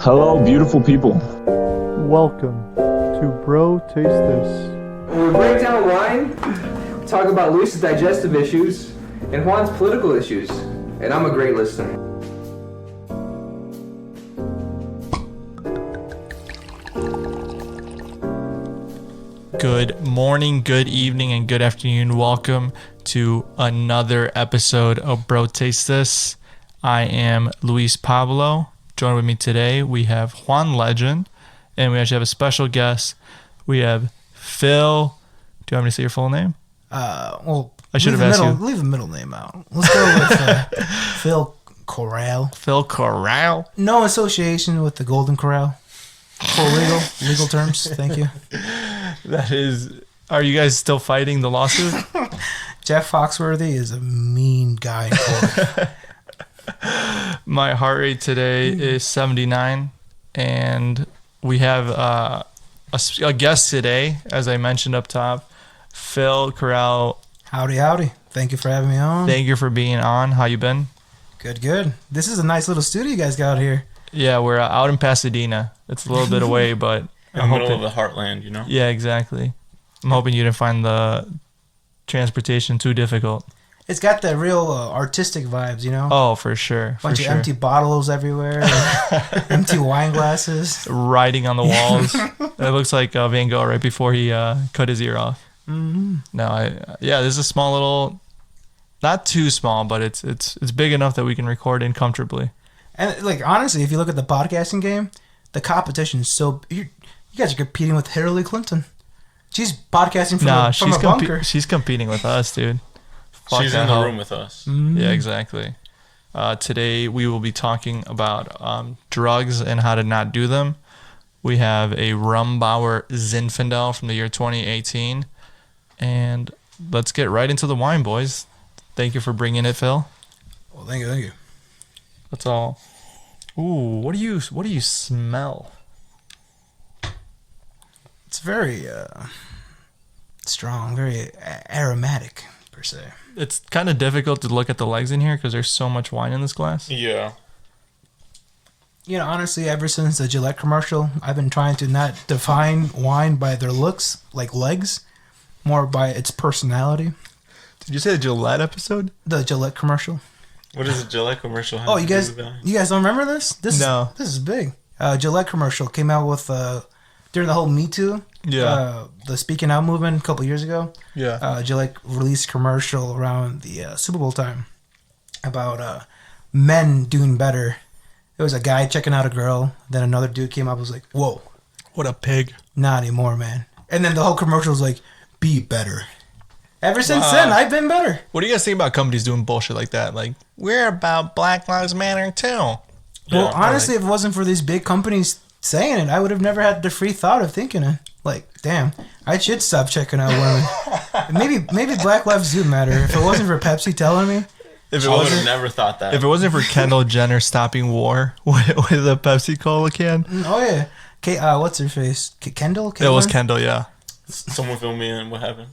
Hello, beautiful people. Welcome to Bro Taste This. When we break down wine, we talk about Luis's digestive issues and Juan's political issues. And I'm a great listener. Good morning, good evening, and good afternoon. Welcome to another episode of Bro Taste This. I am Luis Pablo. Joined with me today, we have Juan Legend, and we actually have a special guest. We have Phil. Do you want me to say your full name? Well, I should have asked you. Leave the middle name out. Let's go with Phil CORRAL. Phil CORRAL. No association with the Golden Corral. For legal terms. Thank you. That is. Are you guys still fighting the lawsuit? Jeff Foxworthy is a mean guy in court. My heart rate today is 79, and we have a guest today, as I mentioned up top, Phil CORRAL. Howdy. Thank you for having me on. Thank you for being on. How you been? Good. This is a nice little studio you guys got here. Yeah, we're out in Pasadena. It's a little bit away, but in the middle of the heartland, you know? Yeah, exactly. I'm hoping you didn't find the transportation too difficult. It's got the real artistic vibes, you know? Oh, for sure. Bunch of empty bottles everywhere, empty wine glasses. Writing on the walls. It looks like Van Gogh right before he cut his ear off. Mm-hmm. No, this is a small little, not too small, but it's big enough that we can record in comfortably. And like honestly, if you look at the podcasting game, the competition is so you guys are competing with Hillary Clinton. She's podcasting from a bunker. She's competing with us, dude. She's in the room with us. Mm-hmm. Yeah, exactly. Today we will be talking about drugs and how to not do them. We have a Rumbauer Zinfandel from the year 2018, and let's get right into the wine, boys. Thank you for bringing it, Phil. Well, thank you. That's all. Ooh, what do you smell? It's very strong, very aromatic per se. It's kind of difficult to look at the legs in here because there's so much wine in this glass. Yeah. You know, honestly, ever since the Gillette commercial, I've been trying to not define wine by their looks, like legs, more by its personality. Did you say the Gillette episode? The Gillette commercial. What is a Gillette commercial? Oh, you guys don't remember this? No. This is big. Gillette commercial came out with during the whole Me Too. Yeah. The Speaking Out movement a couple years ago. Yeah. Gillette released a commercial around the Super Bowl time about men doing better. It was a guy checking out a girl. Then another dude came up and was like, "Whoa, What a pig." not anymore, man." And then the whole commercial was like, "Be better." Ever since then, I've been better. What do you guys think about companies doing bullshit like that? Like, we're about Black Lives Matter too. Well, honestly, if it wasn't for these big companies saying it, I would have never had the free thought of thinking it. Like, damn, I should stop checking out women. maybe Black Lives do matter. If it wasn't for Pepsi telling me. I would have never thought that. If it wasn't for Kendall Jenner stopping war with a Pepsi Cola can. Oh, yeah. What's her face? Kendall? It was Kendall, yeah. Someone fill me in. What happened?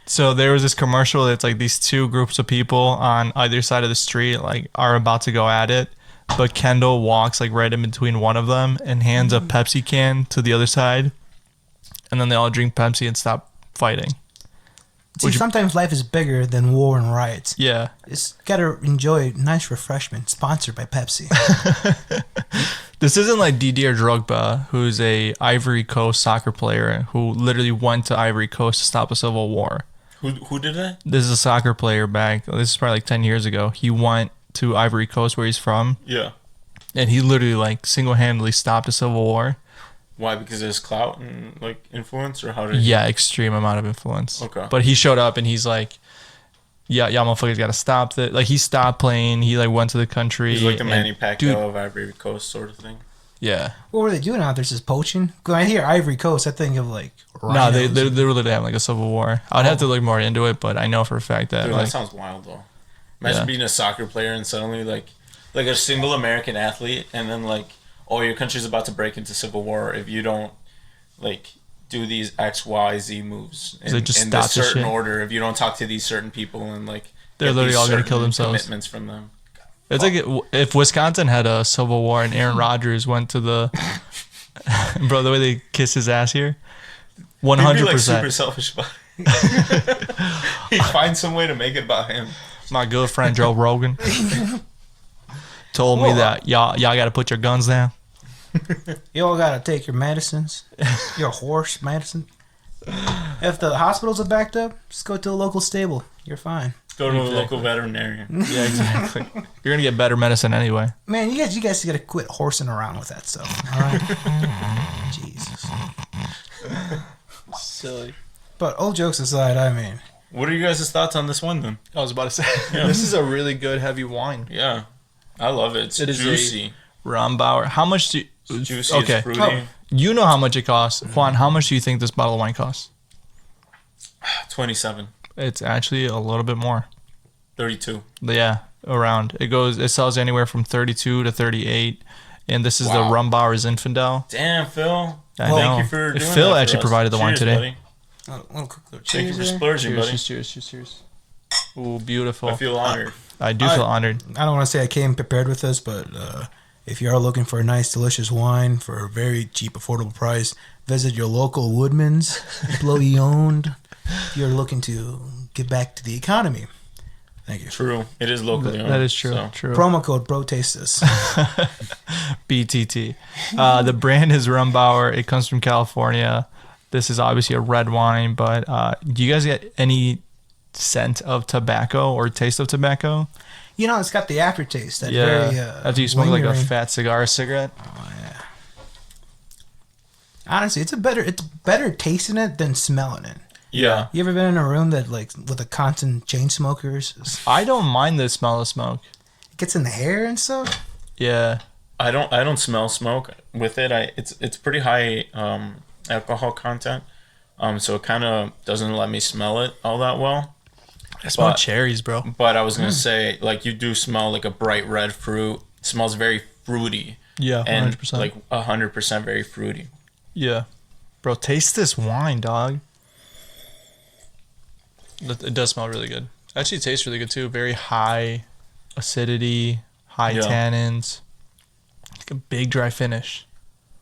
So there was this commercial that's like these two groups of people on either side of the street like are about to go at it, but Kendall walks like right in between one of them and hands a Pepsi can to the other side, and then they all drink Pepsi and stop fighting. See, sometimes life is bigger than war and riots. Yeah. Just gotta enjoy nice refreshment sponsored by Pepsi. This isn't like Didier Drogba, who's a Ivory Coast soccer player who literally went to Ivory Coast to stop a civil war. Who did that? This is a soccer player back. This is probably like 10 years ago. He went to Ivory Coast where he's from. Yeah. And he literally like single-handedly stopped a civil war. Why? Because there's clout and like influence, or how did? Yeah, extreme amount of influence. Okay. But he showed up and he's like, y'all motherfuckers gotta stop it. Like he stopped playing. He like went to the country. He's like the Manny Pacquiao of Ivory Coast sort of thing. Yeah. What were they doing out there? Just poaching? When I hear Ivory Coast, I think of like No, they rhinos. literally have like a civil war. I'd have to look more into it, but I know for a fact that Dude, like that sounds wild though. Imagine being a soccer player and suddenly like a single American athlete, and then like, oh, your country's about to break into civil war if you don't like do these X, Y, Z moves in just this stop the certain shit. order. If you don't talk to these certain people and like They're get literally these all gonna certain kill themselves. Commitments from them. It's like if Wisconsin had a civil war and Aaron Rodgers went to the bro, the way they kiss his ass here, 100%. Like super selfish about it. He finds some way to make it about him. My good friend Joe Rogan told me that y'all got to put your guns down. Y'all gotta take your medicines. Your horse medicine. If the hospitals are backed up, just go to a local stable. You're fine. Go to a local veterinarian. Yeah, exactly. You're gonna get better medicine anyway. Man, you guys gotta quit horsing around with that stuff. All right? Jesus. Silly. But all jokes aside, I mean, What are you guys' thoughts on this one then? I was about to say this is a really good heavy wine. Yeah, I love it. It's juicy. Rombauer. How much do you, It's juicy. Okay. It's fruity. Oh. You know how much it costs. Juan, how much do you think this bottle of wine costs? 27. It's actually a little bit more. 32. Yeah, around. It sells anywhere from 32 to 38. And this is the Rumbauer Zinfandel. Damn, Phil. I know. Thank you for doing Phil that for actually us. provided the wine Cheers, today. buddy. little quick Thank you for cheers there. splurging, buddy. Cheers. Ooh, beautiful. I feel honored. I do feel honored. I don't want to say I came prepared with this, but if you are looking for a nice, delicious wine for a very cheap, affordable price, visit your local Woodman's, employee owned. If you're looking to give back to the economy. Thank you. True. It is locally owned. That is true. so. True. Promo code BROTASTES. BTT. The brand is Rumbauer. It comes from California. This is obviously a red wine, but do you guys get any scent of tobacco or taste of tobacco? You know, it's got the aftertaste. That Yeah. very, After you smoke like a lingering. fat cigarette. Oh, yeah. Honestly, it's better tasting it than smelling it. Yeah. You ever been in a room that like with a constant chain smokers? I don't mind the smell of smoke. It gets in the hair and stuff. Yeah. I don't smell smoke with it. It's pretty high alcohol content. So it kind of doesn't let me smell it all that well. I smell cherries, bro. But I was going to say, like, you do smell like a bright red fruit. It smells very fruity. Yeah, 100%. And like 100% very fruity. Yeah. Bro, taste this wine, dog. It does smell really good. Actually, it tastes really good, too. Very high acidity, high tannins. Like a big dry finish.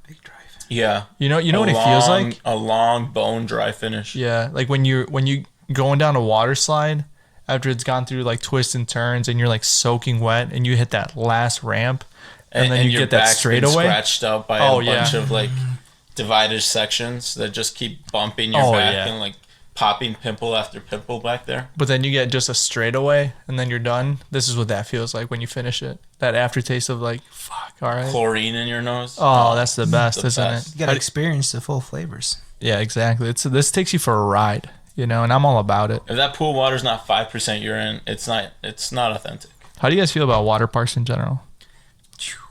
Big drive. Yeah. You know what it feels like? A long bone dry finish. Yeah, like when you going down a water slide after it's gone through like twists and turns and you're like soaking wet and you hit that last ramp and then you your get that back's been straightaway. scratched up by a bunch of like divided sections that just keep bumping your back and like popping pimple after pimple back there. But then you get just a straightaway and then you're done. This is what that feels like when you finish it. That aftertaste of like, fuck, all right. Chlorine in your nose. Oh, that's the best, isn't best. it? You gotta experience the full flavors. Yeah, exactly. This takes you for a ride, you know, and I'm all about it. If that pool water's not 5% urine, it's not authentic. How do you guys feel about water parks in general?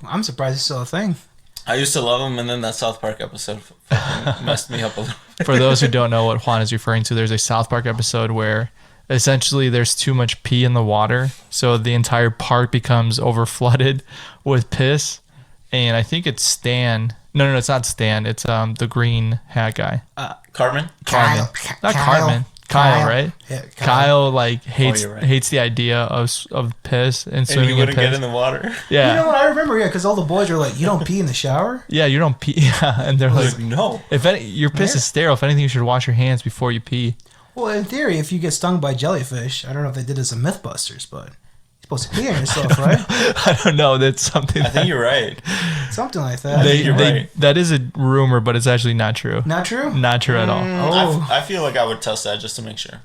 I'm surprised it's still a thing. I used to love them, and then that South Park episode fucking messed me up a little. For those who don't know what Juan is referring to, there's a South Park episode where essentially there's too much pee in the water, so the entire park becomes overflooded with piss. And I think it's Stan. No, it's not Stan. It's the green hat guy. Cartman? Carmen. Not Carmen. Kyle, right? Yeah, Kyle like hates you're right. hates the idea of piss and And swimming you in wouldn't piss. get in the water? Yeah. You know what? I remember, because all the boys are like, "You don't pee in the shower." Yeah, you don't pee. Yeah, and they're like, No. if your piss is sterile, if anything, you should wash your hands before you pee. Well, in theory, if you get stung by jellyfish, I don't know if they did this in MythBusters, but you're supposed to pee on yourself, right? I don't know. That's something. I think you're right. Something like that. you're right. That is a rumor, but it's actually not true. Not true? Not true at all. Oh, I feel like I would test that just to make sure.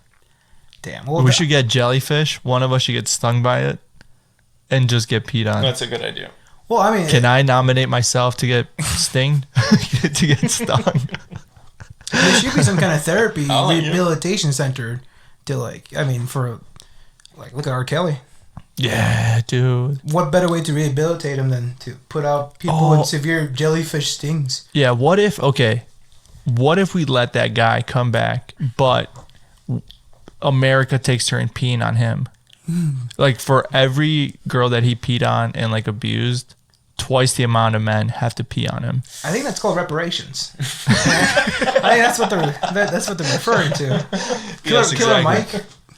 damn. Well, We should get jellyfish. One of us should get stung by it, and just get peed on. That's a good idea. well, I mean, Can I nominate myself to get stinged? To get stung? there should be some kind of therapy, I'll let you. rehabilitation center to look at R. Kelly. Yeah, dude. What better way to rehabilitate him than to put out people with severe jellyfish stings? Yeah, what if we let that guy come back, but America takes turn peeing on him? Like, for every girl that he peed on and like abused, twice the amount of men have to pee on him. I think that's called reparations. I think that's what they're referring to. Killer Mike.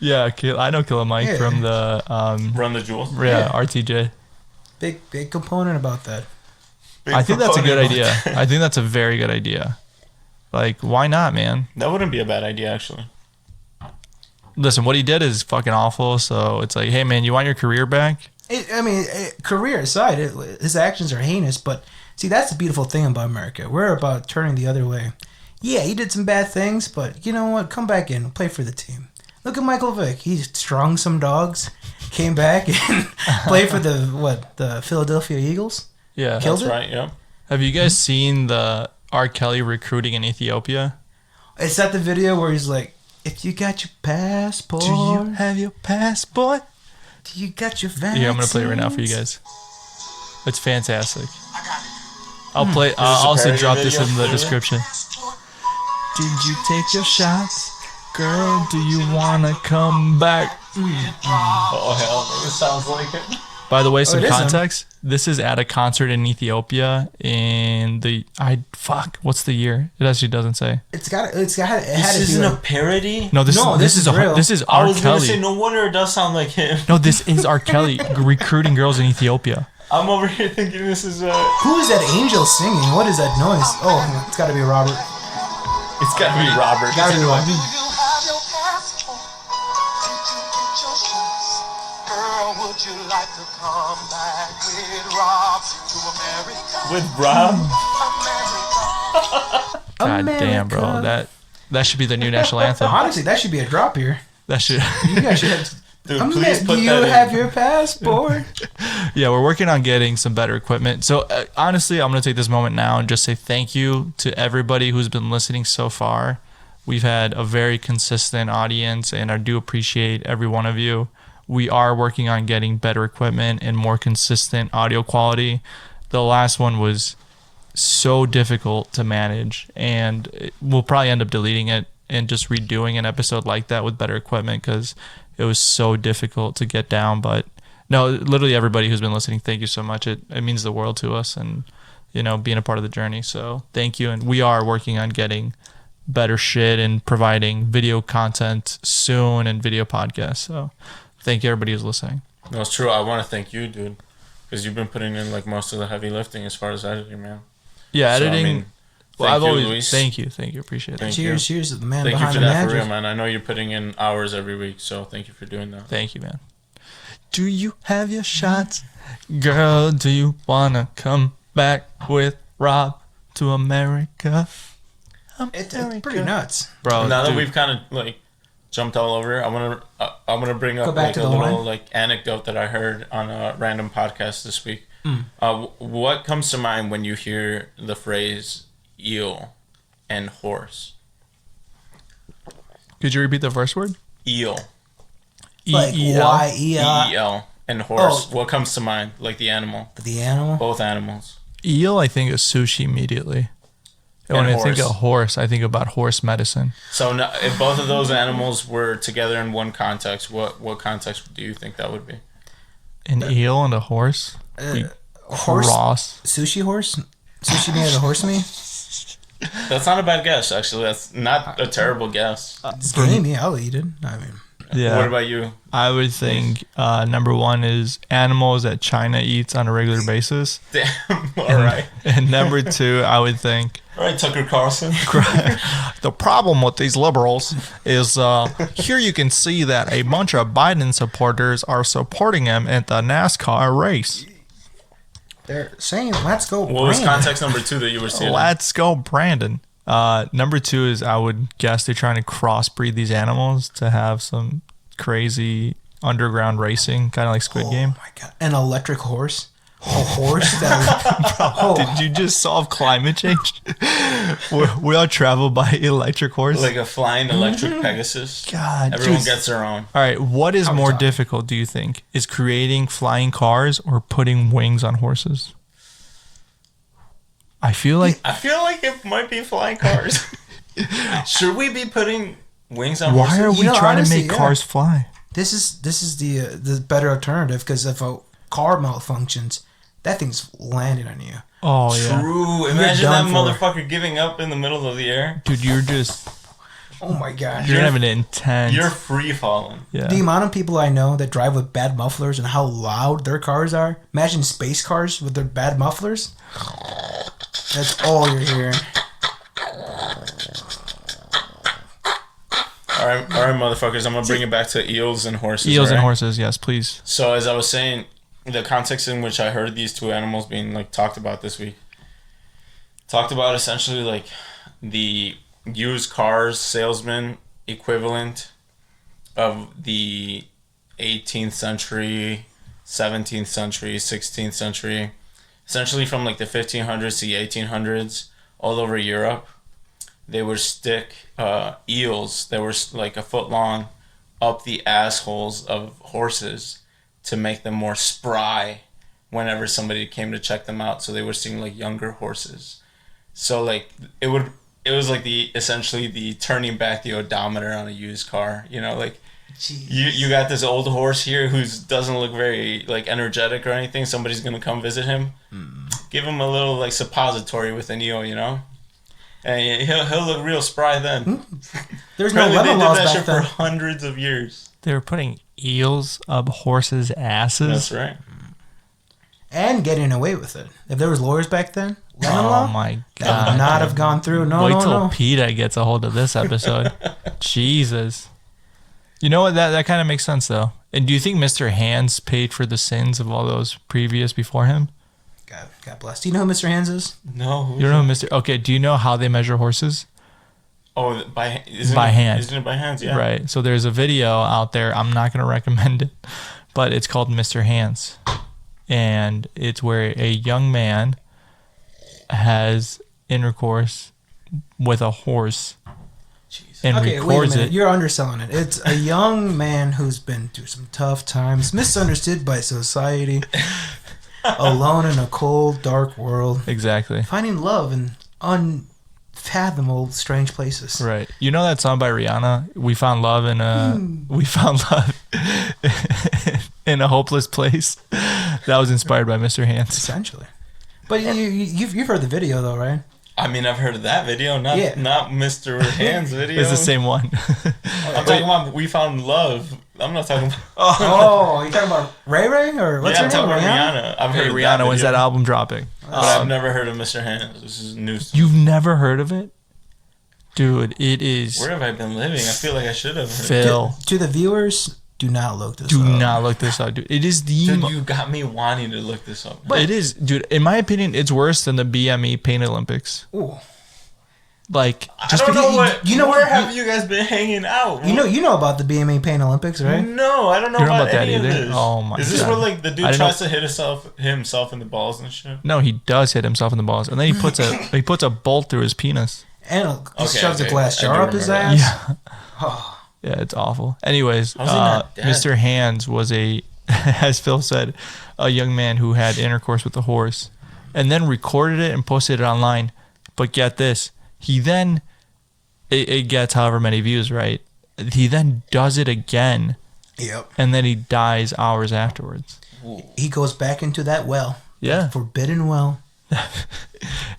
Yeah, I know Killer Mike Yeah. from the Run the jewels. RTJ. big component about that. I think that's a good idea. I think that's a very good idea. Like, why not, man? That wouldn't be a bad idea, actually. Listen, what he did is fucking awful. So it's like, hey, man, you want your career back? Career aside, his actions are heinous. But see, that's the beautiful thing about America. We're about turning the other way. Yeah, he did some bad things, but you know what? Come back in and play for the team. Look at Michael Vick. He strung some dogs, came back and played for the Philadelphia Eagles. Yeah, Killed That's it? right, yeah. Have you guys seen the R. Kelly recruiting in Ethiopia? Is that the video where he's like, if you got your passport, Do you have your passport? do you got your vaccine? Here, I'm gonna play it right now for you guys. It's fantastic. I'll play. I'll a also parody drop this video in the for you? description. Did you take your shots, girl? Do you wanna come back? Oh, hell. This sounds like it. By the way, some it is him. context. This is at a concert in Ethiopia in the what's the year? It actually doesn't say. It had This to isn't be a like, parody? No, this this is is real. this is I R. was going to Kelly. say, no wonder it does sound like him. No, this is R. Kelly recruiting girls in Ethiopia. I'm over here thinking this is who is that angel singing? What is that noise? Oh, it's got to be Robert. It's got to be Robert. Got to be Robert. Would you like to come back with Rob to America? With Rob? God damn, bro. America. That should be the new national anthem. Honestly, that should be a drop here. That should. You guys should have. Dude, please put Do you that have in. your passport? Yeah, we're working on getting some better equipment. So honestly, I'm going to take this moment now and just say thank you to everybody who's been listening so far. We've had a very consistent audience, and I do appreciate every one of you. We are working on getting better equipment and more consistent audio quality. The last one was so difficult to manage, and we'll probably end up deleting it and just redoing an episode like that with better equipment because it was so difficult to get down. But no, literally everybody who's been listening, thank you so much. It means the world to us, and being a part of the journey. So thank you. And we are working on getting better shit and providing video content soon and video podcasts. So thank you everybody who's listening. No, it's true. I want to thank you, dude, because you've been putting in like most of the heavy lifting as far as editing, man. Yeah, So, I editing. mean, I've you, always Luis. thank you, appreciate it. Thank Cheers to the man Thank you behind for the that for magic. real, man. I know you're putting in hours every week, so thank you for doing that. Thank you, man. Do you have your shots, girl? Do you wanna come back with Rob to America? It's pretty nuts. Bro. Now that dude, we've kind of like jumped all over, I'm gonna bring Go up back like to a the little wine. like anecdote that I heard on a random podcast this week. What comes to mind when you hear the phrase eel and horse? could you repeat the first word? Eel, Like E-E-L? Y-E-L. E-E-L, and horse. Oh. What comes to mind? Like the animal, The animal. both animals. Eel, I think of sushi immediately. And when And I think horse. of horse, I think about horse medicine. So now, if both of those animals were together in one context, what context do you think that would be? An eel and a horse? Horse. Cross. Sushi horse. Sushi made out of horse meat. That's not a bad guess, actually. That's not a terrible guess. It's gamey. I'll eat it. I mean, Yeah. What about you? I would think number one is animals that China eats on a regular basis. Damn. All right. And number two, I would think All right, Tucker Carlson. the problem with these liberals is here you can see that a bunch of Biden supporters are supporting him at the NASCAR race. they're saying, "Let's go." What was Brandon." context number two that you were seeing? Let's go, Brandon. Number two is I would guess they're trying to crossbreed these animals to have some crazy underground racing, kind of like Squid Game. Oh my god! An electric horse. A horse that. Oh, Did you just solve climate change? we all travel by electric horse. Like a flying electric Pegasus. God, Everyone dude. gets their own. All right, what is Top more top. difficult, do you think? Is creating flying cars or putting wings on horses? I feel like I feel like it might be flying cars. Should we be putting wings on why horses? are we You know, trying honestly, to make yeah. cars fly? this is the better alternative because if a car malfunctions, that thing's landing on you. Oh yeah. True. Imagine that done for. motherfucker giving up in the middle of the air. Dude, you're just Oh my god. You're having it intense. You're free falling. Yeah. The amount of people I know that drive with bad mufflers and how loud their cars are. Imagine space cars with their bad mufflers. That's all you're hearing. All right, motherfuckers. I'm gonna bring it back to eels and horses. Eels and right? horses, yes, please. So as I was saying, the context in which I heard these two animals being like talked about this week, talked about essentially like the used cars salesman equivalent of the 18th century, 17th century, 16th century, essentially from like the 1500s to the 1800s, all over Europe. They would stick eels that were like a foot long up the assholes of horses to make them more spry whenever somebody came to check them out. So they were seeing like younger horses. So like it was like essentially the turning back the odometer on a used car. You know, like you got this old horse here who doesn't look very like energetic or anything. Somebody's gonna come visit him. Give him a little like suppository with an eel, you know. And he'll look real spry then. There's no Apparently lemon they did laws that back shit then. for hundreds of years. They were putting eels up horses' asses. That's right. And getting away with it. If there was lawyers back then, lemon Oh law, my that god. would not have gone through. No, Wait no, till no. PETA gets a hold of this episode. Jesus. You know what? That kind of makes sense, though. And do you think Mr. Hands paid for the sins of all those previous before him? God bless. Do you know who Mr. Hands is? No. You don't know Mr. Okay, do you know how they measure horses? Oh, by hand. Isn't it by hands? Yeah. Right. So there's a video out there. I'm not going to recommend it, but it's called Mr. Hands. And it's where a young man has intercourse with a horse and Okay, wait a records minute. it. You're underselling it. It's a young man who's been through some tough times, misunderstood by society, alone in a cold, dark world, Exactly. finding love in unfathomable, strange places. Right. You know that song by Rihanna? We found love in a hopeless place. That was inspired by Mr. Hands. Essentially. But you've heard the video, though, right? I mean, I've heard of that video, not Mr. Hands video. It's the same one. I'm talking about We Found Love. I'm not talking about. Oh, you talking about Ray Ray or what's Yeah, her I'm name? talking about Rihanna. I've heard Hey, of Rihanna, when's video, that album dropping? but I've never heard of Mr. Hands. This is news. You've never heard of it? Dude, it is. Where have I been living? I feel like I should have heard. Phil. To the viewers, do not look this Do up. not look this up, dude. It is the. Dude, you got me wanting to look this up. It is, dude. In my opinion, it's worse than the BME Pain Olympics. Ooh. Like, I don't know what. you know where what- have you guys been hanging out? You know about the BMA Pain Olympics, right? No, I don't know You don't know about, about that any of either? this. Oh my Is this God. where like the I dude didn't tries to hit himself in the balls and shit? no, he does hit himself in the balls, and then he puts a bolt through his penis. And shoves a okay. glass I jar do up his remember ass. Yeah. Yeah, it's awful. Anyways, How's he not dead? Mr. Hands was as Phil said, a young man who had intercourse with a horse, and then recorded it and posted it online. But get this, he then, it gets however many views, right? He then does it again, Yep. and then he dies hours afterwards. He goes back into that well. Yeah. That forbidden well.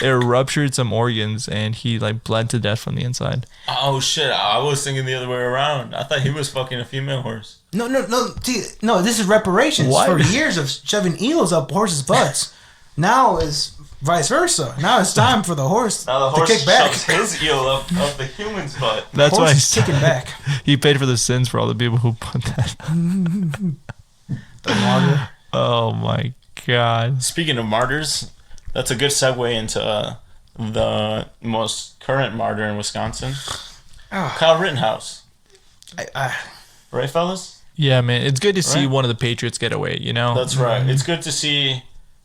It ruptured some organs, and he like bled to death from the inside. Oh shit! I was thinking the other way around. I thought he was fucking a female horse. No. See, no, this is reparations What? for years of shoving eels up horses' butts. Now is vice versa. Now it's time for the horse Now the to horse kick back. shoves his eel up the human's butt. That's why Horse I is said kicking back. he paid for the sins for all the people who put that. The martyr. Oh my god. Speaking of martyrs, that's a good segue into the most current martyr in Wisconsin, Kyle Rittenhouse. Right, fellas? Yeah, man, it's good to see Right? one of the Patriots get away. You know. That's right. It's good to see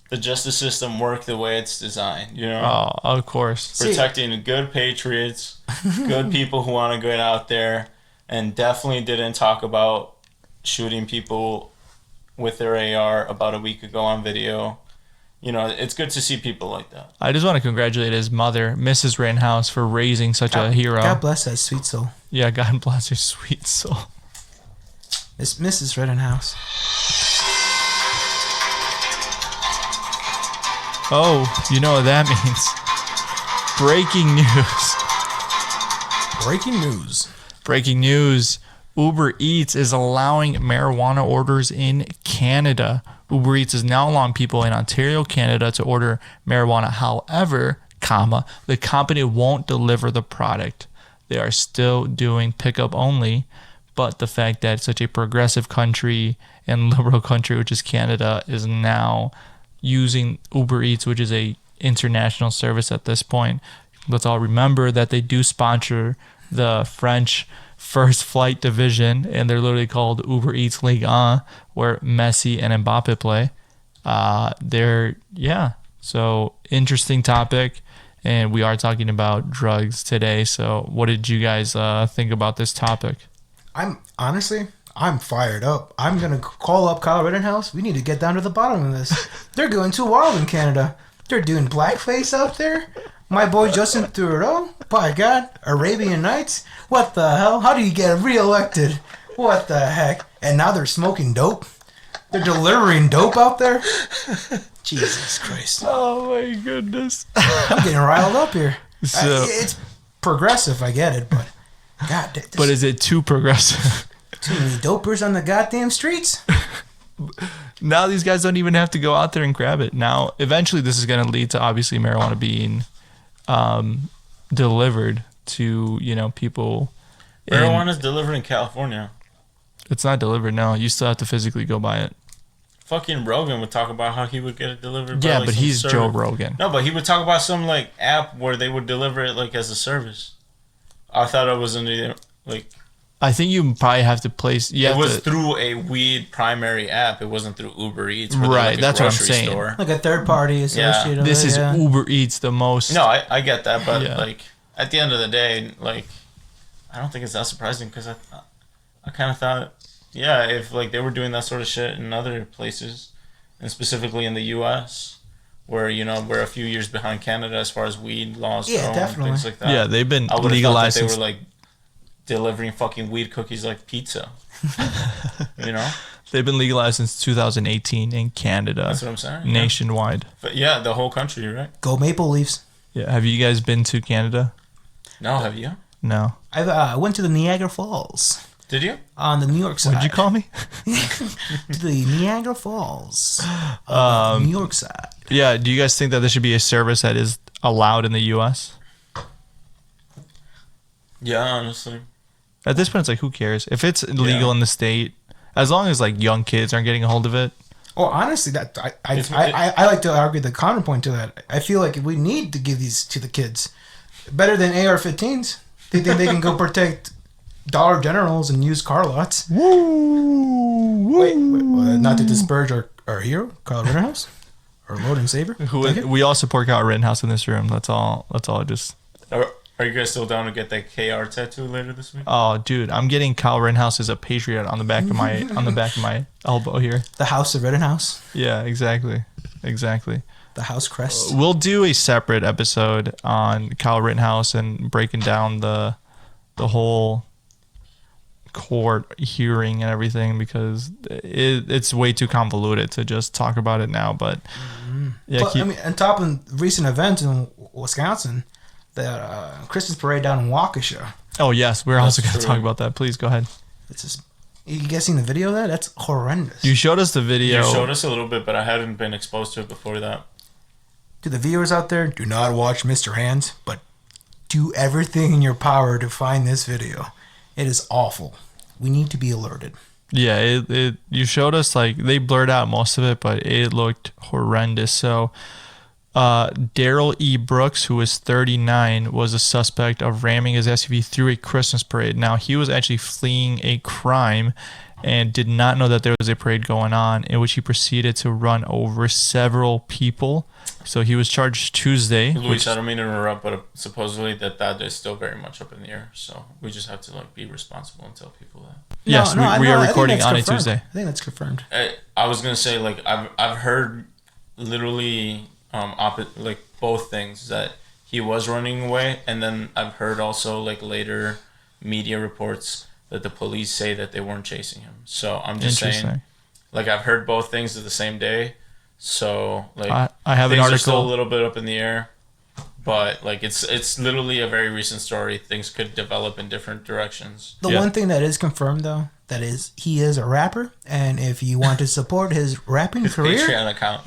the justice system work the way it's designed. You know, Oh, of course. protecting good patriots, good people who want to get out there, and definitely didn't talk about shooting people with their AR about a week ago on video. You know, it's good to see people like that. I just want to congratulate his mother, Mrs. Rittenhouse, for raising such a hero. God bless that sweet soul. Yeah, God bless her sweet soul. It's Mrs. Rittenhouse. Oh, you know what that means. Breaking news. Breaking news. Breaking news. Uber Eats is allowing marijuana orders in Canada. Uber Eats is now allowing people in Ontario, Canada to order marijuana. However, the company won't deliver the product. They are still doing pickup only, but the fact that such a progressive country and liberal country, which is Canada, is now using Uber Eats, which is a international service at this point. Let's all remember that they do sponsor the French first flight division, and they're literally called Uber Eats Ligue 1, where Messi and Mbappe play. So interesting topic, and we are talking about drugs today. So what did you guys think about this topic? I'm fired up. I'm gonna call up Kyle Rittenhouse. We need to get down to the bottom of this. They're going too wild in Canada. They're doing blackface out there. My boy Justin Trudeau. By God, Arabian Nights. What the hell? How do you get reelected? What the heck? And now they're smoking dope. They're delivering dope out there. Jesus Christ! Oh my goodness! I'm getting riled up here. So, It's progressive. I get it, but God. but is it too progressive? Too many dopers on the goddamn streets. Now these guys don't even have to go out there and grab it. Now, eventually, this is going to lead to obviously marijuana being delivered to people. Marijuana's delivered in California. It's not delivered. No, you still have to physically go buy it. Fucking Rogan would talk about how he would get it delivered. By, Yeah, like, but some he's service. Joe Rogan. No, but he would talk about some like app where they would deliver it like as a service. I thought it was like. I think you probably have to place. It was through a weed primary app. It wasn't through Uber Eats. Right, Like that's what I'm grocery saying. Store. Like a third party associated. This with is it, yeah. Uber Eats, the most. No, I get that, but Yeah. like at the end of the day, like I don't think it's that surprising because I kind of thought, yeah, if like they were doing that sort of shit in other places, and specifically in the U.S., where we're a few years behind Canada as far as weed laws go definitely. and things like that. Yeah, they've been I would have thought legalized. that they were like delivering fucking weed cookies like pizza. They've been legalized since 2018 in Canada. That's what I'm saying. Nationwide. But yeah, the whole country, right? Go Maple Leafs. Yeah. Have you guys been to Canada? No, have you? No. I went to the Niagara Falls Did you? on the New York side. What'd you call me? To the Niagara Falls on the New York side. Yeah. Do you guys think that there should be a service that is allowed in the U.S.? Yeah, honestly. At this point, it's like, who cares? If it's legal in the state, as long as like young kids aren't getting a hold of it. Well, honestly, that I like to argue the counterpoint to that. I feel like we need to give these to the kids. Better than AR-15s. They think they can go protect Dollar Generals and use car lots. Wait, not to disparage our hero, Kyle Rittenhouse, our Lord and Savior. We all support Kyle Rittenhouse in this room. That's all. Just. Are you guys still down to get that KR tattoo later this week? Oh, dude, I'm getting Kyle Rittenhouse as a patriot on the back of my elbow here. The House of Rittenhouse. Yeah, exactly. The House crest. We'll do a separate episode on Kyle Rittenhouse and breaking down the whole court hearing and everything because it's way too convoluted to just talk about it now. But yeah, But, on top of recent events in Wisconsin, the Christmas parade down in Waukesha. Oh yes, we're also going to true. talk about that. Please go ahead. It's just, you guys seen the video of that? That's horrendous. You showed us the video. You showed us a little bit, but I hadn't been exposed to it before that. To the viewers out there, do not watch Mr. Hands, but do everything in your power to find this video. It is awful. We need to be alerted. Yeah, it you showed us like they blurred out most of it, but it looked horrendous. So Daryl E. Brooks, who was 39, was a suspect of ramming his SUV through a Christmas parade. Now, he was actually fleeing a crime and did not know that there was a parade going on, in which he proceeded to run over several people. So he was charged Tuesday. Luis, I don't mean to interrupt, but supposedly that is still very much up in the air. So we just have to be responsible and tell people that. Yes, we are I think recording that's on a confirmed. Tuesday. I think that's confirmed. I was gonna say I've heard literally both things, that he was running away, and then I've heard also later media reports that the police say that they weren't chasing him. So I'm just saying, I've heard both things at the same day. So I have an things article. are still a little bit up in the air, but like it's literally a very recent story. Things could develop in different directions. The one thing that is confirmed though, that is he is a rapper, and if you want to support his rapping career, Patreon account.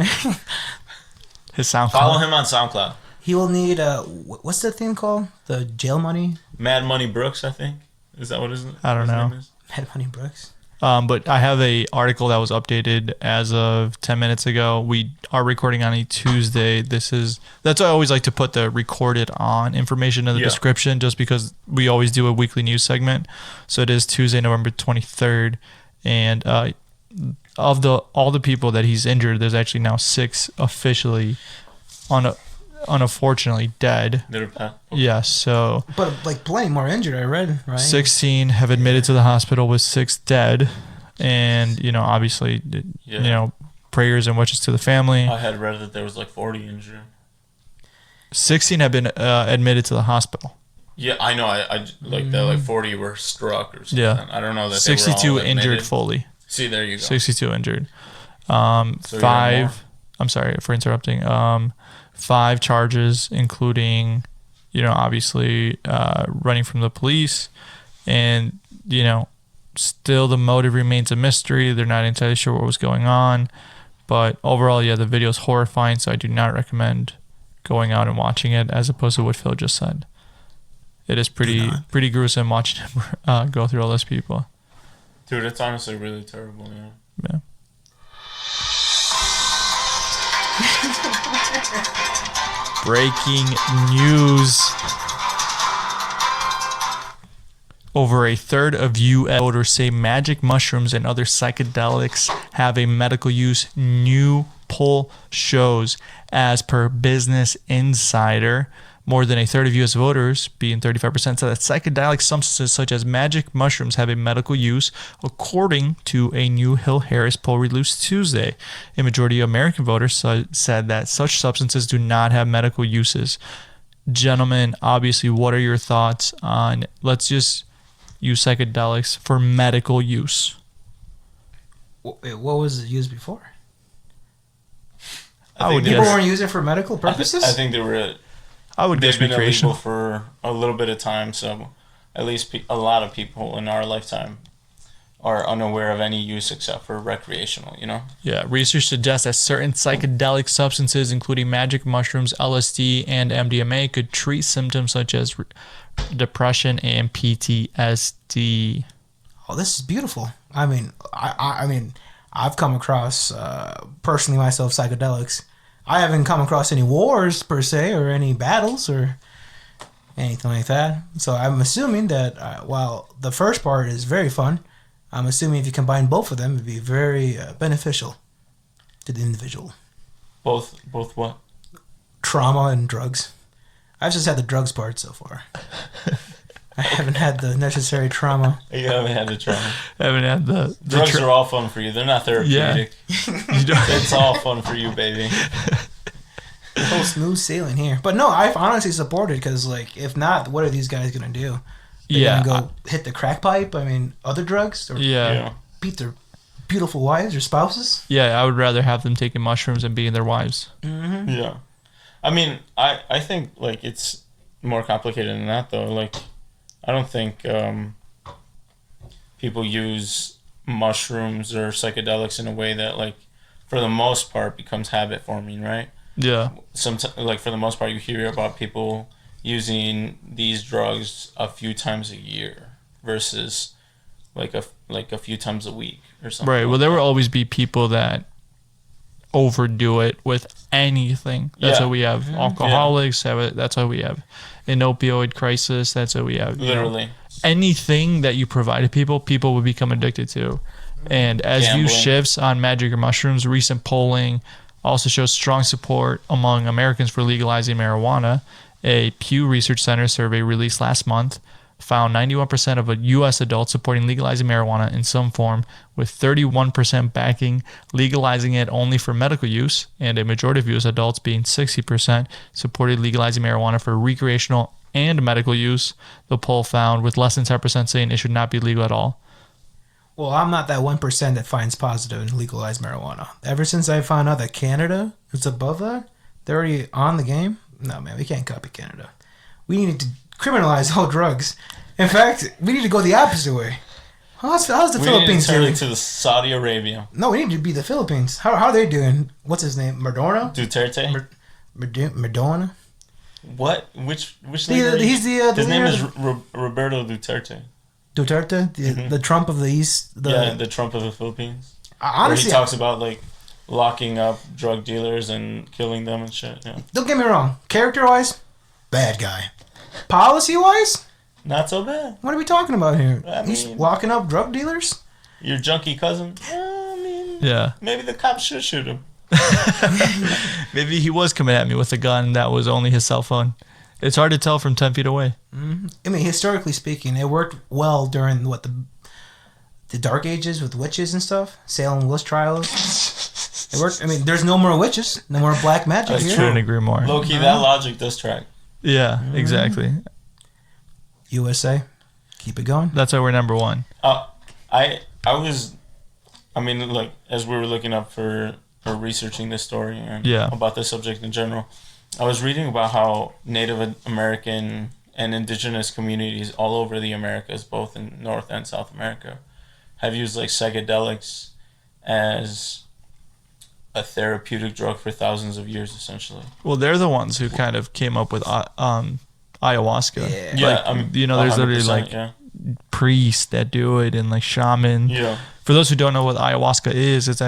His SoundCloud. Follow him on SoundCloud. he will need what's that thing called? The jail money? Mad Money Brooks, I think. Is that what his I don't know. name is? Mad Money Brooks. But I have a article that was updated as of 10 minutes ago. We are recording on a Tuesday. That's why I always like to put the recorded on information in the description, just because we always do a weekly news segment. So it is Tuesday, November 23rd. And of all the people that he's injured, there's actually now 6 officially unfortunately dead. Yes, so But like plenty more injured, I read, right? 16 have admitted to the hospital with 6 dead, and obviously, prayers and wishes to the family. I had read that there was like 40 injured. 16 have been admitted to the hospital. Yeah, I know. I like that. Like 40 were struck or something. Yeah, I don't know that 62 they were all injured admitted. fully. See, there you go. 62 injured. So you have 5. more? I'm sorry for interrupting. 5 charges, including, obviously running from the police, and still the motive remains a mystery. They're not entirely sure what was going on, but overall, the video is horrifying. So I do not recommend going out and watching it, as opposed to what Phil just said. It is pretty gruesome watching him go through all those people. Dude, it's honestly really terrible. Yeah. Breaking news. Over a third of U.S. voters say magic mushrooms and other psychedelics have a medical use. New poll shows, as per Business Insider, more than a third of U.S. voters, being 35%, said that psychedelic substances such as magic mushrooms have a medical use, according to a new Hill-Harris poll released Tuesday. A majority of American voters said that such substances do not have medical uses. Gentlemen, obviously, what are your thoughts on, let's just use psychedelics for medical use? What was it used before? I People weren't using it for medical purposes? I think they were. I would guess They've been recreational. illegal for a little bit of time, so at least a lot of people in our lifetime are unaware of any use except for recreational, Yeah, research suggests that certain psychedelic substances, including magic mushrooms, LSD, and MDMA, could treat symptoms such as depression and PTSD. Oh, this is beautiful. I mean, I've come across personally myself psychedelics. I haven't come across any wars per se, or any battles or anything like that. So I'm assuming that while the first part is very fun, I'm assuming if you combine both of them, it'd be very beneficial to the individual. Both what? Trauma and drugs. I've just had the drugs part so far. I haven't had the necessary trauma. You haven't had the trauma. I haven't had the Drugs are all fun for you. They're not therapeutic. It's all fun for you, baby. Whole smooth sailing here. But no, I've honestly supported, because like, if not, what are these guys gonna do? They're gonna go hit the crack pipe? I mean, other drugs? Or beat their beautiful wives or spouses? Yeah, I would rather have them taking mushrooms and being their wives. Mm-hmm. Yeah. I mean, I think like it's more complicated than that though. Like, I don't think people use mushrooms or psychedelics in a way that, like, for the most part becomes habit forming, right? Yeah. Sometimes, like, for the most part, you hear about people using these drugs a few times a year versus like a few times a week or something. Right. Well, there will always be people that overdo it with anything. That's why we have alcoholics. That's why we have an opioid crisis. That's why we have literally anything that you provide to people will become addicted to. And as Gambling. view shifts on magic or mushrooms, recent polling also shows strong support among Americans for legalizing marijuana. A Pew Research Center survey released last month found 91% of U.S. adults supporting legalizing marijuana in some form, with 31% backing legalizing it only for medical use, and a majority of U.S. adults, being 60%, supported legalizing marijuana for recreational and medical use. The poll found, with less than 10% saying it should not be legal at all. Well, I'm not that 1% that finds positive in legalized marijuana. Ever since I found out that Canada is above that, they're already on the game. No, man, we can't copy Canada. We need to criminalize all drugs. In fact, we need to go the opposite way. How's the Philippines We need to turn doing? into the Saudi Arabia. No, we need to be the Philippines. How are they doing? What's his name? Madonna? Duterte. Madonna? What? Which leader? He's the His name leader is of- Roberto Duterte. Duterte, the Trump of the East. The Trump of the Philippines. Where Honestly, he talks about like locking up drug dealers and killing them and shit. Yeah. don't get me wrong. Character-wise, bad guy. Policy-wise, Not so bad. what are we talking about here? I He's mean- locking up drug dealers? Your junkie cousin. I mean, Yeah. maybe the cops should shoot him. Maybe he was coming at me with a gun that was only his cell phone. It's hard to tell from 10 feet away. I mean, historically speaking, it worked well during the Dark Ages with witches and stuff, Salem witch trials. It worked. I mean, there's no more witches, no more black magic That's here. true. Couldn't agree more. Low key, that logic does track. Yeah, exactly. USA, keep it going. That's why we're number one. I mean, like as we were looking up for or researching this story and Yeah. about this subject in general, I was reading about how Native American and indigenous communities all over the Americas, both in North and South America, have used like psychedelics as a therapeutic drug for thousands of years, essentially. Well, they're the ones who kind of came up with ayahuasca. Yeah. Yeah, Like, I mean, you know, there's literally 100%, like yeah. priests that do it and like shaman. Yeah. For those who don't know what ayahuasca is, it's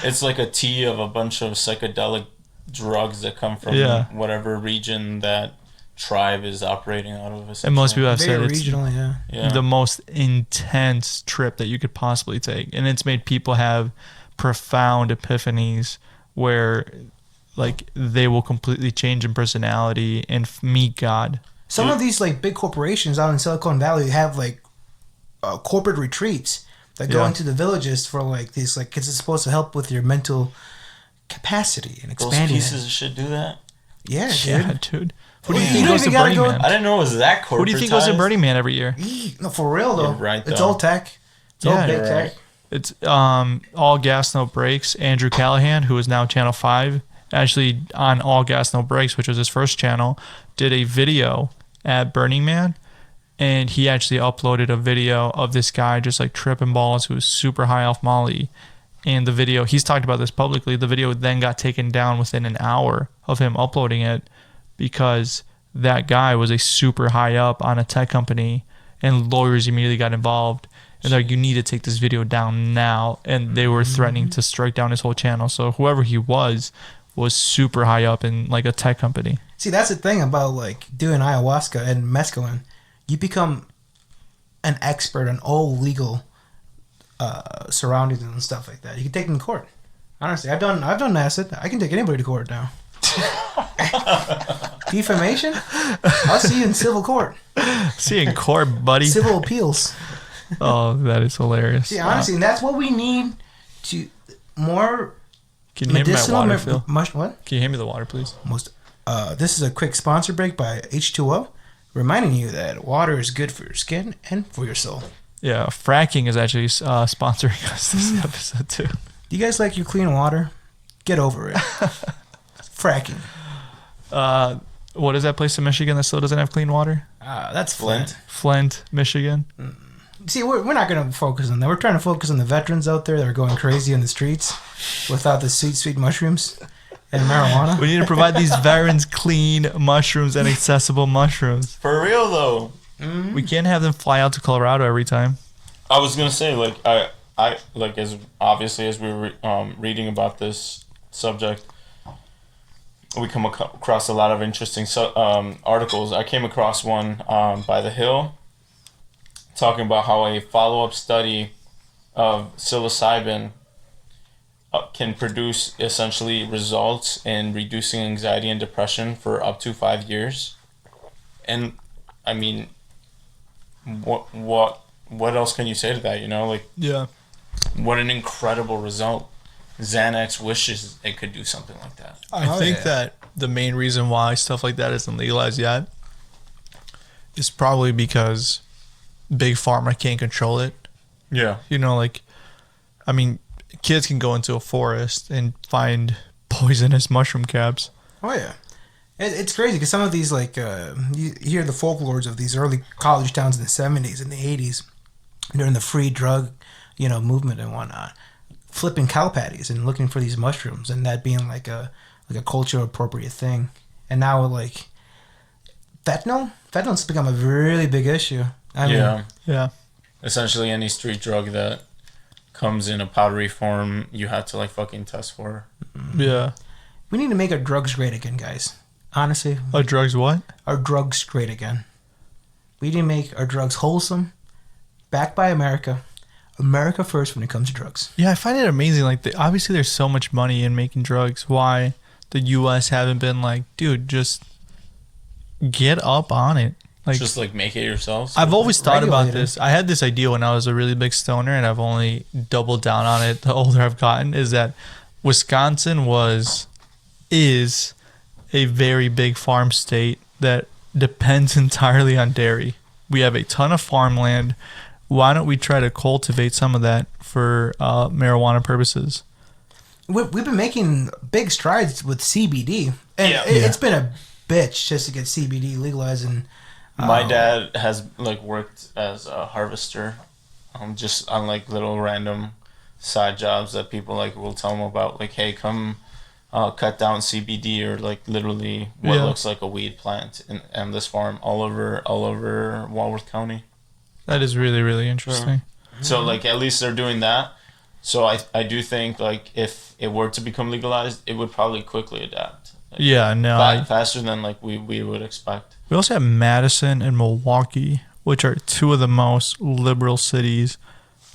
It's like a tea of a bunch of psychedelic drugs that come from Yeah. whatever region that tribe is operating out of. and most people have Very said it's regional, yeah. Yeah. the most intense trip that you could possibly take, and it's made people have profound epiphanies where like they will completely change in personality and meet God. Some of these like big corporations out in Silicon Valley have like corporate retreats that go Yeah. into the villages for like these like kids. It's supposed to help with your mental capacity and Those expanding. pieces of shit do that. Yeah, dude. Yeah, dude. Who do you You think don't goes to even gotta Burning go- Man? I didn't know it was that corporatized. Who do you think goes to Burning Man every year? No, for real though. You're right, It's though. all tech. It's Yeah, all big you're tech. right. It's All Gas No Brakes. Andrew Callahan, who is now Channel 5, actually on All Gas No Brakes, which was his first channel, did a video at Burning Man, and he actually uploaded a video of this guy just like tripping balls who was super high off Molly. And the video, he's talked about this publicly, the video then got taken down within an hour of him uploading it because that guy was a super high up on a tech company and lawyers immediately got involved. And they're like, you need to take this video down now. And they were threatening to strike down his whole channel. So whoever he was super high up in like a tech company. See, that's the thing about like doing ayahuasca and mescaline. You become an expert on all legal surroundings and stuff like that. You can take them to court. Honestly, I've done acid. I can take anybody to court now. Defamation? I'll see you in civil court. See you in court, buddy. Civil appeals. Oh, that is hilarious. See, honestly, and that's what we need to more Can you hand me my medicinal. water, Phil? What? Can you hand me the water, please? This is a quick sponsor break by H2O, reminding you that water is good for your skin and for your soul. Yeah, fracking is actually sponsoring us this episode too. Do you guys like your clean water? Get over it. Fracking. What is that place in Michigan that still doesn't have clean water? That's Flint. Flint, Michigan. See, we're not going to focus on that. We're trying to focus on the veterans out there that are going crazy in the streets without the sweet mushrooms and marijuana. We need to provide these veterans clean mushrooms and accessible mushrooms. For real though. We can't have them fly out to Colorado every time. I was gonna say like I like as obviously as we were reading about this subject, we come across a lot of interesting articles. I came across one by The Hill talking about how a follow-up study of psilocybin can produce essentially results in reducing anxiety and depression for up to 5 years. And I mean, what else can you say to that? You know, like Yeah. what an incredible result. Xanax wishes it could do something like that. I think that the main reason why stuff like that isn't legalized yet is probably because big pharma can't control it. Yeah. You know, like, I mean, kids can go into a forest and find poisonous mushroom caps. Oh, yeah. It's crazy because some of these, like, you hear the folklores of these early college towns in the 70s and the 80s during the free drug, movement and whatnot, flipping cow patties and looking for these mushrooms and that being like a culture appropriate thing. And now, like, fentanyl's become a really big issue. I mean, Yeah. Essentially, any street drug that comes in a powdery form, you have to like fucking test for. Yeah. we need to make our drugs great again, guys. Honestly, Our drugs what? our drugs great again. We need to make our drugs wholesome, backed by America. America first when it comes to drugs. Yeah, I find it amazing. Like, obviously, there's so much money in making drugs. Why the U.S. haven't been like, dude, just get up on it. Like, Just like make it yourselves. I've always thought about Regulated. this. I had this idea when I was a really big stoner, and I've only doubled down on it the older I've gotten. Is that Wisconsin is a very big farm state that depends entirely on dairy. We have a ton of farmland. Why don't we try to cultivate some of that for marijuana purposes? We've been making big strides with CBD, and it's been a bitch just to get CBD legalized. And My dad has like worked as a harvester, just on like little random side jobs that people like will tell him about. Like, hey, come cut down CBD, or like literally what looks like a weed plant in this farm all over Walworth County. That is really, really interesting. So like at least they're doing that. So I do think like if it were to become legalized, it would probably quickly adapt. Like, Yeah, no. faster than like we would expect. We also have Madison and Milwaukee, which are two of the most liberal cities.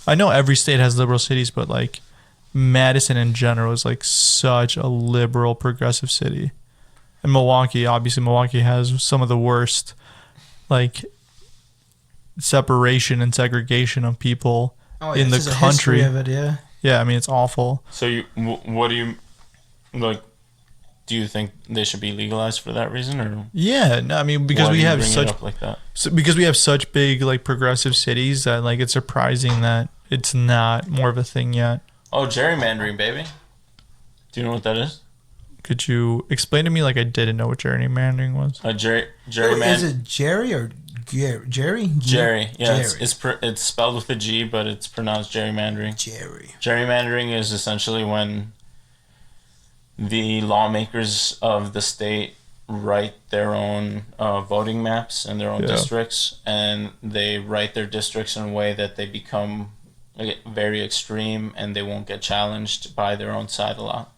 I know every state has liberal cities, but like Madison in general is like such a liberal, progressive city. And Milwaukee has some of the worst like separation and segregation of people in the this is a country. history of it, yeah. Yeah, I mean, it's awful. So what do you like? Do you think they should be legalized for that reason, or Yeah, no, I mean, because why we do you have bring it such up like that? because we have such big like progressive cities that like it's surprising that it's not more of a thing yet. Oh, gerrymandering, baby. Do you know what that is? Could you explain to me like I didn't know what gerrymandering was? Gerrymander. Is it Jerry or Jerry? Jerry, yeah, Jerry. it's spelled with a G, but it's pronounced gerrymandering. Jerry. Gerrymandering is essentially when the lawmakers of the state write their own voting maps and their own districts, and they write their districts in a way that they become very extreme and they won't get challenged by their own side a lot.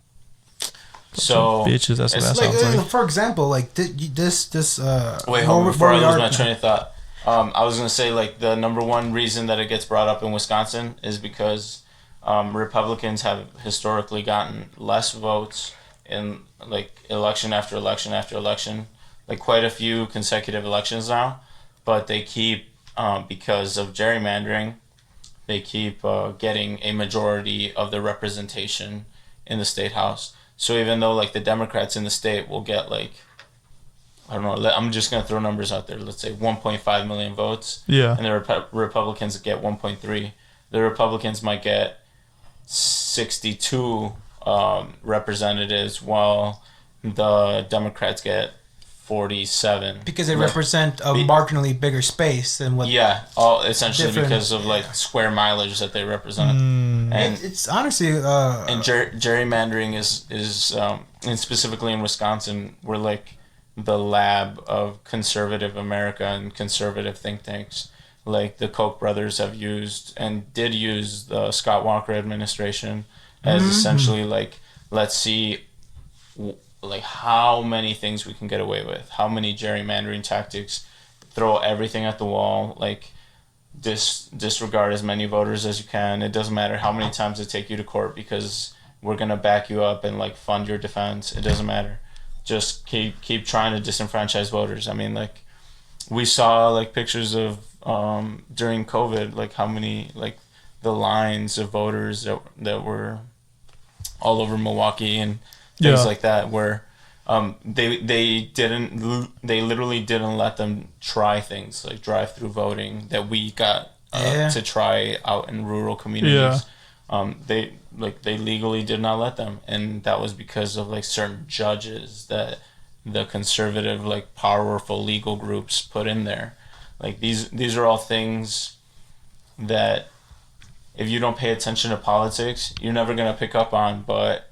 So Bitches, that's what that it's sounds like. For example, like this. Wait, hold on, before I lose my train of thought. I was going to say, like, the number one reason that it gets brought up in Wisconsin is because Republicans have historically gotten less votes in, like, election after election after election, like, quite a few consecutive elections now, but they keep, because of gerrymandering, they keep getting a majority of the representation in the state house. So even though, like, the Democrats in the state will get, like, I don't know, I'm just going to throw numbers out there. Let's say 1.5 million votes. Yeah. And the Republicans get 1.3. The Republicans might get 62 representatives, while the Democrats get 47. Because they represent a marginally bigger space than what. Yeah, all essentially different- because of like square mileage that they represent. And It's honestly. and gerrymandering is and specifically in Wisconsin, we're like the lab of conservative America and conservative think tanks. Like the Koch brothers have used and did use the Scott Walker administration as essentially like, let's see like how many things we can get away with, how many gerrymandering tactics, throw everything at the wall, like disregard as many voters as you can. It doesn't matter how many times it take you to court because we're gonna back you up and like fund your defense. It doesn't matter. Just keep trying to disenfranchise voters. I mean, like we saw like pictures of during COVID, like how many like the lines of voters that were all over Milwaukee and things like that, where they literally didn't let them try things like drive-through voting that we got to try out in rural communities. They legally did not let them, and that was because of like certain judges that the conservative, like powerful legal groups put in there. Like these are all things that if you don't pay attention to politics, you're never gonna pick up on. But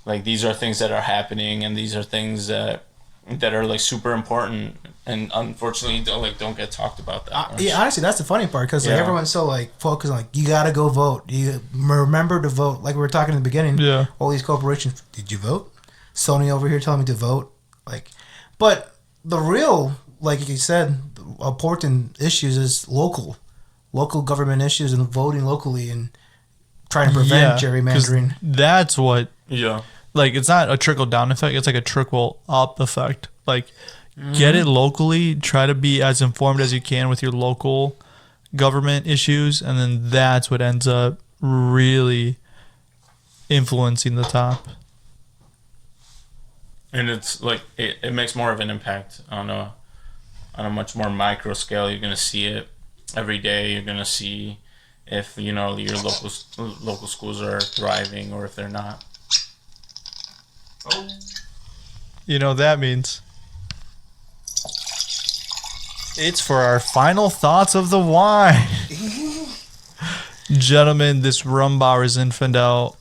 like these are things that are happening, and these are things that are like super important, and unfortunately don't get talked about that much. Yeah, honestly, that's the funny part, because like everyone's so like focused on like, you gotta go vote, you remember to vote, like we were talking in the beginning. Yeah, all these corporations, did you vote? Sony over here telling me to vote, like, but the real, like you said, important issues is local government issues and voting locally and trying to prevent gerrymandering. That's what. Yeah. Like, it's not a trickle down effect, it's like a trickle up effect. Like, get it locally, try to be as informed as you can with your local government issues, and then that's what ends up really influencing the top. And it's like it makes more of an impact on a much more micro scale. You're gonna see it every day. You're gonna see if your local schools are thriving or if they're not. You know what that means? It's for our final thoughts of the wine. Gentlemen, this Rumbauer Zinfandel.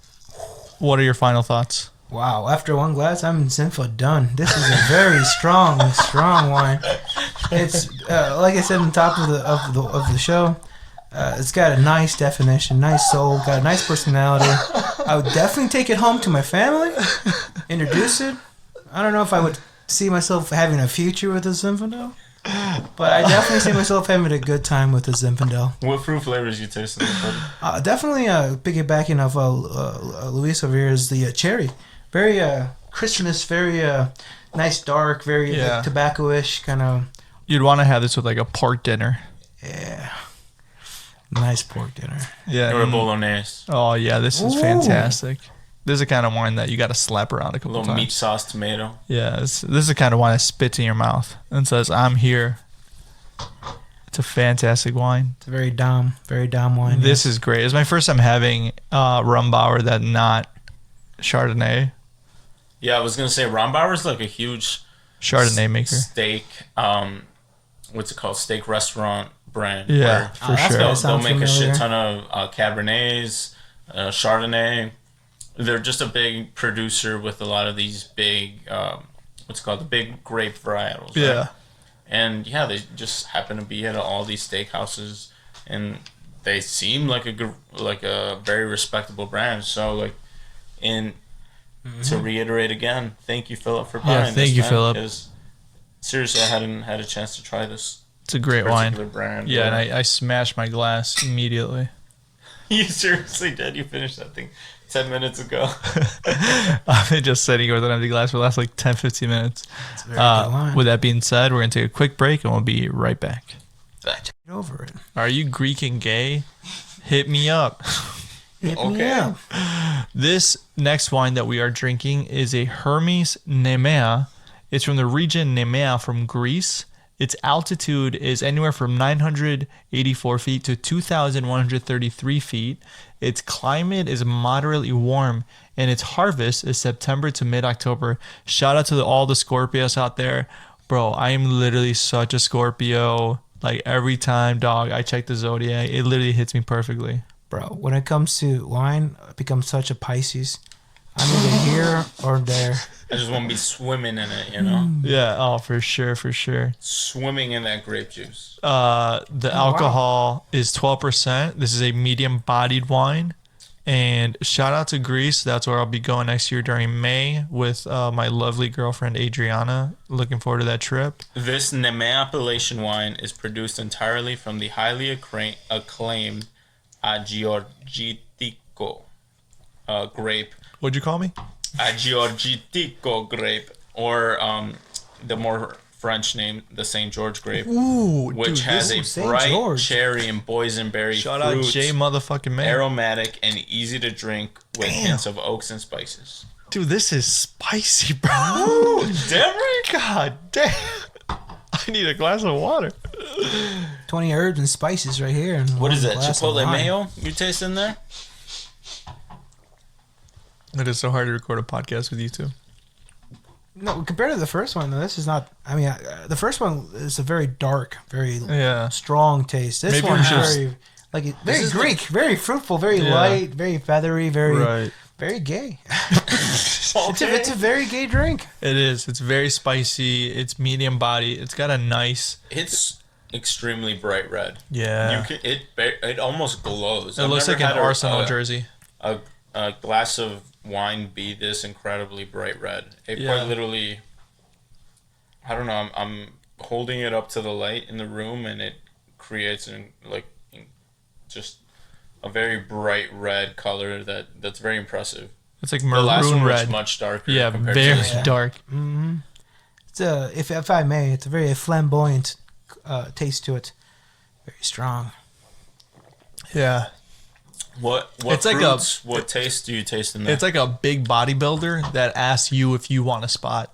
What are your final thoughts? Wow, after one glass, I'm Zinfandel done. This is a very strong wine. It's like I said on top of the show. It's got a nice definition, nice soul, got a nice personality. I would definitely take it home to my family, introduce it. I don't know if I would see myself having a future with a Zinfandel, but I definitely see myself having a good time with a Zinfandel. What fruit flavors you tasting? Definitely piggybacking off Luis over here is the cherry. Very Christmas, very nice dark, very like, tobacco-ish kind of. You'd want to have this with like a pork dinner. Yeah. Nice pork dinner. Yeah. Or a bolognese. Oh, yeah, this is fantastic. This is the kind of wine that you got to slap around a couple times. A little meat sauce tomato. Yeah, this is the kind of wine that spits in your mouth and says, I'm here. It's a fantastic wine. It's a very dom wine. This is great. It's my first time having Rumbauer that's not Chardonnay. Yeah, I was going to say Rumbauer's like a huge Chardonnay maker. Steak, what's it called? Steak restaurant brand. Yeah, for sure. They'll make a shit ton of Cabernets, Chardonnay. They're just a big producer with a lot of these big, what's it called? The big grape varietals. Right? Yeah. And yeah, they just happen to be at all these steakhouses, and they seem like a very respectable brand. So like, to reiterate again, thank you, Philip, for buying this. Thank you, Philip. Because seriously, I hadn't had a chance to try this. It's a great wine. Brand. Yeah, and I smashed my glass immediately. You seriously did? You finished that thing 10 minutes ago. I've been just sitting here with an empty glass for the last like 10, 15 minutes. It's a very good wine. With that being said, we're going to take a quick break and we'll be right back. Get over it. Are you Greek and gay? Hit me up. Hit me up. This next wine that we are drinking is a Hermes Nemea. It's from the region Nemea from Greece. Its altitude is anywhere from 984 feet to 2,133 feet. Its climate is moderately warm, and its harvest is September to mid-October. Shout out to all the Scorpios out there. Bro, I am literally such a Scorpio. Like, every time, dog, I check the zodiac, it literally hits me perfectly. Bro, when it comes to wine, I become such a Pisces. I'm either here or there. I just want to be swimming in it, you know? Yeah, oh, for sure, for sure. Swimming in that grape juice. The alcohol is 12%. This is a medium-bodied wine. And shout out to Greece. That's where I'll be going next year during May with my lovely girlfriend, Adriana. Looking forward to that trip. This Nemea appellation wine is produced entirely from the highly acclaimed Aggiorgitico grape. What'd you call me? Aggiorgitico grape, or the more French name, the St. George grape, which has a bright cherry and boysenberry Shout fruit, out J motherfucking man. aromatic and easy to drink with hints of oaks and spices. Dude, this is spicy, bro. Ooh, damn right. God damn. I need a glass of water. 20 herbs and spices right here. What is that? Chipotle mayo you taste in there? It is so hard to record a podcast with you two. No, compared to the first one, though, this is not. I mean, the first one is a very dark, very strong taste. This Maybe one we is should very, very Greek, very fruitful, very light, very feathery, very gay. It's a very gay drink. It is. It's very spicy. It's medium body. It's got a nice. It's extremely bright red. Yeah. It almost glows. It looks like an Arsenal jersey. A glass of wine be this incredibly bright red. It quite literally. I don't know. I'm holding it up to the light in the room, and it creates just a very bright red color that's very impressive. It's like The last maroon one red. was much darker. Yeah, compared very to this one. dark. Mm-hmm. It's if I may, it's a very flamboyant taste to it. Very strong. Yeah. What It's like fruits, what taste do you taste in there? It's like a big bodybuilder that asks you if you want a spot.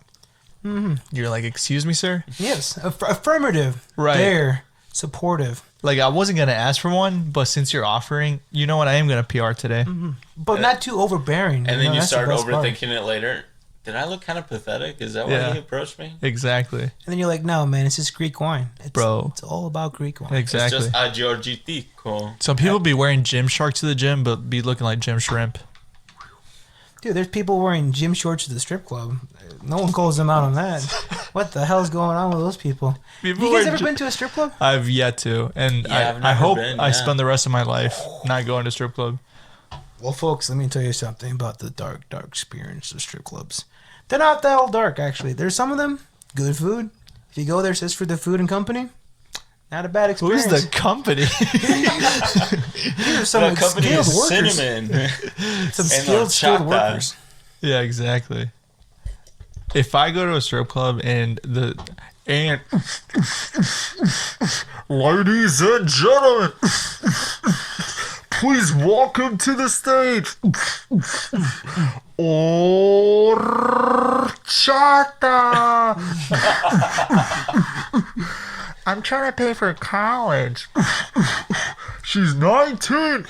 Mm-hmm. You're like, excuse me, sir? Yes, affirmative. Right. There, supportive. Like, I wasn't going to ask for one, but since you're offering, you know what? I am going to PR today. Mm-hmm. But not too overbearing. and then you that's the start best part. overthinking it later. Did I look kind of pathetic? Is that why he approached me? Exactly. And then you're like, no, man, it's just Greek wine. Bro. It's all about Greek wine. Exactly. It's just a Georgitico. Some people be wearing Gymshark to the gym, but be looking like Gym Shrimp. Dude, there's people wearing gym shorts to the strip club. No one calls them out on that. What the hell's going on with those people? People Have you guys wear ever been to a strip club? I've yet to, and I've I never hope been, I spend the rest of my life not going to strip club. Well, folks, let me tell you something about the dark experience of strip clubs. They're not that all dark, actually. There's some of them, good food. If you go there just for the food and company, not a bad experience. Who's the company? These are some The company skilled is workers. Cinnamon. Some And skilled horchata. workers. Yeah, exactly. If I go to a strip club and ladies and gentlemen, please welcome to the stage, horchata. I'm trying to pay for college. She's 19.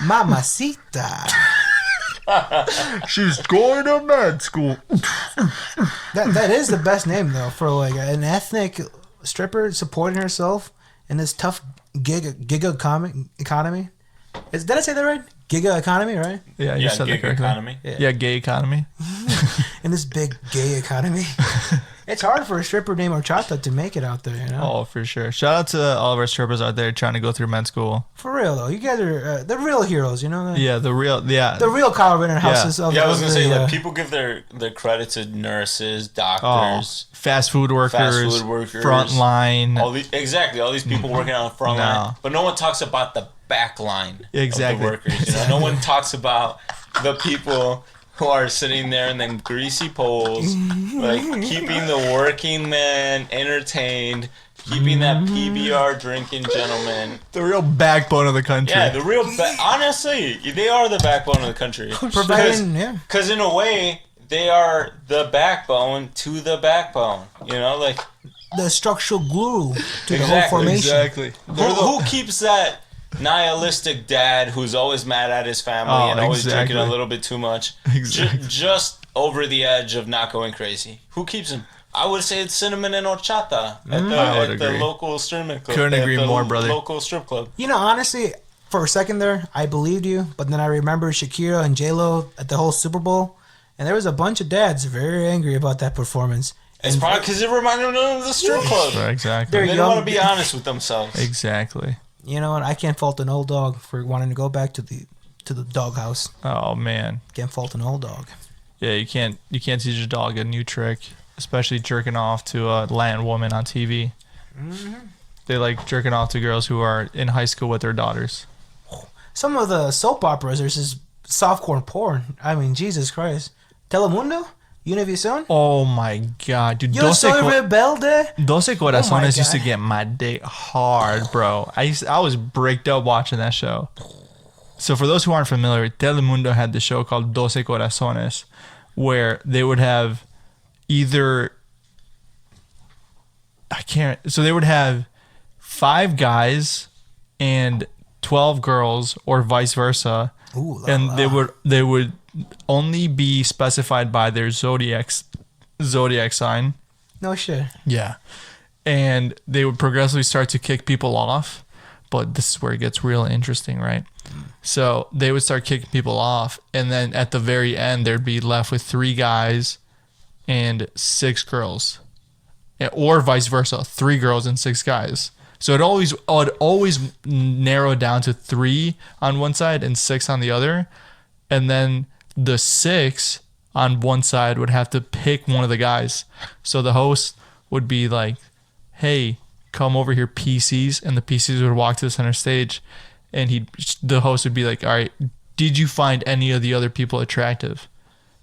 Mamacita. She's going to med school. That is the best name, though, for like an ethnic stripper supporting herself in this tough gig economy. Did I say that right? Giga economy, right? Yeah, you Yeah, said that gig correctly. economy. Yeah, gay economy. In this big gay economy. It's hard for a stripper named Horchata to make it out there, you know? Oh, for sure. Shout out to all of our strippers out there trying to go through med school. For real, though. You guys are the real heroes, you know? Yeah, the real Collar houses of Yeah, I was of gonna say, the, like, people give their credit to nurses, doctors, fast food workers, front line. all these people working on the front line. But no one talks about the back line Exactly. of the workers. You know? No one talks about the people who are sitting there in them greasy poles, like keeping the working man entertained, keeping that PBR drinking gentleman. The real backbone of the country. Yeah, the real. Honestly, they are the backbone of the country. providing, yeah. Because in a way, they are the backbone to the backbone. You know, like The structural glue to the whole Exactly, formation. Exactly. who keeps that nihilistic dad who's always mad at his family and always drinking a little bit too much, just over the edge of not going crazy? Who keeps him? I would say it's Cinnamon and Horchata at the local strip club. Couldn't agree more, brother. Local strip club. You know, honestly, for a second there, I believed you, but then I remember Shakira and J-Lo at the whole Super Bowl, and there was a bunch of dads very angry about that performance. It's probably because it reminded them of the strip club. Right, exactly. They don't want to be honest with themselves. Exactly. You know what? I can't fault an old dog for wanting to go back to the doghouse. Oh man. Can't fault an old dog. Yeah, you can't teach a dog a new trick, especially jerking off to a Latin woman on TV. Mm-hmm. They like jerking off to girls who are in high school with their daughters. Some of the soap operas, there's this softcore porn. I mean, Jesus Christ. Telemundo? Univision? Oh my god, dude. Yo soy rebelde? 12 Corazones used to God. get my dick hard, bro. I was bricked up watching that show. So for those who aren't familiar, Telemundo had the show called 12 Corazones, where they would have either they would have 5 guys and 12 girls, or vice versa. Ooh, la, And la. they would only be specified by their zodiac zodiac sign. No shit. Yeah. And they would progressively start to kick people off. But this is where it gets real interesting, right? So they would start kicking people off. And then at the very end, they'd be left with 3 guys and 6 girls. Or vice versa, 3 girls and 6 guys. So it always narrowed down to 3 on one side and 6 on the other. And then the 6 on one side would have to pick one of the guys. So the host would be like, hey, come over here, PCs. And the PCs would walk to the center stage. And the host would be like, all right, did you find any of the other people attractive?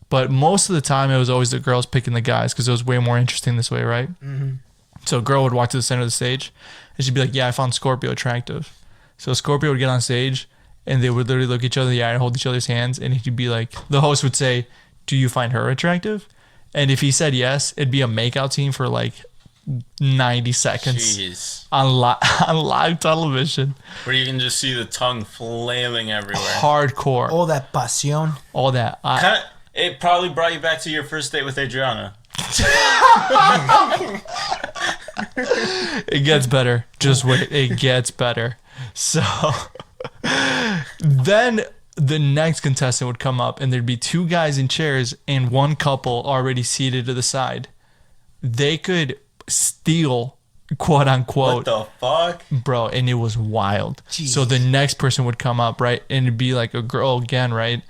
But most of the time, it was always the girls picking the guys because it was way more interesting this way, right? Mm-hmm. So a girl would walk to the center of the stage, and she'd be like, yeah, I found Scorpio attractive. So Scorpio would get on stage, and they would literally look each other in the eye and hold each other's hands, and he'd be like, the host would say, do you find her attractive? And if he said yes, it'd be a makeout scene for like 90 seconds. Jeez. On live television. Where you can just see the tongue flailing everywhere. Hardcore. All that pasión. All that. It probably brought you back to your first date with Adriana. It gets better. Just wait. It gets better. So then the next contestant would come up and there'd be 2 guys in chairs and 1 couple already seated to the side. They could steal, quote unquote. What the fuck? Bro, and it was wild. Jeez. So the next person would come up, right? And it'd be like a girl again, right?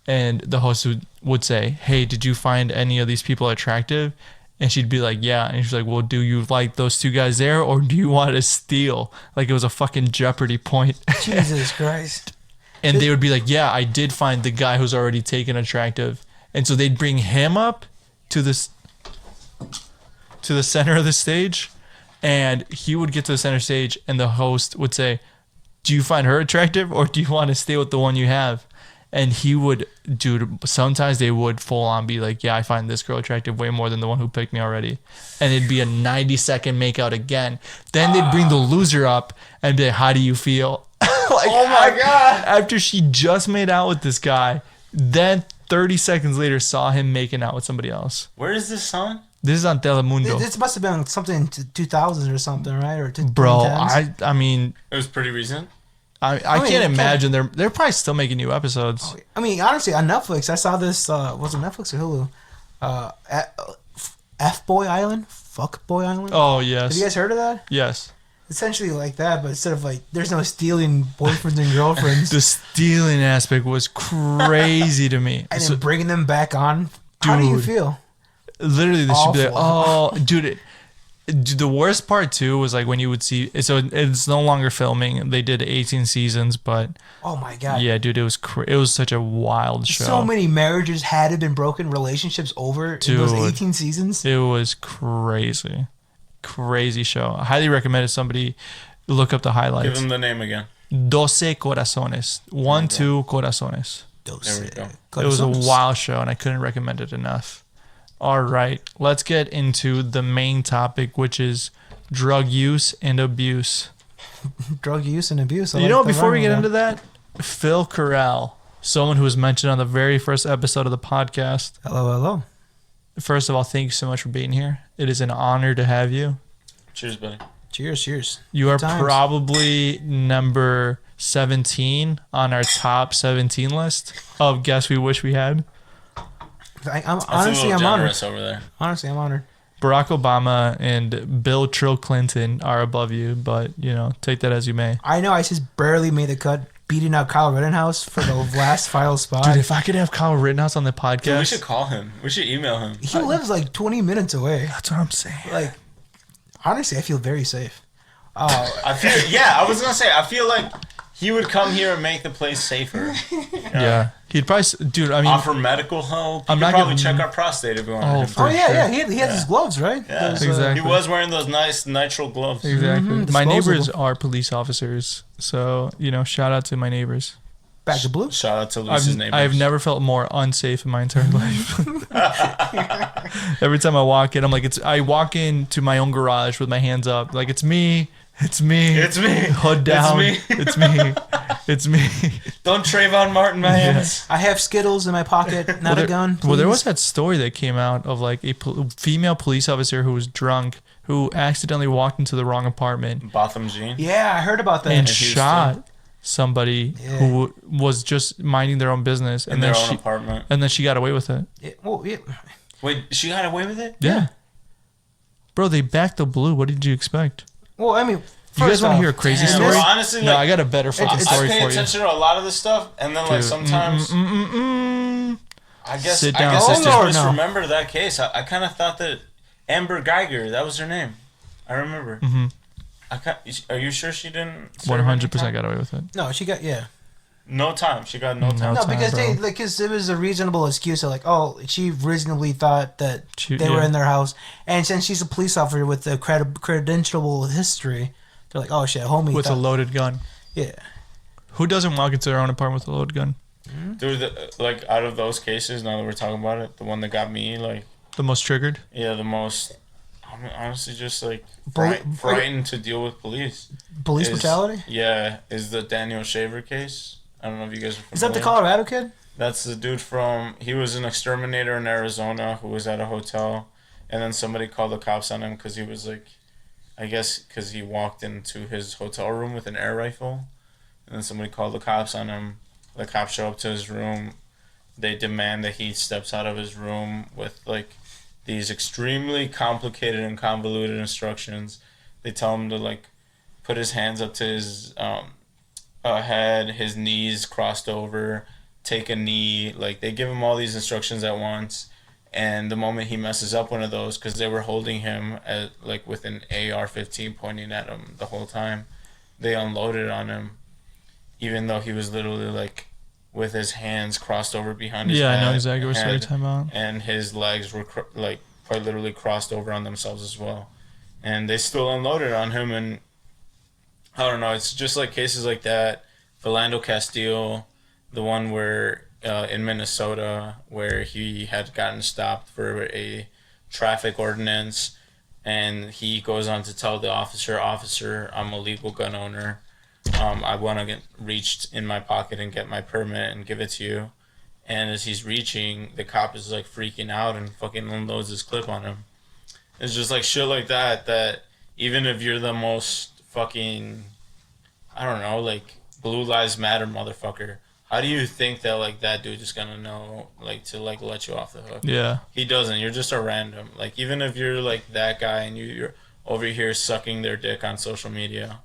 And the host would say, hey, did you find any of these people attractive? And she'd be like, yeah. And she's like, well, do you like those 2 guys there or do you want to steal? Like it was a fucking Jeopardy point. Jesus Christ. And they would be like, yeah, I did find the guy who's already taken attractive. And so they'd bring him up to the center of the stage. And he would get to the center stage and the host would say, do you find her attractive or do you want to stay with the one you have? And he would, dude, sometimes they would full on be like, yeah, I find this girl attractive way more than the one who picked me already. And it'd be a 90-second makeout again. Then they'd bring the loser up and be like, how do you feel? Like, oh my God. After she just made out with this guy, then 30 seconds later saw him making out with somebody else. Where is this on? This is on Telemundo. This must have been something in 2000s or something, right? Or Bro, 2010s? I mean, It was pretty recent. I can't imagine they're probably still making new episodes. I mean, honestly, on Netflix, I saw this. Was it Netflix or Hulu? F-Boy Island, Fuck Boy Island. Oh yes. Have you guys heard of that? Yes. Essentially like that, but instead of like, there's no stealing boyfriends and girlfriends, The stealing aspect was crazy to me. and So, then bringing them back on. How do you Dude. feel? literally, they should be like, Awful. oh, dude. The worst part too was like when you would see. So it's no longer filming. They did 18 seasons, but Oh my god. yeah, dude, it was such a wild show. So many marriages had been broken, relationships over in those Dude. 18 seasons. It was crazy show. I highly recommend it. Somebody look up the Give highlights. him the name again. 12 corazones. 12 corazones. There we go. It was a wild show, and I couldn't recommend it enough. All right, let's get into the main topic, which is drug use and abuse. Drug use and abuse. You know, before we get into that, Phil CORRAL, someone who was mentioned on the very first episode of the podcast. Hello. First of all, thank you so much for being here. It is an honor to have you. Cheers, buddy. Cheers. You are Good times. probably number 17 on our top 17 list of guests we wish we had. I'm That's honestly, a I'm little honored. generous over there. Honestly, I'm honored. Barack Obama and Bill Trill Clinton are above you, but, you know, take that as you may. I know I just barely made the cut, beating out Kyle Rittenhouse for the last final spot. Dude, if I could have Kyle Rittenhouse on the podcast. Dude, we should call him. We should email him. He lives like 20 minutes away. That's what I'm saying. Like, honestly, I feel very safe. I feel I feel like he would come here and make the place safer. Yeah. He'd probably, dude, I mean. Offer medical help. I'm He could not probably gonna- check our prostate if we want. Oh, him. for Oh, yeah, sure. yeah. He has his gloves, right? Yeah. Those, Exactly. He was wearing those nice nitrile gloves. Exactly. My disposable. neighbors are police officers. So, you know, shout out to my neighbors. back to blue. Shout out to Luis's neighbors. I've never felt more unsafe in my entire life. Every time I walk in, I'm like, I walk into my own garage with my hands up, like it's me, It's me. hood down, It's me. it's me. It's me. Don't Trayvon Martin my ass. I have Skittles in my pocket, not a gun. Well, there please. was that story that came out of like a female police officer who was drunk, who accidentally walked into the wrong apartment Botham Jean. Yeah, I heard about that. and Houston. shot somebody Yeah. who was just minding their own business, In and their then own she apartment. and then she got away with it. Yeah. Wait, she got away with it? Yeah. Bro, they backed the blue. What did you expect? Well, I mean, You guys first want to off, hear a crazy Damn, story? bro, honestly, No, like, I got a better fucking it's- story I pay for you. attention to a lot of this stuff, and then like Dude, sometimes I guess Sit I down, guess I sister. just Oh, no. misremember that case. I kind of thought that Amber Geiger, that was her name. I remember. Mm-hmm. Are you sure she didn't? serve 100% any time? got away with it. no, she got No time. She got no No time. No, time, because bro. because it was a reasonable excuse of like, oh, she reasonably thought that they were yeah. in their house, and since she's a police officer with a credentialable history, they're like, oh shit, homie. With a thought, loaded gun. yeah, Who doesn't walk into their own apartment with a loaded gun? Dude, like out of those cases, now that we're talking about it, the one that got me, like, The most triggered? yeah, the most. I'm honestly just like Bully- frightened to deal with police. police Is- brutality. Yeah, is the Daniel Shaver case. I don't know if you guys are familiar. Is that the Colorado kid? That's the dude from. He was an exterminator in Arizona who was at a hotel, and then somebody called the cops on him because he was like, I guess because he walked into his hotel room with an air rifle, and then somebody called the cops on him. The cops show up to his room. They demand that he steps out of his room with like these extremely complicated and convoluted instructions. They tell him to like put his hands up to his head, his knees crossed over, take a knee. Like they give him all these instructions at once, and the moment he messes up one of those, because they were holding him at like with an AR-15 pointing at him the whole time, they unloaded on him, even though he was literally like with his hands crossed over behind his Yeah, head. I know exactly what story you're talking about. And his legs were like quite literally crossed over on themselves as well, and they still unloaded on him. And I don't know, it's just like cases like that. Philando Castile, the one where in Minnesota where he had gotten stopped for a traffic ordinance, and he goes on to tell the officer, I'm a legal gun owner. I want to get reached in my pocket and get my permit and give it to you. And as he's reaching, the cop is like freaking out and fucking unloads his clip on him. It's just like shit like that even if you're the most fucking, I don't know, like Blue Lives Matter motherfucker, how do you think that like that dude is gonna know like to like let you off the hook? Yeah. He doesn't. You're just a random. Like even if you're like that guy and you're over here sucking their dick on social media,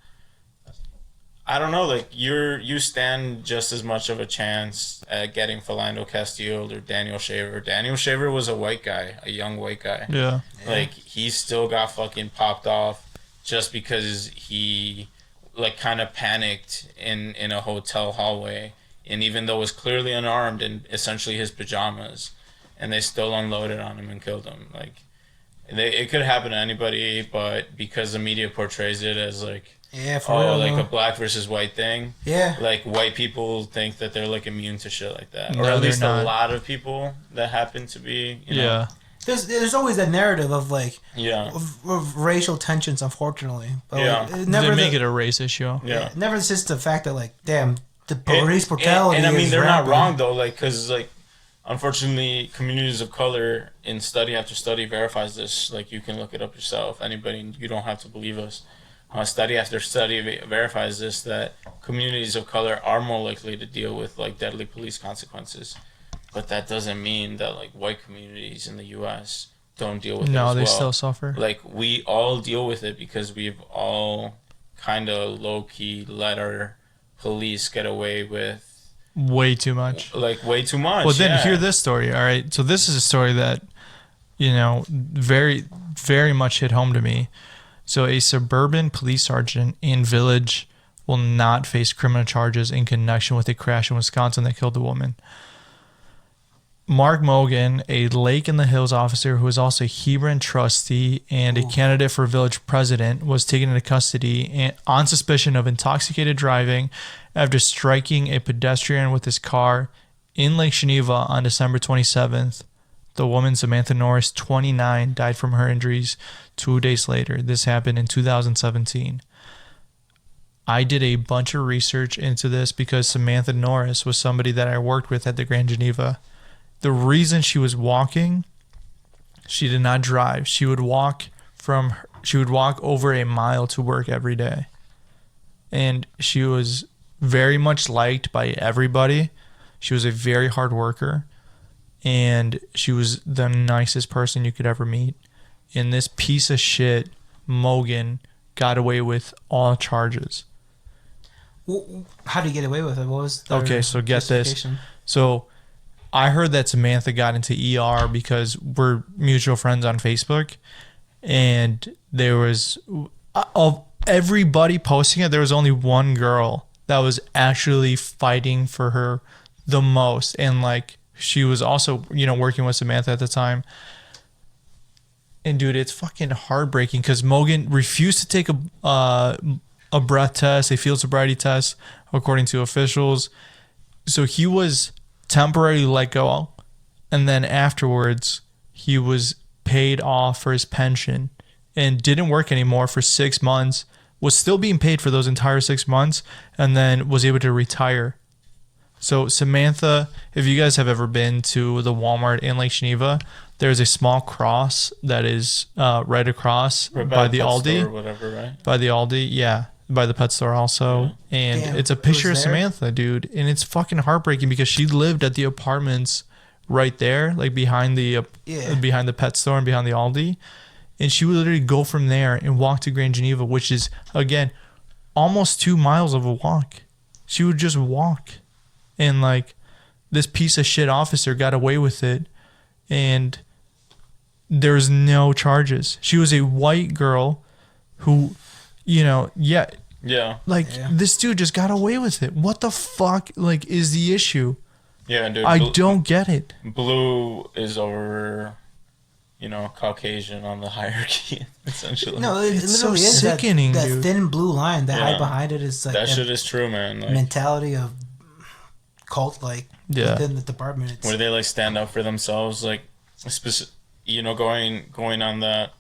I don't know, like you stand just as much of a chance at getting Philando Castile or Daniel Shaver. Daniel Shaver was a white guy, a young white guy. Yeah. Like he still got fucking popped off just because he like kind of panicked in a hotel hallway, and even though it was clearly unarmed in essentially his pajamas, and they still unloaded on him and killed him. Like it could happen to anybody, but because the media portrays it as like, Yeah, for real. like though. a black versus white thing. Yeah. Like white people think that they're like immune to shit like that, or No, at they're least not. a lot of people that happen to be. You know, Yeah. There's always that narrative of like yeah, of racial tensions, unfortunately. But Yeah. like, They make it a race issue. yeah. Never it's just the fact that like, damn, the And- police brutality. And I mean, is they're not rampant. wrong though, like because like, unfortunately, communities of color in study after study verifies this. Like you can look it up yourself. Anybody, you don't have to believe us. Study after study verifies this, that communities of color are more likely to deal with like deadly police consequences, but that doesn't mean that like white communities in the U.S. don't deal with it No, as they well. still suffer. Like we all deal with it because we've all kind of low key let our police get away with Way too much. like way too much. Well, then yeah. hear this story. All right. So this is a story that, very, very much hit home to me. So a suburban police sergeant in Village will not face criminal charges in connection with a crash in Wisconsin that killed a woman. Mark Mogan, a Lake in the Hills officer who is also a Hebron trustee and a candidate for village president, was taken into custody on suspicion of intoxicated driving after striking a pedestrian with his car in Lake Geneva on December 27th. The woman, Samantha Norris, 29, died from her injuries 2 days later. This happened in 2017. I did a bunch of research into this because Samantha Norris was somebody that I worked with at the Grand Geneva. The reason she was walking, she did not drive. She would walk over a mile to work every day. And she was very much liked by everybody. She was a very hard worker. And she was the nicest person you could ever meet. And this piece of shit, Mogan, got away with all charges. How did he get away with it? What was the Okay, so get this. justification? So I heard that Samantha got into ER because we're mutual friends on Facebook. And there was, of everybody posting it, there was only one girl that was actually fighting for her the most. And like, she was also, working with Samantha at the time. And dude, it's fucking heartbreaking because Mogan refused to take a breath test, a field sobriety test, according to officials. So he was temporarily let go. And then afterwards, he was paid off for his pension and didn't work anymore for 6 months, was still being paid for those entire 6 months, and then was able to retire. So Samantha, if you guys have ever been to the Walmart in Lake Geneva, there's a small cross that is right across by the Aldi. Or whatever, right? By the Aldi, yeah. By the pet store also. Yeah. And Damn, it's a picture of was there? Samantha, dude. And it's fucking heartbreaking because she lived at the apartments right there, like behind the pet store and behind the Aldi. And she would literally go from there and walk to Grand Geneva, which is, again, almost 2 miles of a walk. She would just walk. And like, this piece of shit officer got away with it. And there's no charges. She was a white girl who, Yeah. this dude just got away with it. What the fuck, is the issue? Yeah, dude. I don't get it. Blue is over, Caucasian on the hierarchy, essentially. No, it It's so literally is sickening, that dude. thin blue line. That Yeah. hide behind it is like that shit is true, man. Like, mentality of cult, within the department. It's, where they stand up for themselves, going on that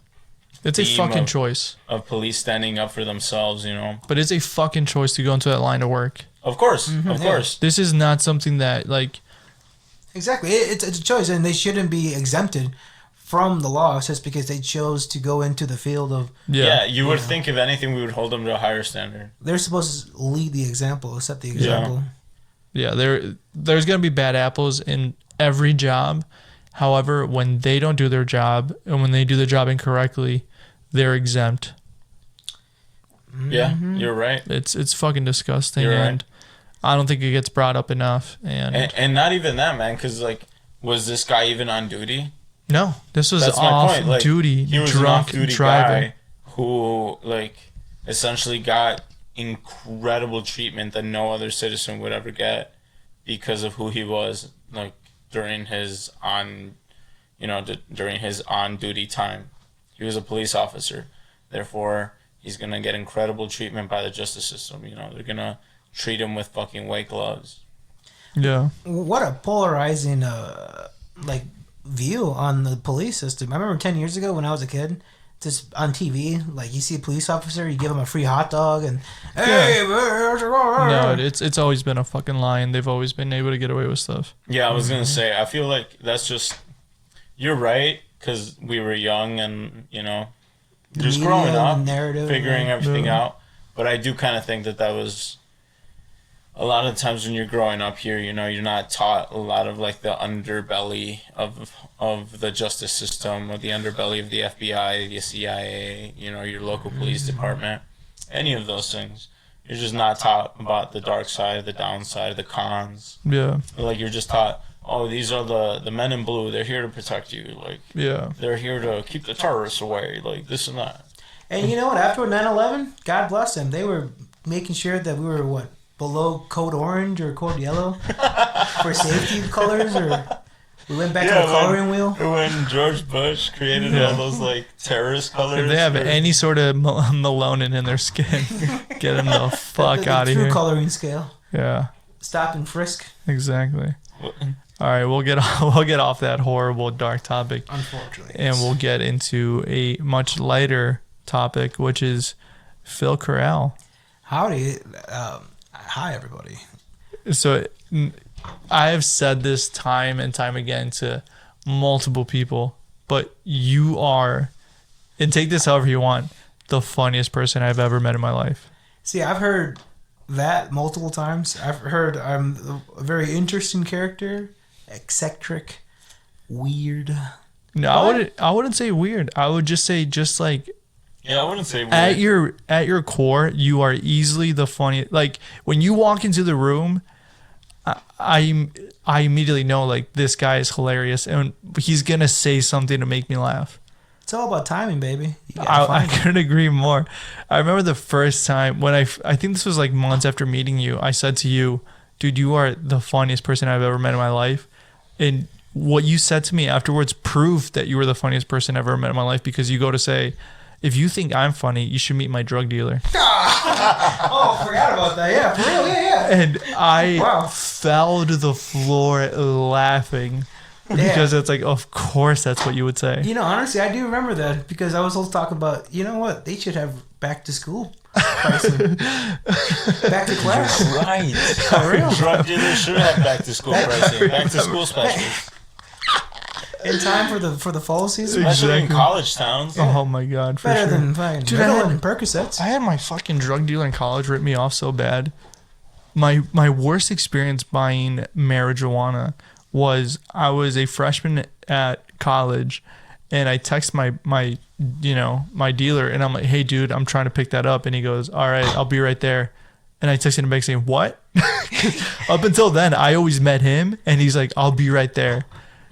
It's a theme fucking choice. of police standing up for themselves. But it's a fucking choice to go into that line of work. Of course, Mm-hmm. of course. This is not something that, exactly. It's a choice, and they shouldn't be exempted from the law just because they chose to go into the field of. Yeah, you would think if anything, we would hold them to a higher standard. They're supposed to lead the example, set the example. Yeah, there's going to be bad apples in every job. However, when they don't do their job and when they do the job incorrectly, they're exempt. Yeah, you're right. It's fucking disgusting. You're right. And I don't think it gets brought up enough. And not even that, man, because, was this guy even on duty? no, this was That's my point. off duty, He was drunk an off-duty driving. guy who, essentially got incredible treatment that no other citizen would ever get because of who he was, during his during his on-duty time. He was a police officer. Therefore, he's going to get incredible treatment by the justice system. They're going to treat him with fucking white gloves. Yeah. What a polarizing view on the police system. I remember 10 years ago when I was a kid, just on TV, you see a police officer, you give him a free hot dog, and hey, No, it's always been a fucking lie, and they've always been able to get away with stuff. Yeah, I was going to say, I feel like that's just... You're right, because we were young and, just media growing and up, narrative, figuring yeah. everything out. But I do kind of think that was... A lot of times when you're growing up here, you're not taught a lot of, the underbelly of the justice system, or the underbelly of the FBI, the CIA, your local police department, any of those things. You're just not taught about the dark side, the downside, the cons. Yeah. You're just taught, oh, these are the men in blue. They're here to protect you. Yeah. They're here to keep the terrorists away. This and that. And you know what? After 9/11, God bless them. They were making sure that we were below code orange or code yellow for safety colors, or we went back to the coloring wheel. When George Bush created all those terrorist colors. If they have any sort of melanin in their skin, get them the fuck the out of true here. coloring scale. Yeah. Stop and frisk. Exactly. All right, we'll get off that horrible dark topic, Unfortunately, and we'll get into a much lighter topic, which is Phil CORRAL. Howdy. Hi, everybody. So I have said this time and time again to multiple people, but you are, and take this however you want, the funniest person I've ever met in my life. See, I've heard that multiple times. I've heard I'm a very interesting character, eccentric, weird. No, I wouldn't say weird. I would just say Yeah, I wouldn't say weird. at your core, you are easily the funniest. Like when you walk into the room, I immediately know like this guy is hilarious and he's gonna say something to make me laugh. It's all about timing, baby. I couldn't agree more. I remember the first time when I think this was like months after meeting you, I said to you, dude, you are the funniest person I've ever met in my life. And what you said to me afterwards proved that you were the funniest person I've ever met in my life, because you go to say, if you think I'm funny, you should meet my drug dealer. Oh, I forgot about that. Yeah, for real. Yeah. And I fell to the floor laughing. Because it's like, of course, that's what you would say. You know, honestly, I do remember that because I was also talking about, you know what, they should have back to school pricing. Back to class. Right. For real. Drug dealers should have back to school pricing. Back to school specials. In time for the fall season. Especially in college towns. Oh my God, for Better sure. than fucking Dude, Ritalin and Percocets. I had my fucking drug dealer in college rip me off so bad. My worst experience buying marijuana was I was a freshman at college, and I text my dealer, and I'm like, hey dude, I'm trying to pick that up, and he goes, all right, I'll be right there. And I texted him back saying, what? Up until then I always met him and he's like, I'll be right there.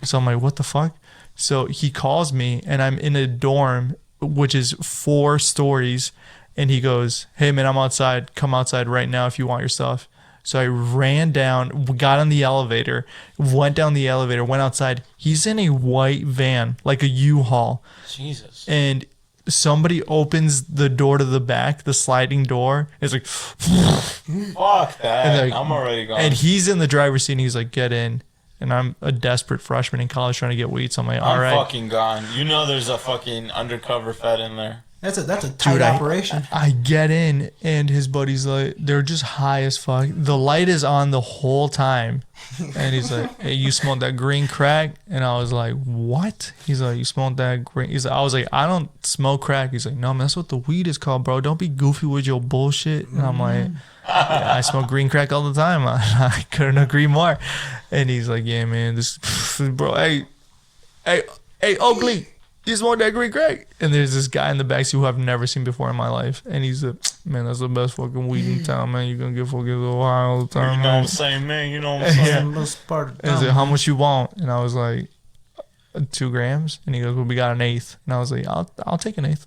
So I'm like, what the fuck? So he calls me and I'm in a dorm which is 4 stories, and he goes, hey man, I'm outside, come outside right now if you want your stuff. So I ran down, got on the elevator, went down the elevator, went outside. He's in a white van, like a U-Haul. Jesus. And somebody opens the door to the back, the sliding door. It's like, fuck that. I'm already gone. And he's in the driver's seat, and he's like, get in. And I'm a desperate freshman in college trying to get weed. So I'm like, all right. I'm fucking gone. You know there's a fucking undercover Fed in there. That's a tight operation. I get in, and his buddy's like, they're just high as fuck. The light is on the whole time. And he's like, hey, you smoked that green crack? And I was like, what? He's like, you smoked that green? I was like, I don't smoke crack. He's like, no, man, that's what the weed is called, bro. Don't be goofy with your bullshit. And I'm like, yeah, I smoke green crack all the time. I couldn't agree more. And he's like, yeah, man, this, bro, hey, Oakley. You smoke that green crack? And there's this guy in the backseat who I've never seen before in my life. And he's like, man, that's the best fucking weed in town, man. You're going to get fucking a little high all the time, You know what I'm saying, man? You know what I'm saying? And he's like, how much you want? And I was like, 2 grams. And he goes, well, we got an eighth. And I was like, I'll take an eighth.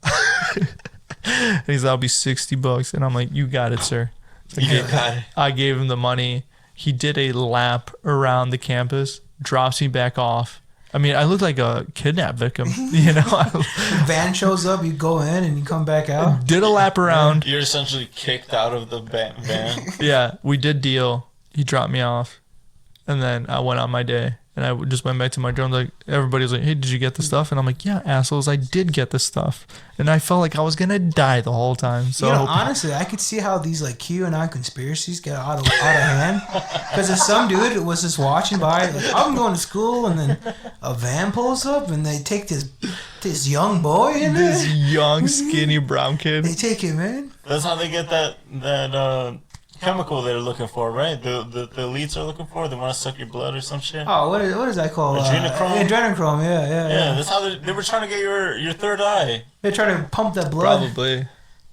And he's like, I'll be $60. And I'm like, you got it, sir. So I gave him the money. He did a lap around the campus, drops me back off. I mean, I look like a kidnap victim, you know. Van shows up, you go in and you come back out. Did a lap around. You're essentially kicked out of the van. Yeah, we did deal. He dropped me off, and then I went on my day. And I just went back to my dorm. Like, everybody was like, hey, did you get the stuff? And I'm like, yeah, assholes, I did get the stuff. And I felt like I was going to die the whole time. So honestly, I could see how these like QAnon conspiracies get out of hand. Because if some dude was just watching by, like, I'm going to school, and then a van pulls up, and they take this young boy in there. This young, skinny, brown kid. They take him in. That's how they get that chemical they're looking for, right? The elites are looking for. They want to suck your blood or some shit. Oh, what is that called? Adrenochrome. Adrenochrome. Yeah. That's how they were trying to get your third eye. They're trying to pump that blood. Probably.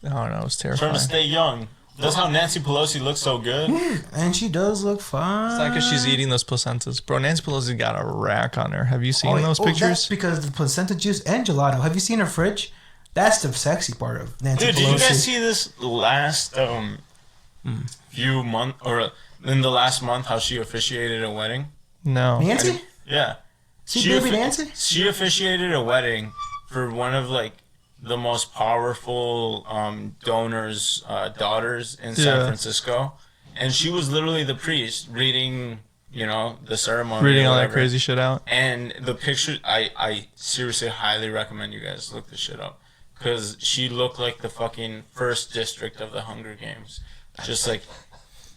I don't know. It's terrifying. Trying to stay young. That's how Nancy Pelosi looks so good. And she does look fine. It's not because she's eating those placentas. Bro, Nancy Pelosi got a rack on her. Have you seen those pictures? That's because the placenta juice and gelato. Have you seen her fridge? That's the sexy part of Nancy Pelosi. Dude, did you guys see this last few months, or in the last month, how she officiated a wedding? No. Nancy? Yeah. She baby Nancy? She officiated a wedding for one of like the most powerful donors' daughters in San Francisco, and she was literally the priest reading, the ceremony, reading all that crazy shit out. And the picture, I seriously highly recommend you guys look this shit up. because she looked like the fucking first district of the Hunger Games. Just like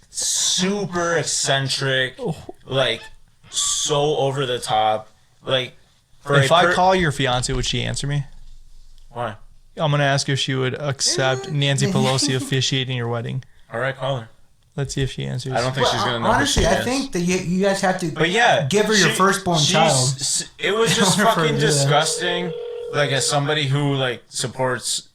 super eccentric, like so over the top. Like, if I call your fiance, would she answer me? Why? I'm gonna ask if she would accept Nancy Pelosi officiating your wedding. All right, call her. Let's see if she answers. I don't think she's gonna know. Honestly, who she I is. think that you guys have to give her your she- firstborn she's- child. It was just In order for her fucking to do that. disgusting. Like, as somebody who like supports,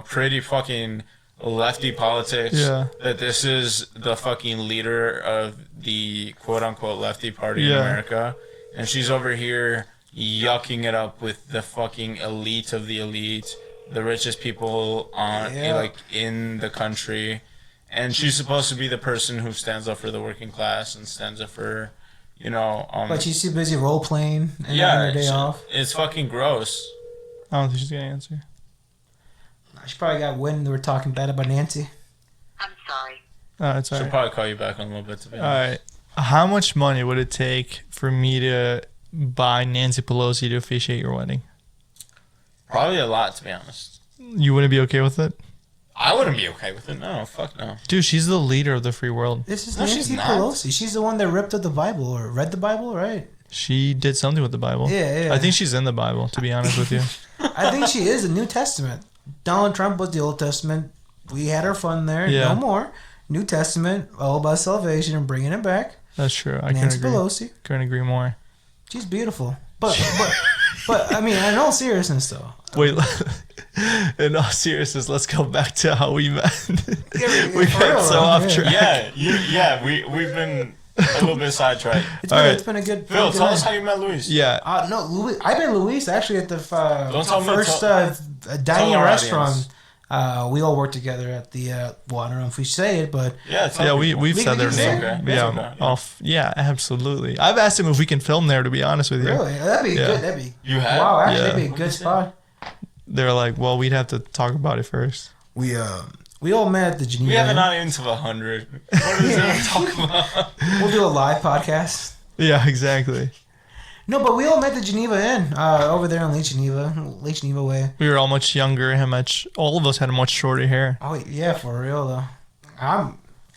pretty fucking lefty politics. Yeah. That this is the fucking leader of the quote unquote lefty party in Yeah. America, and she's over here yucking it up with the fucking elite of the elite, the richest people in the country. And she's supposed to be the person who stands up for the working class and stands up for, But she's too busy role playing and having her day off. It's fucking gross. I don't think she's gonna answer. She probably got wind they were talking bad about Nancy. I'm sorry. It's all She'll right. probably call you back in a little bit to be All honest. right. How much money would it take for me to buy Nancy Pelosi to officiate your wedding? Probably a lot, to be honest. You wouldn't be okay with it? I wouldn't be okay with it. No, fuck no. Dude, she's the leader of the free world. This is No, she's Nancy not. Pelosi. She's the one that ripped up the Bible or read the Bible, right? She did something with the Bible. Yeah. I think she's in the Bible, to be honest with you. I think she is the New Testament. Donald Trump was the Old Testament. We had our fun there. Yeah. No more. New Testament, all about salvation and bringing it back. That's true. I Nancy couldn't agree. Pelosi. Couldn't agree more. She's beautiful. But I mean, in all seriousness though. Wait, in all seriousness, let's go back to how we met. We for got real, so though, off yeah. track. We've been a little bit sidetracked. It's All been, right. it's been a good. Phil, good tell us night. how you met Luis. Yeah. No, Luis. I met Luis actually at the tell me- first tell dining our restaurant. audience. We all worked together at the. Well, I don't know if we say it, but Yeah, tell Yeah, people. we've We said can their just name. say it. Yeah, That's okay. yeah, absolutely. I've asked him if we can film there, to be honest with you. really, that'd be Yeah. good. That'd be. You have? Wow, actually, Yeah. that'd be a good spot. They're like, well, we'd have to talk about it first. We all met at the Geneva. We have an Inn. audience of 100. What is it talking about? We'll do a live podcast. Yeah, exactly. No, but we all met at the Geneva Inn over there on Lake Geneva Way. We were all much younger. All of us had much shorter hair. Oh yeah, for real though.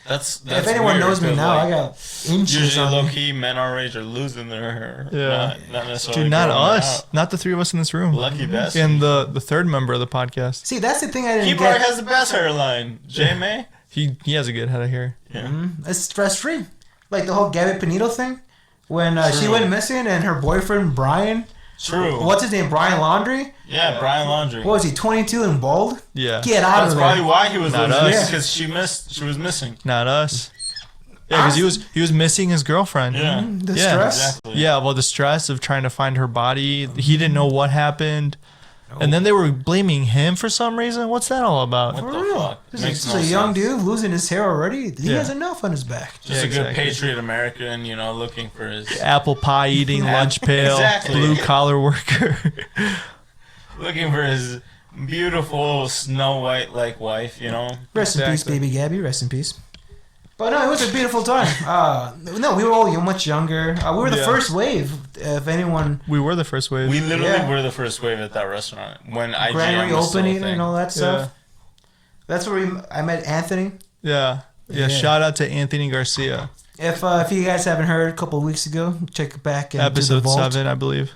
That's If anyone weird, knows me 'cause, now, like, I got inches usually on low me. key men our age are losing their hair. Yeah. Not necessarily. Dude, not growing us. out. Not the three of us in this room. Lucky best. And the third member of the podcast. See, that's the thing I He didn't probably get. has the best hairline. J May. He has a good head of hair. It's stress free. Like the whole Gabby Pinito thing. When she True. went missing and her boyfriend Brian, True. what's his name? Brian Laundrie? Yeah, Brian Laundrie. What was he, 22 and bald? Yeah. Get out That's of probably there. why he was Not losing us. because she was missing. Not us. Yeah, because he was missing his girlfriend. Yeah. The Yeah. stress. Exactly. Yeah, well, the stress of trying to find her body. He didn't know what happened. And then they were blaming him for some reason. What's that all about? What For the real. fuck? This Makes is no a young sense. dude losing his hair already. He Yeah. has enough on his back. Just Yeah, a good exactly. patriot American, looking for his Apple pie eating, lunch pail, Exactly. blue collar worker. beautiful Snow White like wife, Rest in peace, Exactly. baby Gabby. Rest in peace. But no, it was a beautiful time. No, we were all much younger. We were the Yeah. first wave. If anyone, We were the first wave. We literally Yeah. were the first wave at that restaurant when IGN grand was still a reopening thing. and all that stuff. Yeah. That's where I met Anthony. Yeah. Yeah. Shout out to Anthony Garcia. If you guys haven't heard, a couple of weeks ago, check back into the Episode vault. 7, I believe.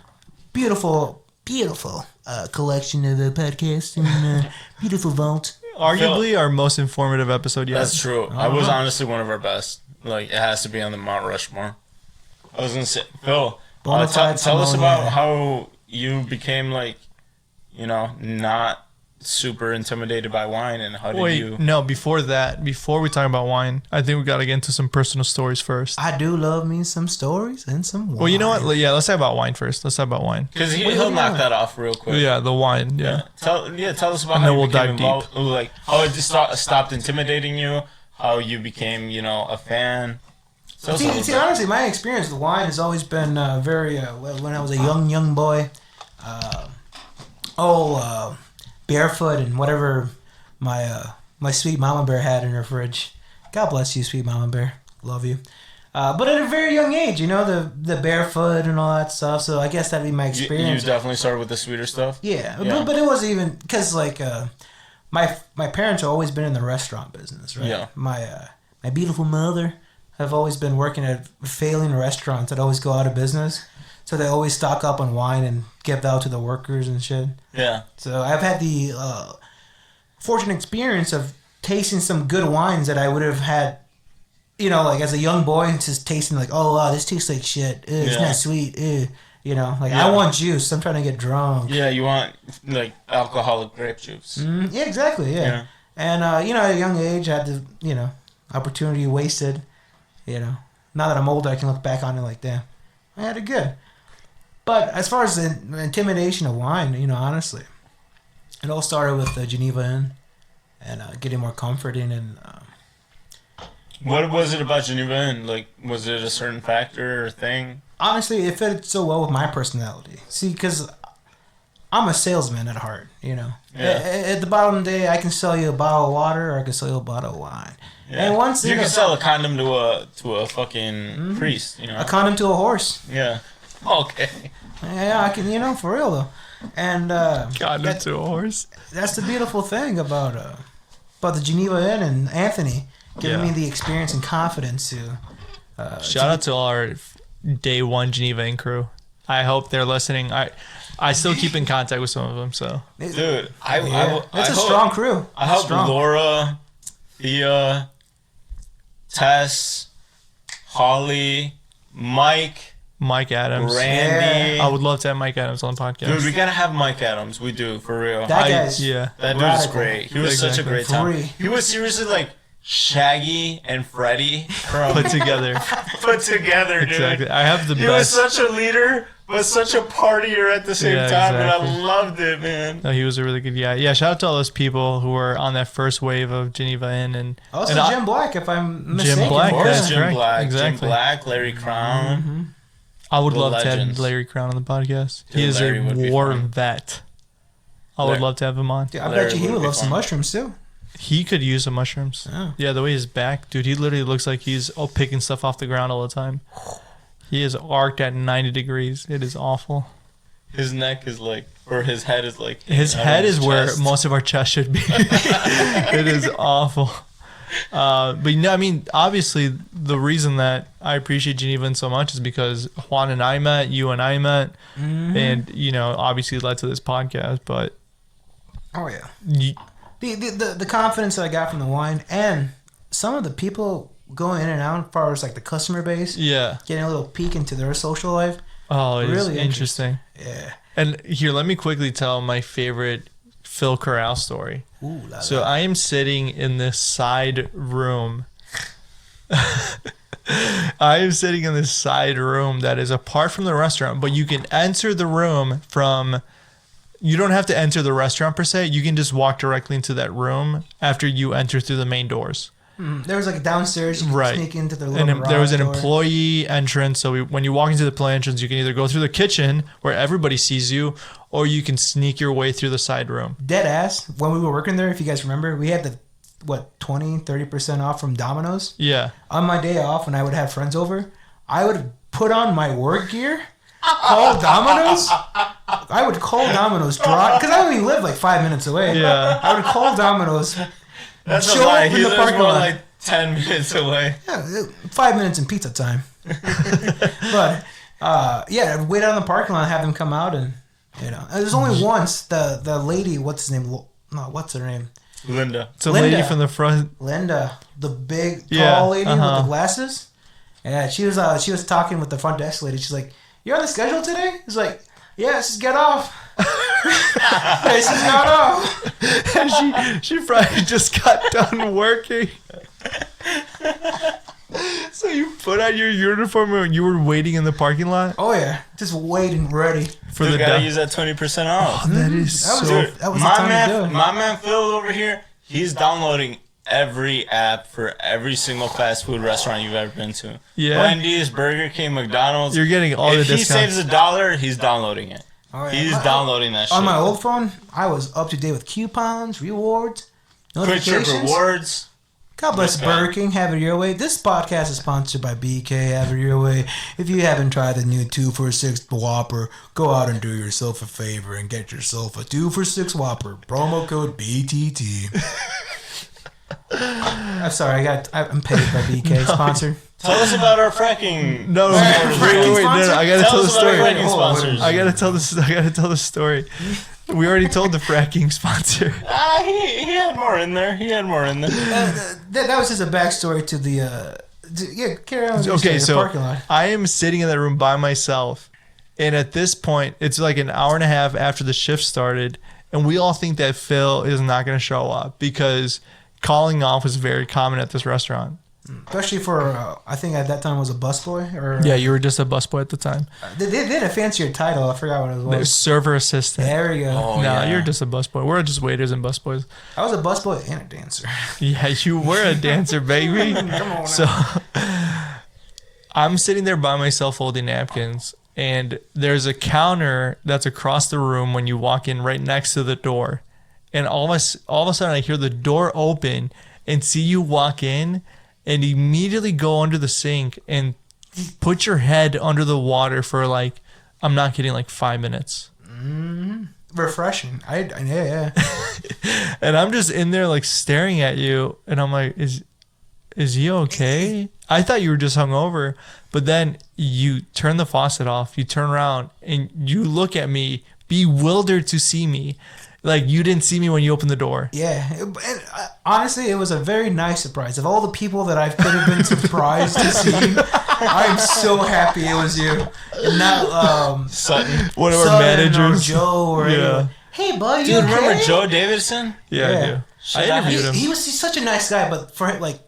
Beautiful collection of the podcast and beautiful vault. Arguably our most informative episode yet. That's true. I was honestly one of our best. Like, it has to be on the Mount Rushmore. I was gonna say, Phil, Bonafide tell us Simone, about yeah. how you became not super intimidated by wine, and how did Wait, you? no, before we talk about wine, I think we got to get into some personal stories first. I do love me some stories and some wine. Well, you know what? Yeah, let's talk about wine first. Let's talk about wine. Because he'll knock that off real quick. Yeah, the wine. Yeah. Tell us about And how then you we'll became dive involved. Like how it just stopped intimidating you. How you became, a fan. Tell us a little See, bit. honestly, my experience with wine has always been very. When I was a young boy, barefoot and whatever my sweet mama bear had in her fridge. God bless you, sweet mama bear. Love you. But at a very young age, you know, the barefoot and all that stuff. So I guess that'd be my You experience. definitely started with the sweeter stuff. Yeah, Yeah. But it wasn't even because like my parents have always been in the restaurant business, right? Yeah. My beautiful mother have always been working at failing restaurants that always go out of business, so they always stock up on wine and give out to the workers and shit. Yeah. So I've had the fortunate experience of tasting some good wines that I would have had, you know, like as a young boy, just tasting like, oh wow, this tastes like shit. Ugh, it's not sweet. Ugh. You know, like I want juice. I'm trying to get drunk. Yeah, you want like alcoholic grape juice. Yeah, exactly. Yeah. And you know, at a young age, I had the opportunity wasted. You know, now that I'm older, I can look back on it like, damn, I had it good. But as far as the intimidation of wine, you know, honestly, it all started with the Geneva Inn and getting more comforting and. What was it about Geneva Inn? Like, was it a certain factor or thing? Honestly, it fit so well with my personality. See, because I'm a salesman at heart, you know. Yeah. At the bottom of the day, I can sell you a bottle of water or I can sell you a bottle of wine. Yeah. And once you can sell a condom to a fucking priest, you know. a condom to a horse. Yeah. Okay. Yeah, I can, you know, for real though. And Condom to a horse. that's the beautiful thing about the Geneva Inn and Anthony giving me the experience and confidence to. Shout out to all our day one Geneva Inn crew. I hope they're listening. I still keep in contact with some of them. So Dude, it's I a strong crew. I hope Strong. Laura, Thea, Tess, Holly, Mike, Adams. Randy. I would love to have Mike Adams on the podcast. Dude, we gotta have Mike Adams. We do, for real. That guy's That dude is radical. great. He was such a great time. Free. He was seriously like Shaggy and Freddie from Put together. put together, dude. Exactly. I have the He was best. such a leader, but such a partier at the same Yeah, time, and exactly. I loved it, man. No, he was a really good guy. Yeah, shout out to all those people who were on that first wave of Geneva Inn and Also, and Jim Black, if I'm mistaken. Black, Of course, that's Jim correct. Black, Exactly. Jim Black, Larry Crown. I would The love to legends. have Larry Crown on the podcast. Dude, He is Larry a would be war fun. vet. I would Larry- love to have him on. Dude, I Larry bet you he would would be love some fun. mushrooms too. He could use some mushrooms. Yeah. The way his back, dude, he literally looks like he's picking stuff off the ground all the time. He is arced at 90 degrees. It is awful. His neck is like, or his head is like. His out head of is his where chest. most of our chest should be. It is awful. But you know, I mean, obviously, the reason that I appreciate Geneva Inn so much is because Juan and I met, you and I met, and you know, obviously led to this podcast. But Oh yeah. you, The confidence that I got from the wine and some of the people going in and out as far as like the customer base, yeah, getting a little peek into their social life. oh, it is Really interesting. Yeah. And here, let me quickly tell my favorite Phil Corral story. Ooh, la, So la. I am sitting in this side room. I am sitting in this side room that is apart from the restaurant, but you can enter the room from. You don't have to enter the restaurant per se. You can just walk directly into that room after you enter through the main doors. There was like a downstairs you could Right. sneak into the And little there was an garage door. employee entrance. So when you walk into the employee entrance, you can either go through the kitchen where everybody sees you, or you can sneak your way through the side room. Dead ass. When we were working there, if you guys remember, we had the 20-30% off from Domino's. Yeah. On my day off, when I would have friends over, I would put on my work gear, call Domino's. I would call Domino's, because I only live like 5 minutes away. Yeah. I would call Domino's. That's show a lie. up in He the lives parking more lot. like 10 minutes away. Yeah, 5 minutes in pizza time. But yeah, I'd wait out in the parking lot and have them come out, and you know, there's only once the lady, what's his name? No, what's her name? Linda. It's a Linda. lady from the front. Linda, the big tall Yeah, lady with uh-huh. the glasses. Yeah, she was talking with the front desk lady. She's like, "You're on the schedule today?" He's like, "Yeah, just get off." I just got off. she probably just got done working. So you put on your uniform and you were waiting in the parking lot Oh yeah, just waiting, ready. for You the gotta day. use that 20% off. That is That was so. it. That was the my time to do it. man Phil over here, he's downloading every app for every single fast food restaurant you've ever been to. Yeah. Wendy's, Burger King, McDonald's. You're getting all if the he discounts. saves $1, he's downloading it. Oh, yeah. He's downloading that shit. On my old phone, I was up to date with coupons, rewards, Quick Trip notifications. Rewards. God bless Burger King. Have it your way. This podcast is sponsored by BK. Have it your way. If you haven't tried the new 2 for $6 Whopper, go out and do yourself a favor and get yourself a 2 for $6 Whopper. Promo code BTT. I'm sorry. I'm paid by BK. Sponsored. Tell us about our fracking. No, wait, I gotta tell the story. I gotta tell the story. We already told the fracking sponsor. He had more in there. That was just a backstory to the. Carry on. Okay, the so parking lot. I am sitting in that room by myself, and at this point, it's like an hour and a half after the shift started, and we all think that Phil is not going to show up because calling off was very common at this restaurant. Especially for, I think at that time was a busboy or. Yeah, you were just a busboy at the time. They had a fancier title. I forgot what it was. Server assistant. There we go. Oh, No, yeah. you're just a busboy. We're just waiters and busboys. I was a busboy and a dancer. Yeah, you were a dancer, baby. Come on now. So I'm sitting there by myself folding napkins, and there's a counter that's across the room when you walk in right next to the door. And all of a sudden I hear the door open and see you walk in and immediately go under the sink and put your head under the water for like, I'm not kidding, like 5 minutes. Refreshing. Yeah. And I'm just in there like staring at you, and I'm like, is he okay? I thought you were just hungover, but then you turn the faucet off, you turn around, and you look at me, bewildered to see me. Like you didn't see me when you opened the door. Yeah. And, honestly, it was a very nice surprise. Of all the people that I could have been surprised to see, I'm so happy it was you. And not Sutton. One of our Sutton managers. or Joe or anyone. Hey, bud, you Dude, okay? remember Joe Davidson? Yeah, I do. I interviewed him. He's such a nice guy, but for him, like,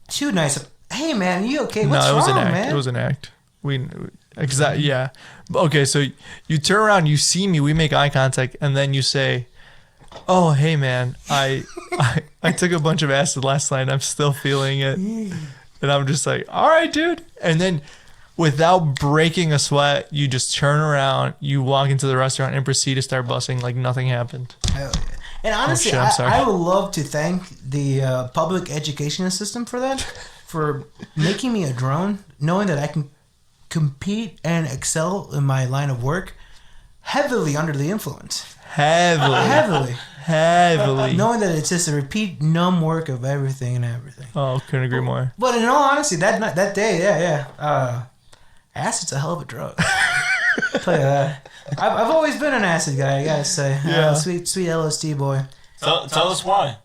too nice. Hey, man, you okay? What's No, it was wrong, an act. man? It was an act. Yeah. Okay, so you turn around, you see me, we make eye contact, and then you say, "Oh, hey, man, I took a bunch of acid last night. I'm still feeling it." And I'm just like, "All right, dude." And then, without breaking a sweat, you just turn around, you walk into the restaurant, and proceed to start bussing like nothing happened. Hell yeah. And honestly, shit, I'm sorry. I would love to thank the public education system for that, for making me a drone, knowing that I can compete and excel in my line of work heavily under the influence. Heavily. Knowing that it's just a repeat numb work of everything and everything. Oh, couldn't agree more. But in all honesty, that day, acid's a hell of a drug. I'll tell you that. I've always been an acid guy, I gotta say. Yeah. Sweet LSD boy. Tell us why.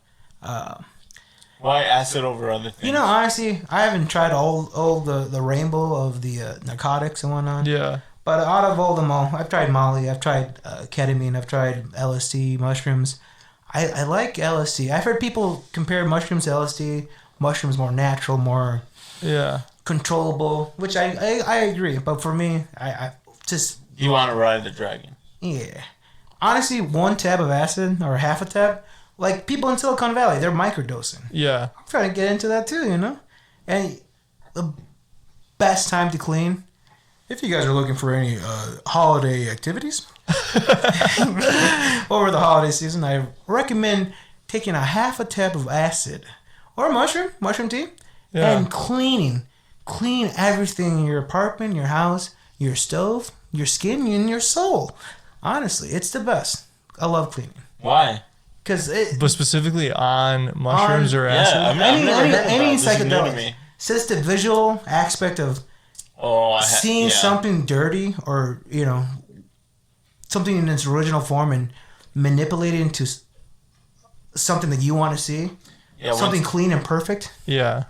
Why acid over other things? You know, honestly, I haven't tried all the rainbow of the narcotics and whatnot. Yeah. But out of all them all, I've tried Molly, I've tried ketamine, I've tried LSD, mushrooms. I like LSD. I've heard people compare mushrooms to LSD. Mushrooms more natural, more controllable, which I agree. But for me, I just... You want to ride the dragon. Yeah. Honestly, 1 tab of acid or half a tab, like people in Silicon Valley, they're microdosing. Yeah. I'm trying to get into that too, you know? And the best time to clean, if you guys are looking for any holiday activities over the holiday season, I recommend taking a half a tab of acid or mushroom tea, and clean everything in your apartment, your house, your stove, your skin, and your soul. Honestly, it's the best. I love cleaning. Why? But specifically on mushrooms or acid? Yeah, I've never heard any this. This is new to psychedelic. me. It's just the visual aspect of seeing something dirty or, you know, something in its original form and manipulate it into something that you want to see. Yeah, something clean and perfect. Yeah.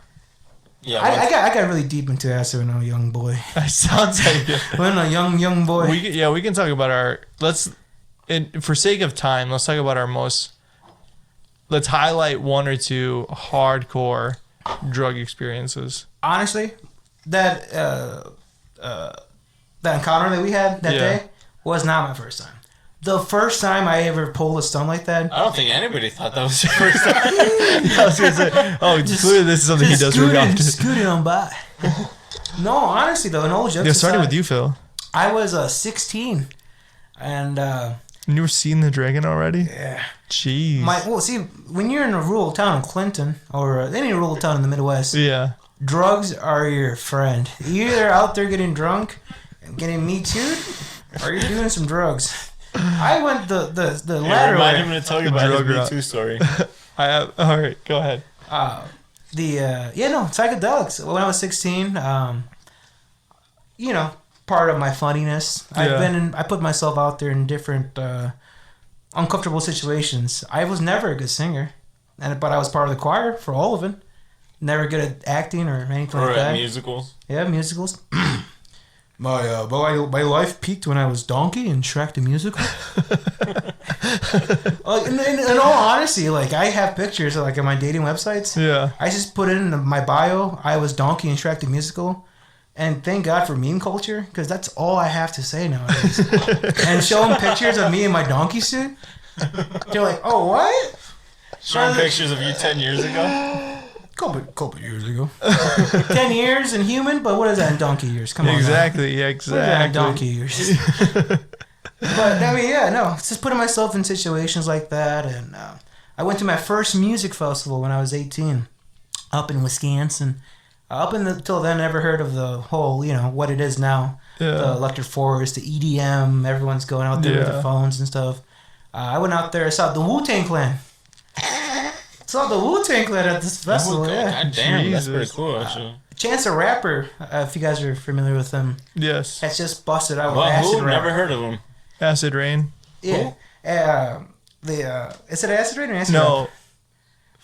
Yeah, I got really deep into acid when I was a young boy. That sounds like it. When a young boy. We can talk about for sake of time, let's talk about let's highlight 1 or 2 hardcore drug experiences. Honestly, that encounter that we had that day was not my first time. The first time I ever pulled a stunt like that. I don't think anybody thought that was your first time. I was gonna say, clearly this is something he does really often. Scooting on by. No, honestly though, an old joke. Starting with you, Phil. I was 16, and And you were seeing the dragon already? Yeah. Jeez. Well, see, when you're in a rural town in Clinton or any rural town in the Midwest, yeah. drugs are your friend. You're either out there getting drunk and getting Me Too'd, or you're doing some drugs. I went the latter Remind way. him to tell you about his Drug Me route. Too story. I have. All right, go ahead. Psychedelics. When I was 16, part of my funniness. I put myself out there in different uncomfortable situations. I was never a good singer, but I was part of the choir for all of it. Never good at acting or anything Or like that. at musicals. Yeah, musicals. My life peaked when I was Donkey in Shrek the Musical. In all honesty, like I have pictures like on my dating websites. Yeah. I just put in my bio. I was Donkey in Shrek the Musical, and thank God for meme culture because that's all I have to say nowadays. And show them pictures of me in my donkey suit. They're like, "Oh, what?" Showing pictures of you 10 years ago. Couple years ago. 10 years in human, but what is that in donkey years? Come on. Exactly. Yeah. What is that in Exactly. donkey years? But I mean, it's just putting myself in situations like that. And I went to my first music festival when I was 18 up in Wisconsin. Till then, I never heard of the whole, what it is now. Yeah. The electric forest, the EDM, everyone's going out there with Yeah. their phones and stuff. I went out there, I saw the Wu-Tang Clan. Saw the Wu-Tang Clan at this festival, yeah. God damn, that's Jesus. pretty cool, actually. Chance the Rapper, if you guys are familiar with him, Yes. has just busted out with Well, Acid who? Rap. Never heard of him. Acid Rain. Yeah. Is it Acid Rain or Acid Rap? No.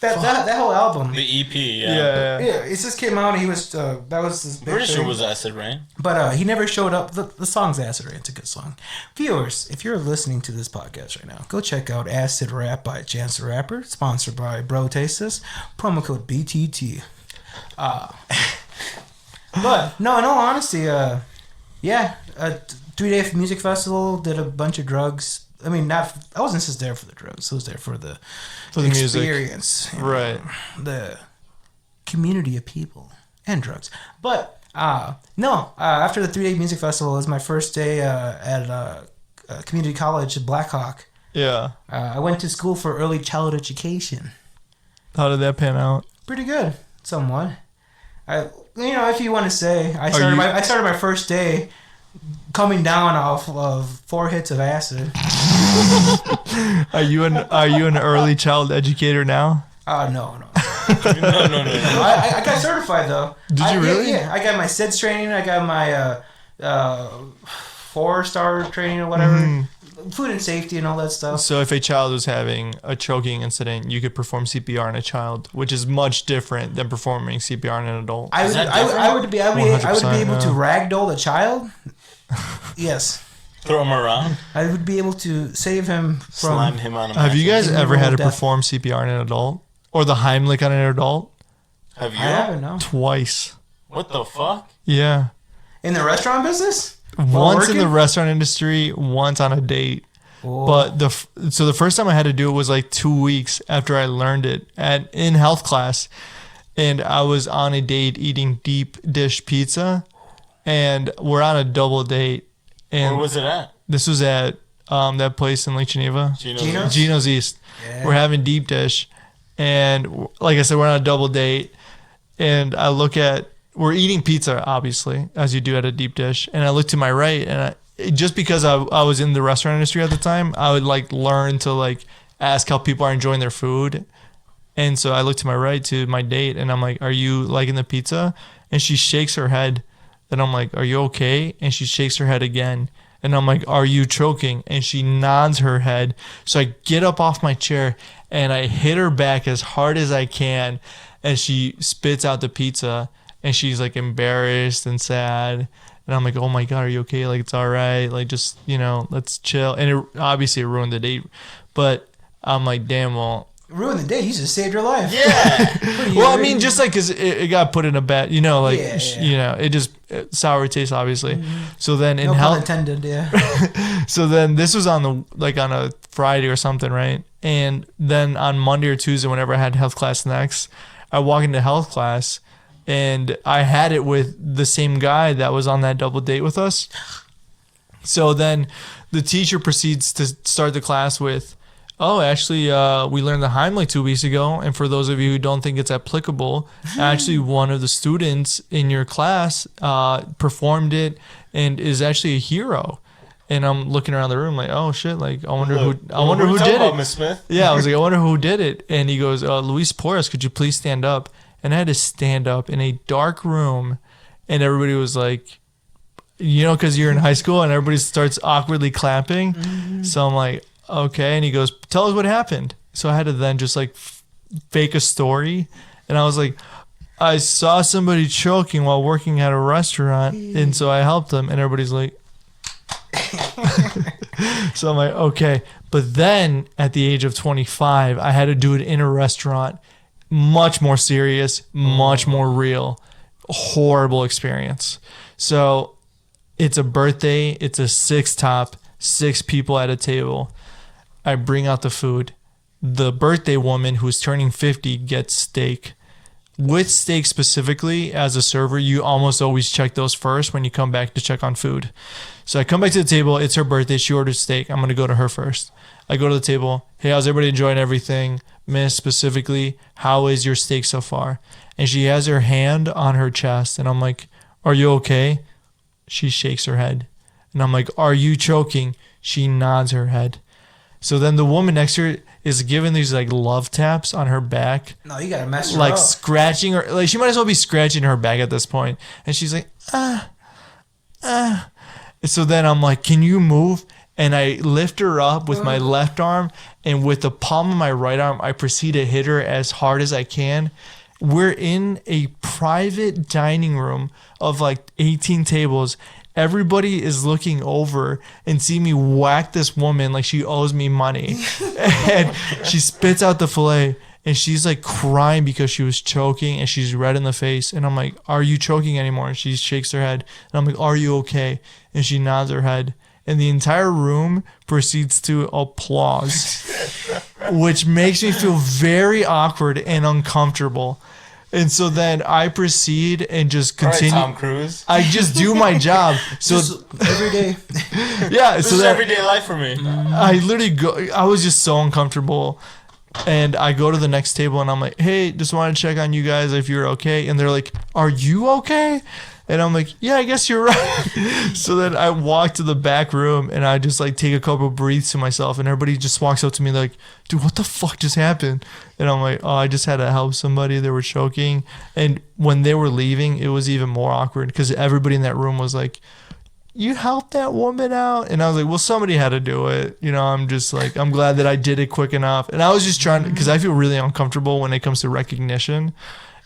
That whole album. The EP, Yeah. Yeah, it just came out and he was, that was his big Pretty sure thing. it was Acid Rain. But he never showed up. The song's Acid Rain. It's a good song. Viewers, if you're listening to this podcast right now, go check out Acid Rap by Chance the Rapper, sponsored by Bro Taste This, promo code BTT. But, no, in all honesty, 3-day music festival, did a bunch of drugs. I mean, I wasn't just there for the drugs. I was there for the music. experience. Right. The community of people and drugs. But, after the 3-day music festival, it was my first day at community college at Blackhawk. Yeah. I went to school for early childhood education. How did that pan out? Pretty good, somewhat. If you want to say, I started my first day coming down off of 4 hits of acid. Are you an early child educator now? No. No. I got certified though. Did you really? Yeah, I got my SIDS training. I got my 4-star training or whatever. Food and safety and all that stuff. So if a child was having a choking incident, you could perform CPR on a child, which is much different than performing CPR on an adult. I would be able 100%, to ragdoll a child. Yes. Throw him around. I would be able to save him from. Slide him on a Have you guys Give me ever a had to little death. perform CPR on an adult? Or the Heimlich on an adult? Have you? I haven't, no. Twice. What the fuck? Yeah. In the restaurant business? Once in the working? restaurant industry, once on a date. Oh. But the first time I had to do it was like 2 weeks after I learned it in health class, and I was on a date eating deep dish pizza, and we're on a double date. And Where was it at? this was at that place in Lake Geneva, Gino's? Gino's East. Yeah. We're having deep dish, and like I said, we're on a double date, and we're eating pizza obviously as you do at a deep dish, and I look to my right, and just because I was in the restaurant industry at the time, I would like learn to like ask how people are enjoying their food. And so I look to my right to my date and I'm like, "Are you liking the pizza?" And she shakes her head. And I'm like, "Are you okay?" And she shakes her head again. And I'm like, "Are you choking?" And she nods her head. So I get up off my chair and I hit her back as hard as I can. And she spits out the pizza and she's like embarrassed and sad. And I'm like, "Oh my God, are you okay? Like, it's all right. Like, just, let's chill." And it obviously ruined the date. But I'm like, damn, well. Ruined the day. You just saved your life. Yeah. Well, I mean, just like, because it got put in a bad, Yeah. it just, sour taste, obviously. So then in No pun health. intended, yeah. So then this was on a Friday or something, right? And then on Monday or Tuesday, whenever I had health class next, I walk into health class and I had it with the same guy that was on that double date with us. So then the teacher proceeds to start the class with, oh, actually, we learned the Heimlich 2 weeks ago. And for those of you who don't think it's applicable, actually one of the students in your class performed it and is actually a hero. And I'm looking around the room like, oh shit, like I wonder who did it. Miss Smith? Yeah, I was like, I wonder who did it. And he goes, Luis Porras, could you please stand up? And I had to stand up in a dark room, and everybody was like, you know, because you're in high school and everybody starts awkwardly clapping. Mm-hmm. So I'm like, okay. And he goes, tell us what happened. So I had to then just like fake a story. And I was like, I saw somebody choking while working at a restaurant. And so I helped them. And everybody's like, so I'm like, okay. But then at the age of 25, I had to do it in a restaurant. Much more serious, much more real. Horrible experience. So it's a birthday. It's a 6 top, 6 people at a table. I bring out the food. The birthday woman who's turning 50 gets steak. With steak specifically, as a server, you almost always check those first when you come back to check on food. So I come back to the table. It's her birthday. She ordered steak. I'm going to go to her first. I go to the table. Hey, how's everybody enjoying everything? Miss, specifically, how is your steak so far? And she has her hand on her chest. And I'm like, are you okay? She shakes her head. And I'm like, are you choking? She nods her head. So then the woman next to her is giving these like love taps on her back. No, you gotta mess her like up. Scratching her. Like she might as well be scratching her back at this point. And she's like, So then I'm like, can you move? And I lift her up with my left arm, and with the palm of my right arm, I proceed to hit her as hard as I can. We're in a private dining room of like 18 tables. Everybody is looking over and see me whack this woman like she owes me money. And she spits out the fillet, and she's like crying because she was choking, and she's red in the face. And I'm like, are you choking anymore? And she shakes her head. And I'm like, are you okay? And she nods her head. And the entire room proceeds to applause, which makes me feel very awkward and uncomfortable. And so then I proceed and just continue. All right, Tom Cruise. I just do my job. So just every day. Yeah. This so is that everyday life for me. I literally go. I was just so uncomfortable. And I go to the next table and I'm like, hey, just wanted to check on you guys if you're okay. And they're like, are you okay? And I'm like, yeah, I guess you're right. So then I walk to the back room and I just like take a couple of breaths to myself, and everybody just walks up to me like, dude, what the fuck just happened? And I'm like, oh, I just had to help somebody. They were choking. And when they were leaving, it was even more awkward because everybody in that room was like, you helped that woman out? And I was like, well, somebody had to do it. You know, I'm just like, I'm glad that I did it quick enough. And I was just trying to, because I feel really uncomfortable when it comes to recognition.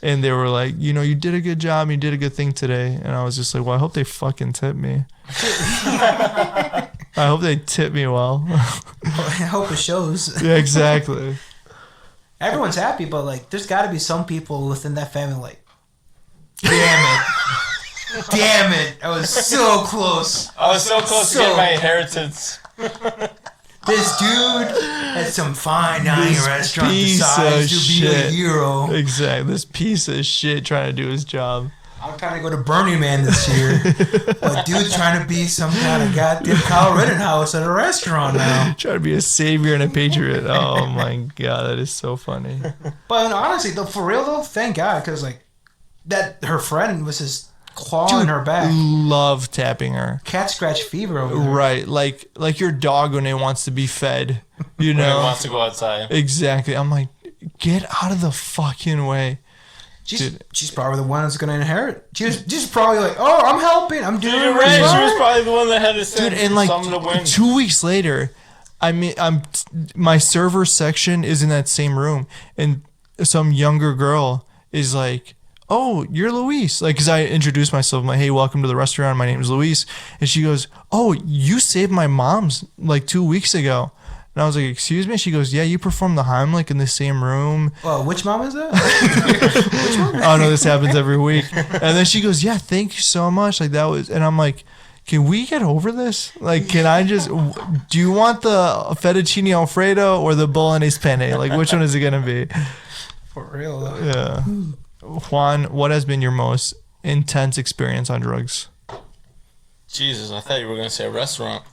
And they were like, you know, you did a good job. You did a good thing today. And I was just like, well, I hope they fucking tip me. I hope they tip me well. I hope it shows. Yeah, exactly. Everyone's happy, but like, there's got to be some people within that family like, damn it. Damn it. I was so close. I was so close to getting my inheritance. This dude at some fine dining restaurant piece decides of to be a shit. hero. Exactly. This piece of shit trying to do his job. I'm trying to go to Burning Man this year, but dude's trying to be some kind of goddamn Kyle Rittenhouse at a restaurant now. Trying to be a savior and a patriot. Oh my god, that is so funny. But honestly, though, for real though, thank God, because like that, her friend was just clawing Dude, her back. Love tapping her. Cat scratch fever over there. Right, like your dog when it wants to be fed. You When know, it wants to go outside. Exactly. I'm like, get out of the fucking way. She's probably the one that's gonna inherit. She's probably like, oh, I'm helping. I'm doing You're what's right. She was right. probably the one that had to send Dude, and like something to win. 2 weeks later, my server section is in that same room, and some younger girl is like, oh, you're Luis. Like, because I introduced myself. I'm like, hey, welcome to the restaurant. My name is Luis. And she goes, oh, you saved my mom's like 2 weeks ago. And I was like, excuse me? She goes, yeah, you performed the Heimlich in the same room. Well, which mom is that? Which one? Oh, no, this happens every week. And then she goes, yeah, thank you so much. Like, that was, and I'm like, can we get over this? Like, can I just, do you want the fettuccine alfredo or the bolognese penne? Like, which one is it going to be? For real though. Yeah. Juan, what has been your most intense experience on drugs? Jesus, I thought you were gonna say a restaurant.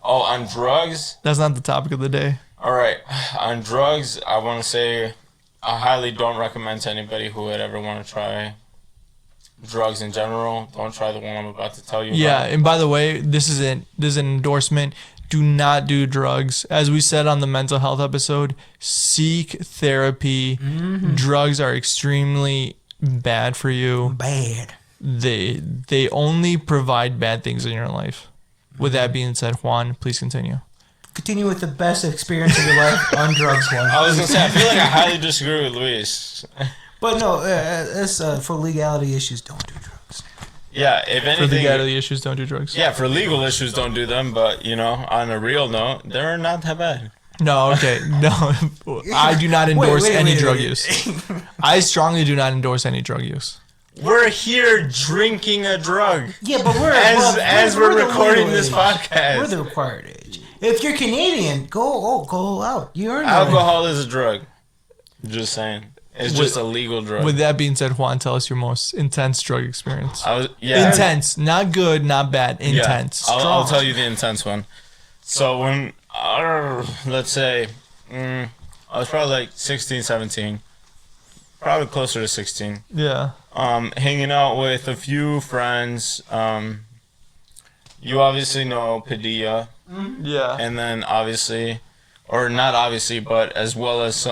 Oh, on drugs. That's not the topic of the day. All right, on drugs, I want to say I highly don't recommend to anybody who would ever want to try drugs in general. Don't try the one I'm about to tell you Yeah, about. and by the way, this is an endorsement. Do not do drugs. As we said on the mental health episode, seek therapy. Drugs are extremely bad for you. Bad. They only provide bad things in your life. With that being said, Juan, please continue. Continue with the best experience of your life on drugs, Juan. I was gonna say I feel like I highly disagree with Luis. But no, for legality issues, don't do drugs. Yeah, if For anything. legality issues, don't do drugs. Yeah, for legal issues, don't do them. But on a real note, they're not that bad. No, okay, no. I do not endorse any drug use. I strongly do not endorse any drug use. We're here drinking a drug. Yeah, but we're As we're the recording legal this age. podcast. We're the required age. If you're Canadian, go out. You earned it. Alcohol is a drug. Just saying. It's just a legal drug. With that being said, Juan, tell us your most intense drug experience. Intense. Intense, not good, not bad. Intense. Yeah, I'll tell you the intense one. So when, let's say, I was probably like 16, 17. Probably closer to 16. Yeah. Hanging out with a few friends. You obviously know Padilla. Yeah. And then obviously, or not obviously, but as well as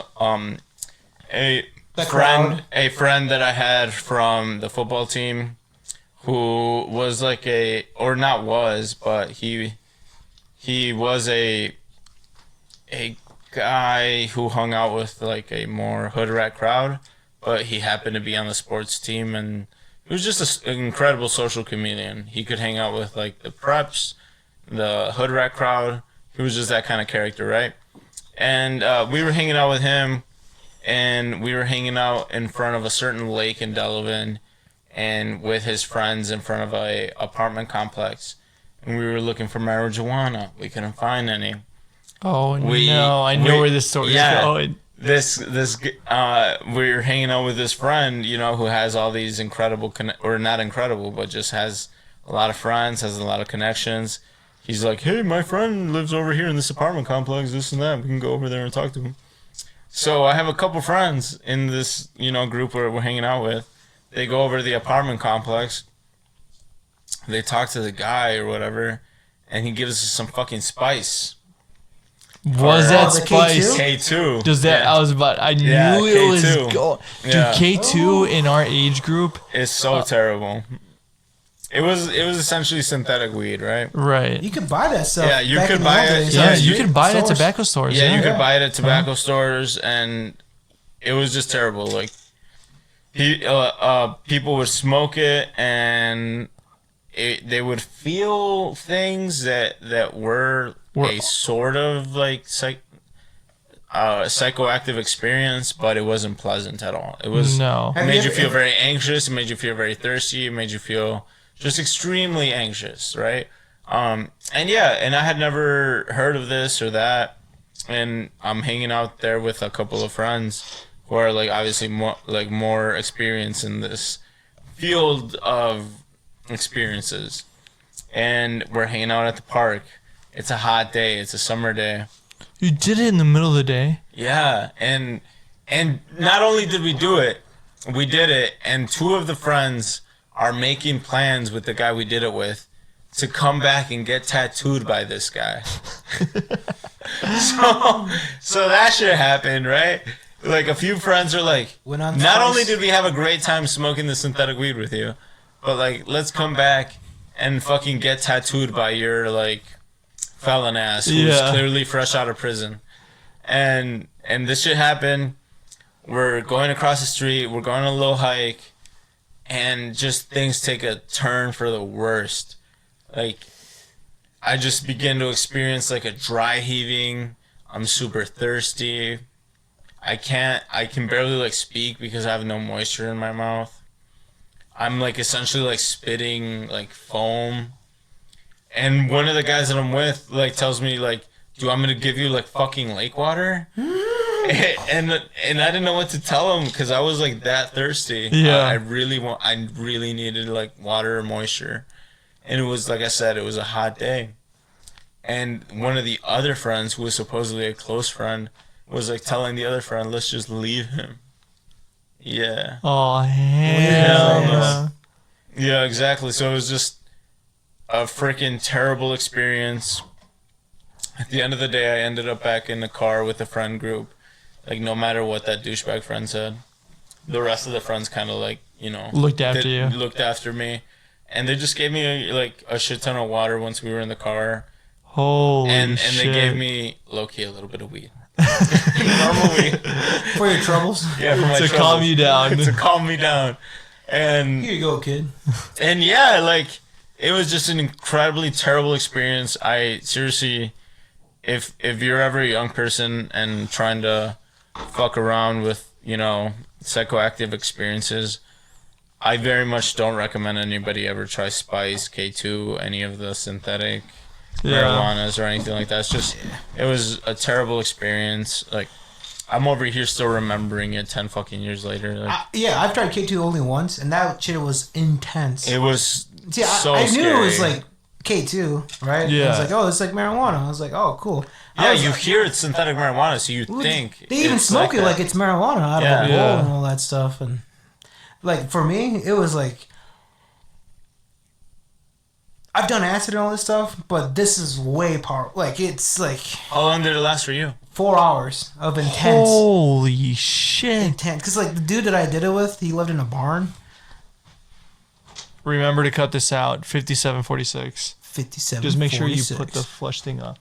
a friend that I had from the football team, who was like but he was a guy who hung out with like a more hood rat crowd, but he happened to be on the sports team, and he was just an incredible social chameleon. He could hang out with like the preps, the hood rat crowd. He was just that kind of character, right? And we were hanging out with him, and we were hanging out in front of a certain lake in Delavan, and with his friends in front of a apartment complex, and we were looking for marijuana. We couldn't find any. Oh no! I know where this story is going. We were hanging out with this friend, who has all these incredible or not incredible, but just has a lot of friends, has a lot of connections. He's like, hey, my friend lives over here in this apartment complex, this and that. We can go over there and talk to him. So I have a couple friends in this, group where we're hanging out with. They go over to the apartment complex. They talk to the guy or whatever, and he gives us some fucking spice. Was that spice? K2. Does that? Yeah. I knew it was. K2. Dude, Yeah. K2 in our age group. It's so terrible. It was essentially synthetic weed, right? Right. You could buy that stuff. Yeah, you back could in the buy old it. days. Yeah, Yeah, you could buy it at stores. tobacco stores. Yeah, you Yeah. could buy it at tobacco stores, and it was just terrible. Like, people would smoke it, and they would feel things that were a sort of like psychoactive experience, but it wasn't pleasant at all. It was No. It made you feel very anxious. It made you feel very thirsty. It made you feel just extremely anxious, right? And I had never heard of this or that, and I'm hanging out there with a couple of friends who are like obviously more experienced in this field of experiences, and we're hanging out at the park. It's a hot day. It's a summer day. You did it in the middle of the day. Yeah, and not only did we do it, we did it, and two of the friends are making plans with the guy we did it with to come back and get tattooed by this guy. so that shit happened, right? Like, a few friends are like, not only did we have a great time smoking the synthetic weed with you, but like, let's come back and fucking get tattooed by your like felon ass who's clearly fresh out of prison. And this shit happened. We're going across the street. We're going on a little hike. And just things take a turn for the worst. Like, I just begin to experience like a dry heaving. I'm super thirsty. I can barely like speak because I have no moisture in my mouth. I'm like essentially like spitting like foam. And one of the guys that I'm with like tells me like, do you want me to give you like fucking lake water? and I didn't know what to tell him because I was like that thirsty. Yeah. I really needed like water or moisture. And it was, like I said, it was a hot day. And one of the other friends, who was supposedly a close friend, was like telling the other friend, let's just leave him. Yeah. Oh, hell no. Yeah, exactly. So it was just a freaking terrible experience. At the end of the day, I ended up back in the car with the friend group. Like, no matter what that douchebag friend said, the rest of the friends kind of like, you know, Looked after me. And they just gave me a shit ton of water once we were in the car. Holy and shit. they gave me, low-key, a little bit of weed. Normal weed. For your troubles. Yeah, for my To troubles. calm you down. To calm me down. And Here you go, kid. And yeah, like, it was just an incredibly terrible experience. I seriously, if you're ever a young person and trying to fuck around with, you know, psychoactive experiences, I very much don't recommend anybody ever try Spice, K2, any of the synthetic marijuanas or anything like that. It's just, it was a terrible experience. Like, I'm over here still remembering it 10 fucking years later. Like, I've tried K2 only once, and that shit was intense. it was See, so I knew scary. it was like K2, right? Yeah. I was like, oh, it's like marijuana. I was like, oh, cool. Yeah, you hear it's synthetic marijuana, so you think They even it's smoke it that. like it's marijuana out Yeah. of a bowl Yeah. and all that stuff. And like for me, it was like I've done acid and all this stuff, but this is way powerful. Like it's like How long did it last for you? 4 hours of intense, Holy shit. intense. Because like the dude that I did it with, he lived in a barn. Remember to cut this out. 5746. 57. Just make sure you 46. put the flush thing up.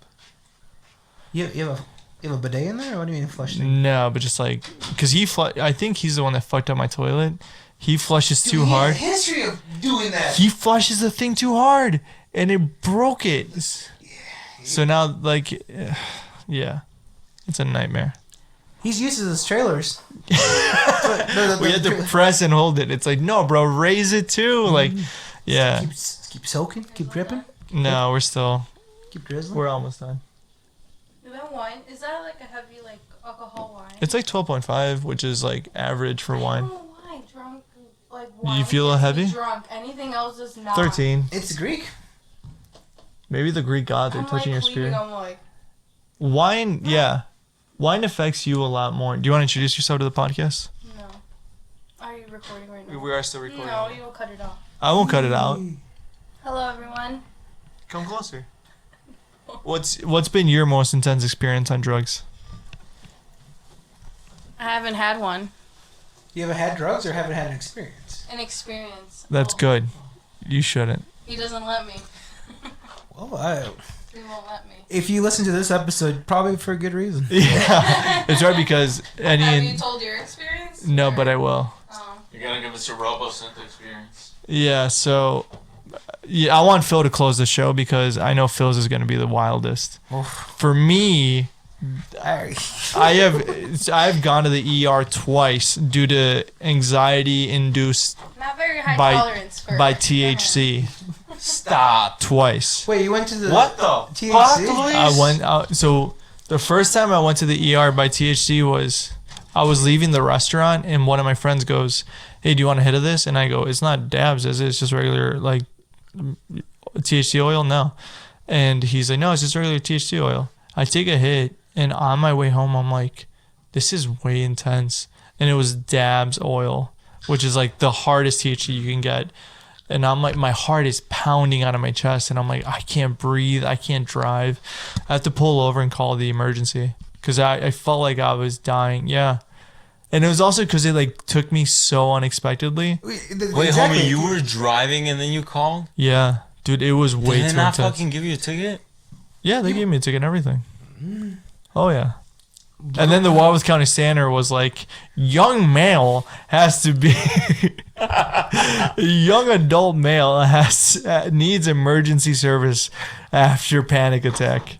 You have a bidet in there? Or what do you mean flush thing? No, but just like, because I think he's the one that fucked up my toilet. He flushes too Dude, he hard. has a history of doing that. He flushes the thing too hard, and it broke it. So now, like, yeah, it's a nightmare. He's used to his trailers. We had to press and hold it. It's like, no, bro, raise it too. Like, yeah. Keep soaking, keep dripping, No, we're still, keep drizzling. we're almost done. That wine, is that like a heavy like alcohol wine? It's like 12.5, which is like average for I wine. don't know why drunk like wine You feel a gets me heavy? Drunk. Anything else is not. 13. It's Greek. Maybe the Greek god, they're I'm touching like your spirit. leaving, I'm like, Wine, yeah. Wine affects you a lot more. Do you want to introduce yourself to the podcast? no. Are you recording right now? We are still recording. No, you will cut it off. I won't cut it out. Hello, everyone. Come closer. What's been your most intense experience on drugs? I haven't had one. You haven't had drugs or haven't had an experience? An experience. That's good. You shouldn't. He doesn't let me. Well, He won't let me. if you listen to this episode, probably for a good reason. Yeah, it's hard because Have you told your experience? No, Or- but I will. Oh. You're gonna give us a RoboSynth experience. Yeah, so yeah, I want Phil to close the show because I know Phil's is going to be the wildest. For me, I've gone to the ER twice due to anxiety induced Not very high by tolerance for THC. Stop. Twice. Wait, you went to the What the THC? fuck, Luis? I went out. So the first time I went to the ER by THC was I was leaving the restaurant and one of my friends goes, "Hey, do you want a hit of this?" And I go, "It's not dabs, is it? It's just regular like THC oil." No. And he's like, "No, it's just regular THC oil." I take a hit and on my way home I'm like, this is way intense. And it was dabs oil, which is like the hardest THC you can get. And I'm like, my heart is pounding out of my chest. And I'm like, I can't breathe. I can't drive. I have to pull over and call the emergency because I felt like I was dying. Yeah. And it was also because it like took me so unexpectedly. Wait, Exactly. homie, you were driving and then you called? Yeah. Dude, it was way Did they too not intense. fucking give you a ticket? Yeah, they gave me a ticket and everything. Oh, yeah. And then the Waukesha County standard was like, young male has to be, young adult male needs emergency service after panic attack.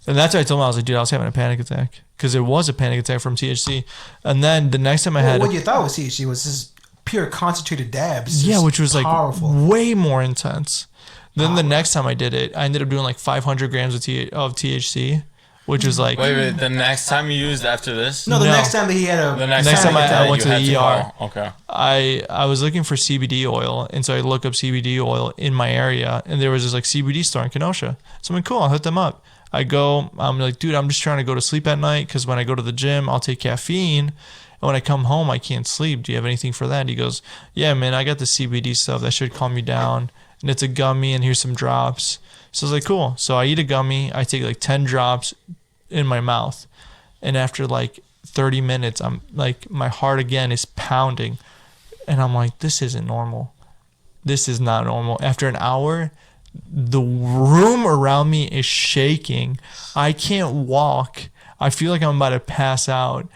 And that's why I told him, I was like, dude, I was having a panic attack. Because it was a panic attack from THC. And then the next time I had... What you thought was THC was just pure concentrated dabs. Yeah, Just which was like powerful. way more intense. Then the next time I did it, I ended up doing like 500 grams of THC, which is like Wait. The next time you used after this? No, the No. next time that he had a. The next Next time I went you to had the ER. call. Okay. I was looking for CBD oil, and so I look up CBD oil in my area, and there was this like CBD store in Kenosha. So I'm like, cool, I'll hit them up. I go, I'm like, dude, I'm just trying to go to sleep at night because when I go to the gym, I'll take caffeine. And when I come home, I can't sleep. Do you have anything for that? He goes, yeah, man, I got the CBD stuff. That should calm you down. And it's a gummy, and here's some drops. So I was like, cool. So I eat a gummy. I take like 10 drops in my mouth. And after like 30 minutes, I'm like, my heart again is pounding. And I'm like, this isn't normal. This is not normal. After an hour, the room around me is shaking. I can't walk. I feel like I'm about to pass out.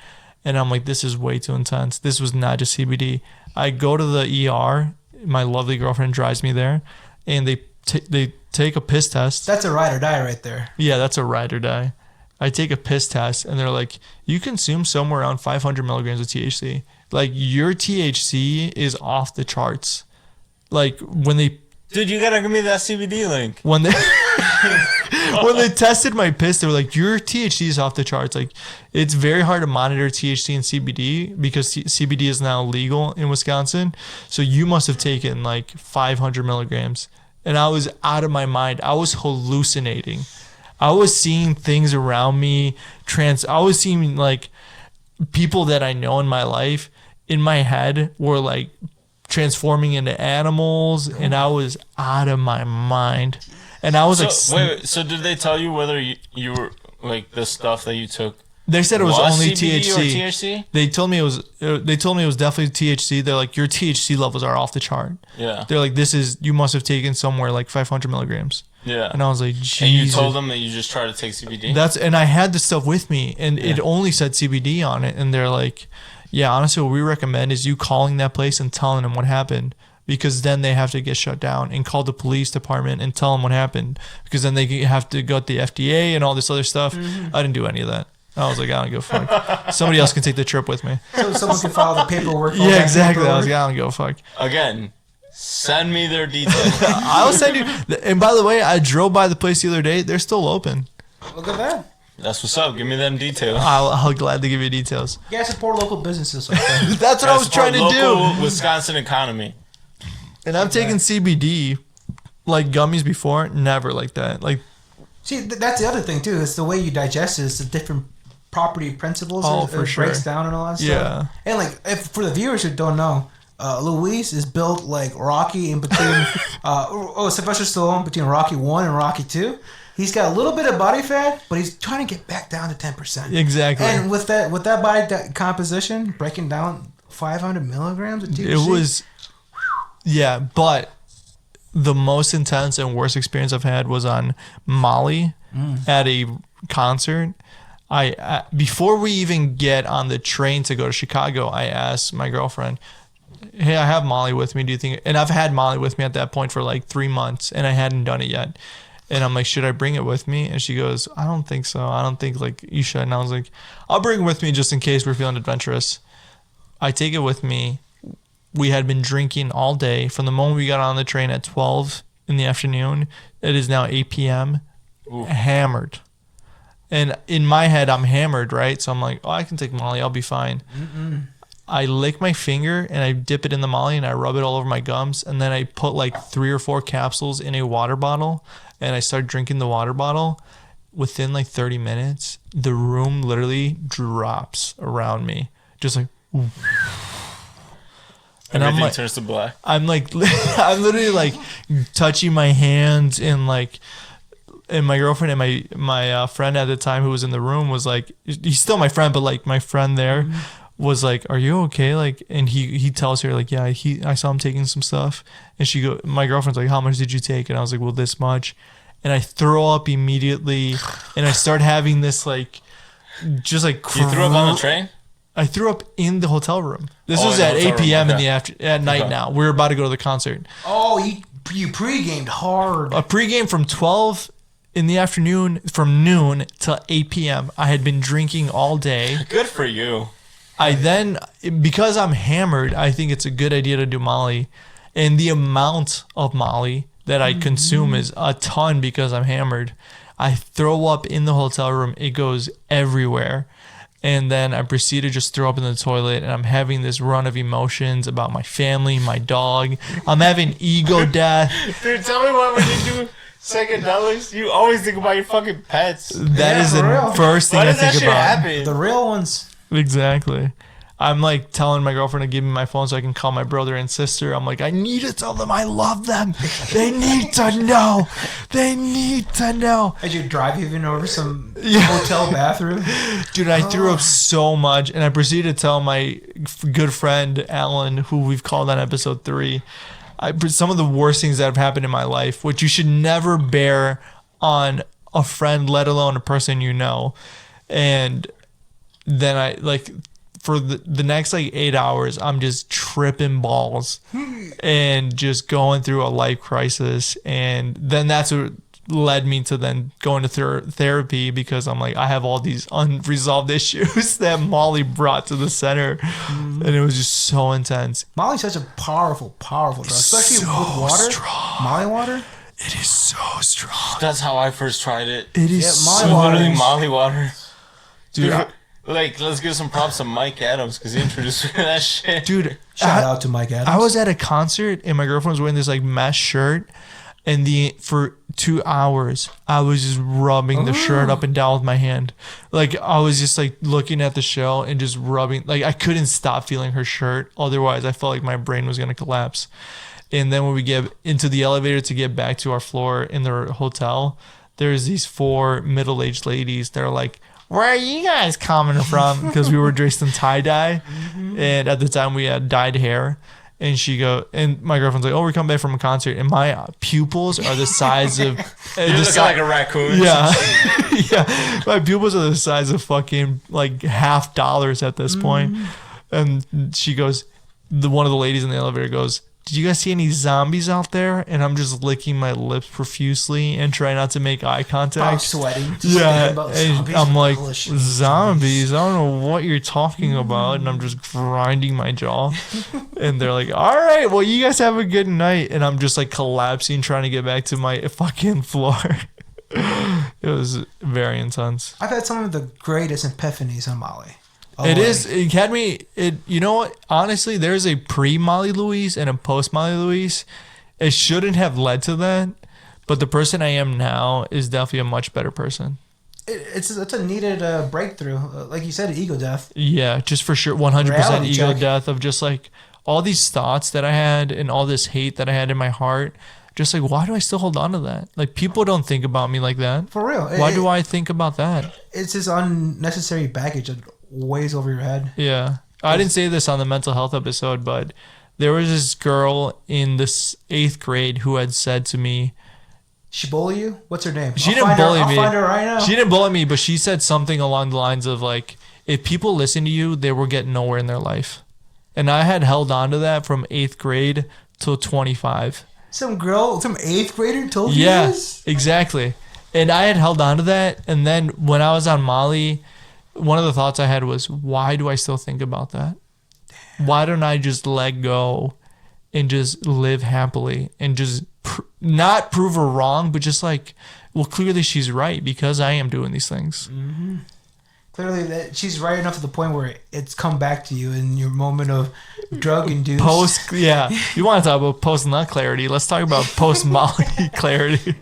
And I'm like, this is way too intense. This was not just CBD. I go to the ER. My lovely girlfriend drives me there. And they take a piss test. That's a ride or die right there. Yeah, that's a ride or die. I take a piss test. And they're like, you consume somewhere around 500 milligrams of THC. Like, your THC is off the charts. Like, when they... Dude, you gotta give me that CBD link. When they when they tested my piss, they were like, your THC is off the charts. Like, it's very hard to monitor THC and CBD because CBD is now legal in Wisconsin. So you must have taken like 500 milligrams. And I was out of my mind. I was hallucinating. I was seeing things around me. I was seeing like people that I know in my life in my head were like transforming into animals, and I was out of my mind. And I was wait, so did they tell you whether you were like the stuff that you took? They said it was only CBD THC. Or THC? They told me it was. They told me it was definitely THC. They're like, your THC levels are off the chart. Yeah. They're like, you must have taken somewhere like 500 milligrams. Yeah. And I was like, Jesus. And you told them that you just tried to take CBD? And I had the stuff with me, and it only said CBD on it. And they're like, yeah, honestly, what we recommend is you calling that place and telling them what happened, because then they have to get shut down, and call the police department and tell them what happened, because then they have to go to the FDA and all this other stuff. Mm-hmm. I didn't do any of that. I was like, I don't give a fuck. Somebody else can take the trip with me. So someone can file the paperwork. Yeah, exactly. I was like, I don't give a fuck. Again, send me their details. I'll send you. And by the way, I drove by the place the other day. They're still open. Look at that. That's what's up. Give me them details. I'll gladly give you details. You guys support local businesses like that. That's what I was trying to local do. Wisconsin economy. And I'm taking CBD, like gummies before, never like that. Like, See, that's the other thing too. It's the way you digest it. It's the different property principles. Oh, it for sure. breaks down and all that stuff. Yeah. And like, if for the viewers who don't know, Luis is built like Rocky in between. Sylvester Stallone between Rocky 1 and Rocky 2. He's got a little bit of body fat, but he's trying to get back down to 10%. exactly. And with that body composition, breaking down 500 milligrams of THC. It was, yeah, but the most intense and worst experience I've had was on Molly at a concert. Before we even get on the train to go to Chicago, I asked my girlfriend, hey, I have Molly with me. Do you think? And I've had Molly with me at that point for like 3 months, and I hadn't done it yet. And I'm like, should I bring it with me? And she goes, I don't think so. I don't think like you should. And I was like, I'll bring it with me just in case we're feeling adventurous. I take it with me. We had been drinking all day from the moment we got on the train at 12 in the afternoon. It is now 8 p.m. Ooh. Hammered. And in my head, I'm hammered, right? So I'm like, oh, I can take Molly. I'll be fine. I lick my finger and I dip it in the Molly and I rub it all over my gums. And then I put like 3 or 4 capsules in a water bottle and I start drinking the water bottle. Within like 30 minutes, the room literally drops around me. Just like, ooh. And Everything I'm like, turns to black. I'm literally like touching my hands and like, and my girlfriend and my friend at the time who was in the room was like, he's still my friend, but like my friend there was like, are you okay? Like, and he tells her like, yeah, I saw him taking some stuff. And my girlfriend's like, how much did you take? And I was like, well, this much. And I throw up immediately. And I start having this like, just like. You threw up on the train? I threw up in the hotel room. This was in the at hotel 8 p.m. room, at night now. We're about to go to the concert. Oh, you pre-gamed hard. A pregame from 12 in the afternoon, from noon till 8 p.m. I had been drinking all day. Good for you. I then, because I'm hammered, I think it's a good idea to do Molly. And the amount of Molly that I consume is a ton because I'm hammered. I throw up in the hotel room. It goes everywhere. And then I proceed to just throw up in the toilet, and I'm having this run of emotions about my family, my dog. I'm having ego death. Dude, tell me what when you do psychedelics, you always think about your fucking pets. That is the for real. first thing Why I does that think shit about. happen? The real ones. Exactly. I'm like telling my girlfriend to give me my phone so I can call my brother and sister. I'm like, I need to tell them I love them. They need to know. They need to know. As you drive even over some hotel bathroom. Dude, I threw up so much, and I proceeded to tell my good friend Alan, who we've called on episode 3, some of the worst things that have happened in my life, which you should never bear on a friend, let alone a person you know. And then I like for the next like 8 hours, I'm just tripping balls and just going through a life crisis. And then that's what led me to then going to therapy, because I'm like, I have all these unresolved issues that Molly brought to the center. And it was just so intense. Molly's such a powerful drug, especially so with water. strong. Molly water. It is so strong. That's how I first tried it. It is Molly so water. Literally Molly water. Dude, Like, let's give some props to Mike Adams because he introduced me to that shit. dude, Shout out to Mike Adams. I was at a concert and my girlfriend was wearing this like mesh shirt, and for 2 hours I was just rubbing the shirt up and down with my hand. Like I was just like looking at the show and just rubbing. Like I couldn't stop feeling her shirt. Otherwise, I felt like my brain was gonna collapse. And then when we get into the elevator to get back to our floor in the hotel, there's these 4 middle-aged ladies. They're like, where are you guys coming from? Because we were dressed in tie-dye. And at the time we had dyed hair. And and my girlfriend's like, oh, we're coming back from a concert. And my pupils are the size of... You look like a raccoon. Yeah. Yeah. My pupils are the size of fucking like $50 at this point. And she goes, one of the ladies in the elevator goes, did you guys see any zombies out there? And I'm just licking my lips profusely and trying not to make eye contact. I'm sweating. Just Yeah, thinking about and zombies. I'm like, Holy shit, zombies? I don't know what you're talking about. And I'm just grinding my jaw. And they're like, all right, well, you guys have a good night. And I'm just like collapsing, trying to get back to my fucking floor. It was very intense. I've had some of the greatest epiphanies on Molly. It had me, you know what? Honestly, there's a pre-Molly Louise and a post-Molly Louise. It shouldn't have led to that, but the person I am now is definitely a much better person. It's a needed breakthrough. Like you said, ego death. Yeah, just for sure. 100% Reality ego check. death of just like all these thoughts that I had and all this hate that I had in my heart. Just like, why do I still hold on to that? Like, people don't think about me like that. For real. Why do I think about that? It's this unnecessary baggage that weighs over your head. Yeah. I didn't say this on the mental health episode, but there was this girl in this 8th grade who had said to me, She bully you? What's her name? She didn't bully me. I'll find her right now. She didn't bully me, but she said something along the lines of like, if people listen to you, they will get nowhere in their life. And I had held on to that from 8th grade till 25. Some 8th grader told you Yeah, this? exactly. And I had held on to that. And then when I was on Molly, one of the thoughts I had was, why do I still think about that? Why don't I just let go and just live happily and just not prove her wrong, but just like, well, clearly she's right because I am doing these things. Mm-hmm. Clearly, that she's right enough to the point where it's come back to you in your moment of drug induced. Yeah. You want to talk about post nut clarity? Let's talk about post Molly clarity.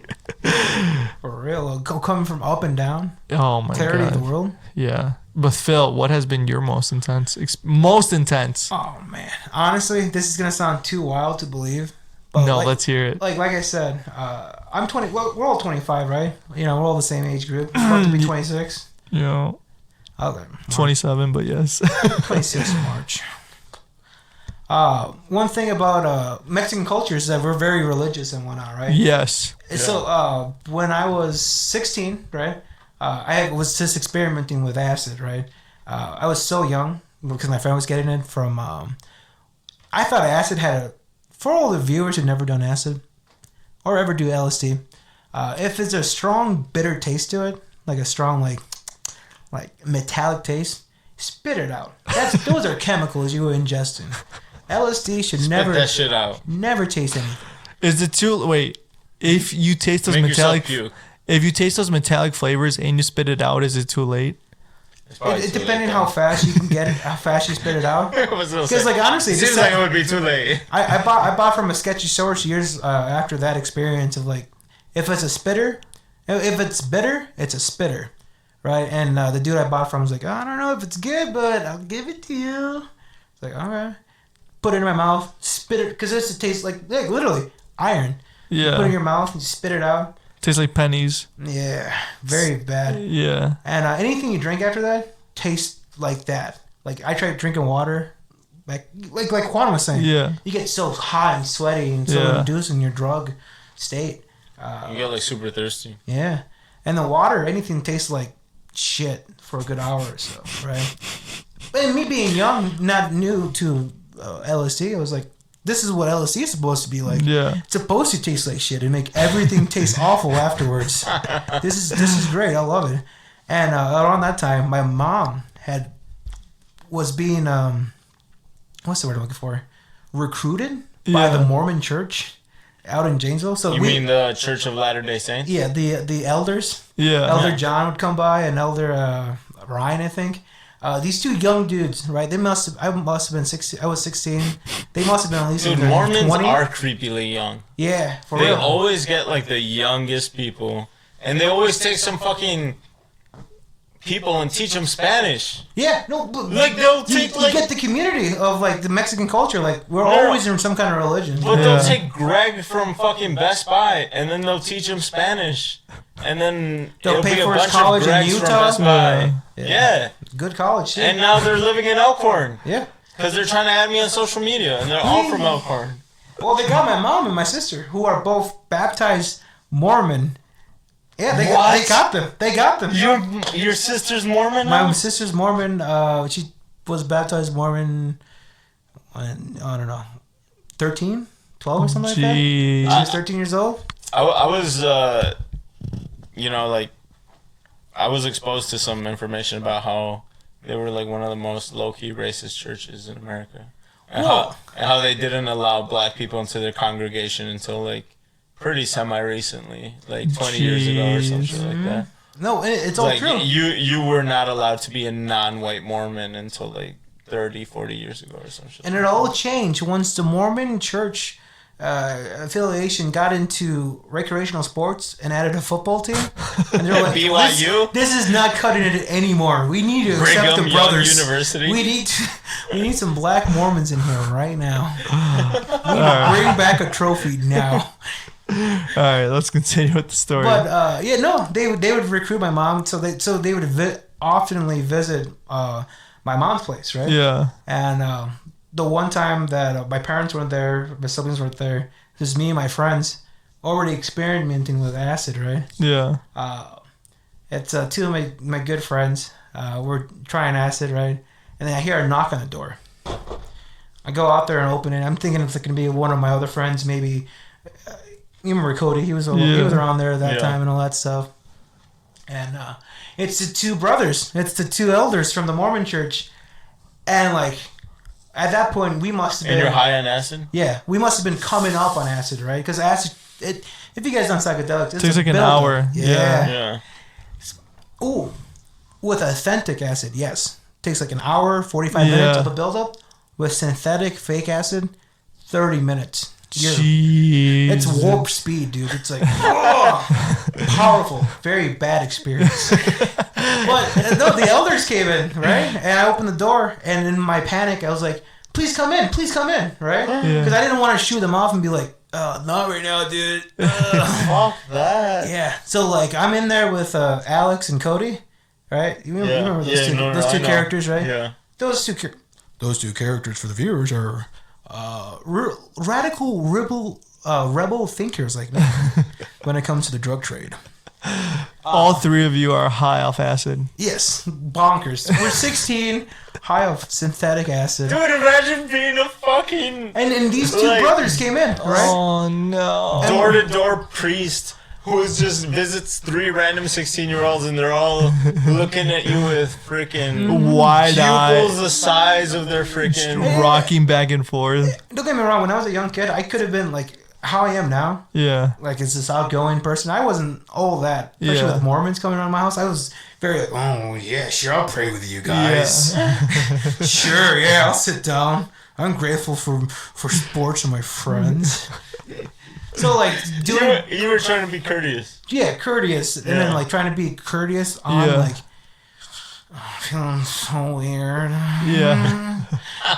For real, coming from up and down. Oh my clarity god. of the world. Yeah. But Phil, what has been your most intense? Most intense. Oh man, honestly, this is gonna sound too wild to believe. But No, let's hear it. Like I said, I'm 20. Well, we're all 25, right? You know, we're all the same age group. We're about to be 26. You know, Okay. 27, but yes. 26 in March. One thing about Mexican culture is that we're very religious and whatnot, right? Yes. So when I was 16, right, I was just experimenting with acid, right? I was so young because my friend was getting it from. I thought acid had for all the viewers who've never done acid or ever do LSD, if there's a strong bitter taste to it, like a strong like metallic taste, spit it out. Those are chemicals you were ingesting. LSD should never that shit out. Never taste anything. Is it too... Wait. If you taste those Make metallic... yourself puke. If you taste those metallic flavors and you spit it out, is it too late? It depending how fast you can get it, how fast you spit it out. Because like honestly, it seems like it would be too late. I bought from a sketchy source years after that experience of like, if it's a spitter, if it's bitter, it's a spitter, right? And the dude I bought from was like, I don't know if it's good, but I'll give it to you. It's like, all right, put it in my mouth, spit it, because it tastes like literally iron. Yeah. You put it in your mouth and you spit it out. Tastes like pennies. Yeah, very bad. Yeah. And anything you drink after that tastes like that. Like I tried drinking water, like Juan was saying. Yeah. You get so hot and sweaty and so induced in your drug state. You get like super thirsty. Yeah, and the water, anything tastes like shit for a good hour or so, right? And me being young, not new to LSD, I was like, this is what LSD is supposed to be like. Yeah. It's supposed to taste like shit and make everything taste awful afterwards. This is great. I love it. And around that time, my mom was being what's the word I'm looking for? Recruited by the Mormon Church out in Janesville. So you mean the Church of Latter-day Saints? Yeah, the elders. Yeah. Elder John would come by and Elder Ryan, I think. These two young dudes, right? I must have been 16. I was 16. They must have been at least Dude, in Mormons 20. are creepily young. Yeah, for They real. always get like the youngest people, and they always take some fucking people and teach them Spanish. Yeah, no, but Like they'll take you like, get the community of like the Mexican culture. Like we're No. always in some kind of religion. but they'll take Greg from fucking Best Buy, and then they'll teach him Spanish, and then They'll it'll pay be a for his bunch college of in Gregs from Utah? Best Buy. Yeah. Good college shit. And now they're living in Elkhorn Yeah. because they're trying to add me on social media, and they're all from Elkhorn. Well, they got my mom and my sister, who are both baptized Mormon. Yeah, they got them. They got them. Your sister's Mormon? My now? sister's Mormon. She was baptized Mormon. When, I don't know, 13, 12 or something like that. She was 13 years old. I was, like, I was exposed to some information about how they were like one of the most low-key racist churches in America, and how they didn't allow black people into their congregation until like pretty semi-recently, like 20 years ago or something like that. No, it's all Like true. you were not allowed to be a non-white Mormon until like 30, 40 years ago or some shit. And it all changed once the Mormon Church affiliation got into recreational sports and added a football team. And they're like, BYU? This is not cutting it anymore. We need to accept the Brigham Young brothers. University? We need some black Mormons in here right now. We need to bring back a trophy now. All right, let's continue with the story. But they would recruit my mom, so they would oftenly visit my mom's place, right? Yeah. And the one time that my parents weren't there, my siblings weren't there, just me and my friends already experimenting with acid, right? Yeah. It's two of my good friends. We're trying acid, right? And then I hear a knock on the door. I go out there and open it. I'm thinking it's going to be one of my other friends, maybe. You remember Cody? He was around there at that time and all that stuff. And it's the two brothers. It's the two elders from the Mormon church. And like at that point, we must have been. And you're high on acid? Yeah, we must have been coming up on acid, right? Because acid, if you guys done psychedelics, it takes like an hour. Yeah. Ooh, with authentic acid, yes, takes like an hour, 45 minutes of a buildup. With synthetic fake acid, 30 minutes. It's warp speed, dude. It's like powerful, very bad experience. But no, the elders came in, right? And I opened the door, and in my panic, I was like, "Please come in, right?" Because I didn't want to shoo them off and be like, "Not right now, dude." Fuck that. Yeah. So like, I'm in there with Alex and Cody, right? You remember those two characters, right? Yeah. Those two characters for the viewers are radical rebel thinkers like me when it comes to the drug trade. All three of you are high off acid. Yes, bonkers. We're 16, high off synthetic acid. Dude, imagine being a fucking... And these two brothers came in, right? Oh, no. Door-to-door priest who just visits 3 random 16-year-olds and they're all looking at you with freaking wide eyes, pupils the size of their freaking... rocking back and forth. Don't get me wrong, when I was a young kid, I could have been like... how I am now. Yeah. Like, it's this outgoing person. I wasn't all that. Especially Yeah. with Mormons coming around my house. I was very like, oh, yeah, sure, I'll pray with you guys. Sure, yeah, I'll sit down. I'm grateful for sports and my friends. So, like, You were trying to be courteous. Yeah, courteous. And then, like, trying to be courteous on, like, oh, feeling so weird. Yeah.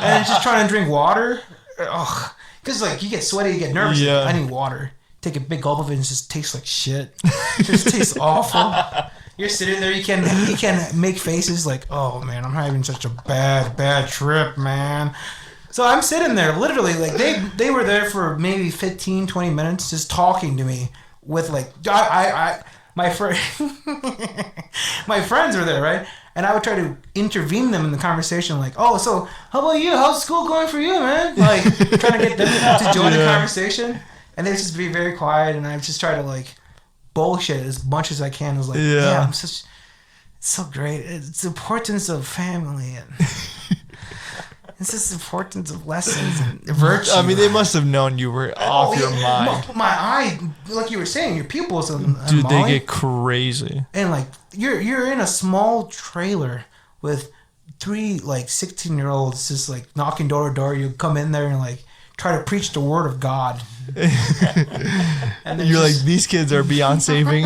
And just trying to drink water. Ugh. Because, like, you get sweaty, you get nervous. Yeah. Like, I need water. Take a big gulp of it and it just tastes like shit. It just tastes awful. You're sitting there, you can make faces like, oh, man, I'm having such a bad trip, man. So I'm sitting there, literally, like, they were there for maybe 15, 20 minutes just talking to me with, like, my friend, my friends were there, right? And I would try to intervene them in the conversation, like, oh, so how about you? How's school going for you, man? Like, trying to get them to join the conversation. And they would just be very quiet, and I would just try to, like, bullshit as much as I can. I was like, yeah, it's so great. It's the importance of family, and it's just the importance of lessons and virtue. I mean, they must have known you were off your mind. My eye, like you were saying, your pupils and Dude, Molly, they get crazy. and like you're in a small trailer with 3 like 16-year-olds just like knocking door to door. You come in there and like try to preach the word of God. And then You're like, these kids are beyond saving.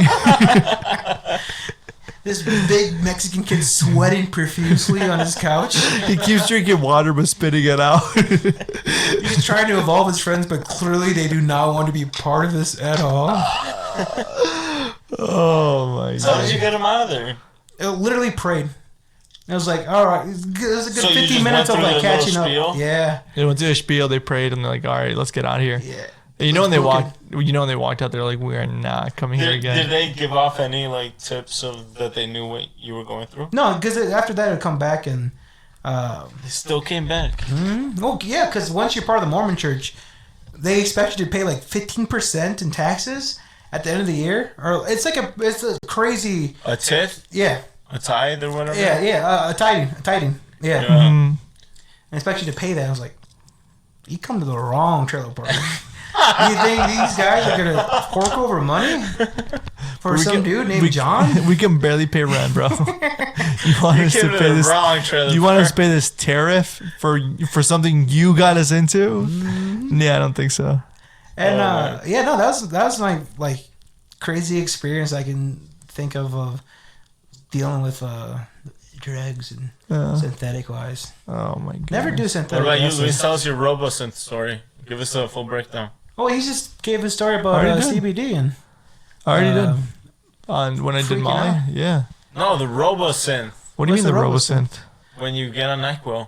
this big Mexican kid sweating profusely on his couch. He keeps drinking water but spitting it out. He's trying to involve his friends, but clearly they do not want to be part of this at all. Oh my So how god. did you get him out of there? It literally prayed. It was like, all right, it was a good So you 15 just minutes of went like through the catching up. little spiel? Yeah. They went to a spiel, they prayed, and they're like, all right, let's get out of here. Yeah. And you know when they Let's walked out, they're like, we are not coming here Did again. they give off any like tips of that they knew what you were going through? No, because after that, it'd come back and. They still came back. Oh, yeah, because once you're part of the Mormon church, they expect you to pay like 15% in taxes at the end of the year. Or it's a crazy. A tithe? Yeah. A tithe or whatever? Yeah. A tithing. Yeah. Yeah. I expect you to pay that. I was like, you come to the wrong trailer park. You think these guys are gonna fork over money for some dude named John? We can barely pay rent, bro. You want us to Came to pay the this? wrong trailer You want us to park. pay this tariff for something you got us into? Yeah, I don't think so. And that was my like crazy experience I can think of dealing with drugs and synthetic wise. Oh my god. Never do What synthetic. about you, acid. Luis? Tell us your RoboSynth story. Give us a full breakdown. Oh, he just gave a story about Already did. CBD and I already did. On when I did freaking Molly. out. Yeah. No, the RoboSynth. What do you What's mean the the RoboSynth? When you get on NyQuil.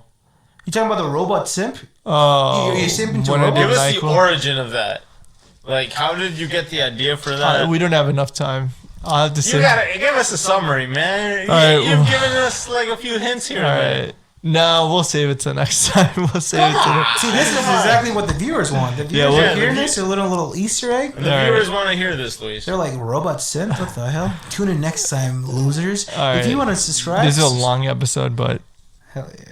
you talking about the robot simp? Oh, You simping to when I robots? did Give us the NyQuil. origin of that. Like, how did you get the idea for that? We don't have enough time. I'll have to You say. gotta give us a summary, man. All right, You've well- given us like a few hints here. All and there. right. No, we'll save it till next time. We'll save it till. See, this is exactly what the viewers want. The viewers well- are hearing Yeah, this, a little Easter egg. The All viewers right. want to hear this, Luis. They're like, robot synth? What the hell? Tune in next time, losers. All If you right. want to subscribe, This is a long episode, but hell yeah.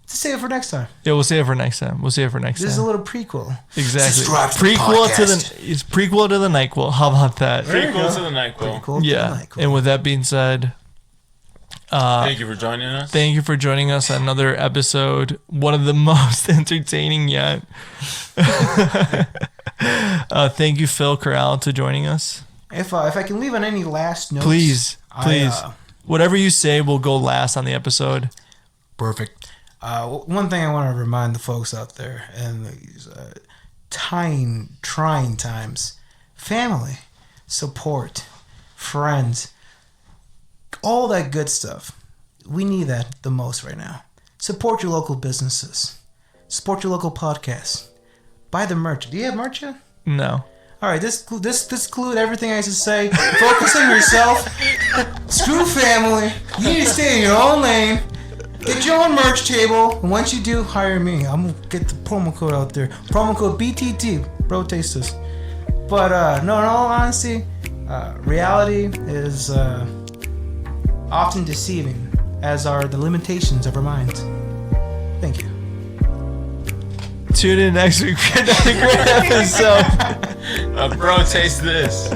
Just save it for next time. yeah, we'll save it for next time. We'll save it for next This is a time. little prequel. Exactly. Subscribe to the Prequel to podcast. it's prequel to the NyQuil. How about that? Prequel to the NyQuil. Cool. Yeah. And with that being said, Thank you for joining us. thank you for joining us on another episode. One of the most entertaining yet. Thank you, Phil Corral, to joining us. If I can leave on any last notes, Please. I, Whatever you say will go last on the episode. perfect. One thing I want to remind the folks out there in these trying times: family, support, friends, all that good stuff. We need that the most right now. Support your local businesses. Support your local podcasts. Buy the merch. Do you have merch yet? No. All right, this include everything I just say. Focus on yourself. Screw family. You need to stay in your own lane. Get your own merch table. And once you do, hire me. I'm gonna get the promo code out there. Promo code BTT. Bro, taste this. But no, in all honesty, reality is often deceiving, as are the limitations of our minds. Thank you. Tune in next week for another great episode. Bro, taste this.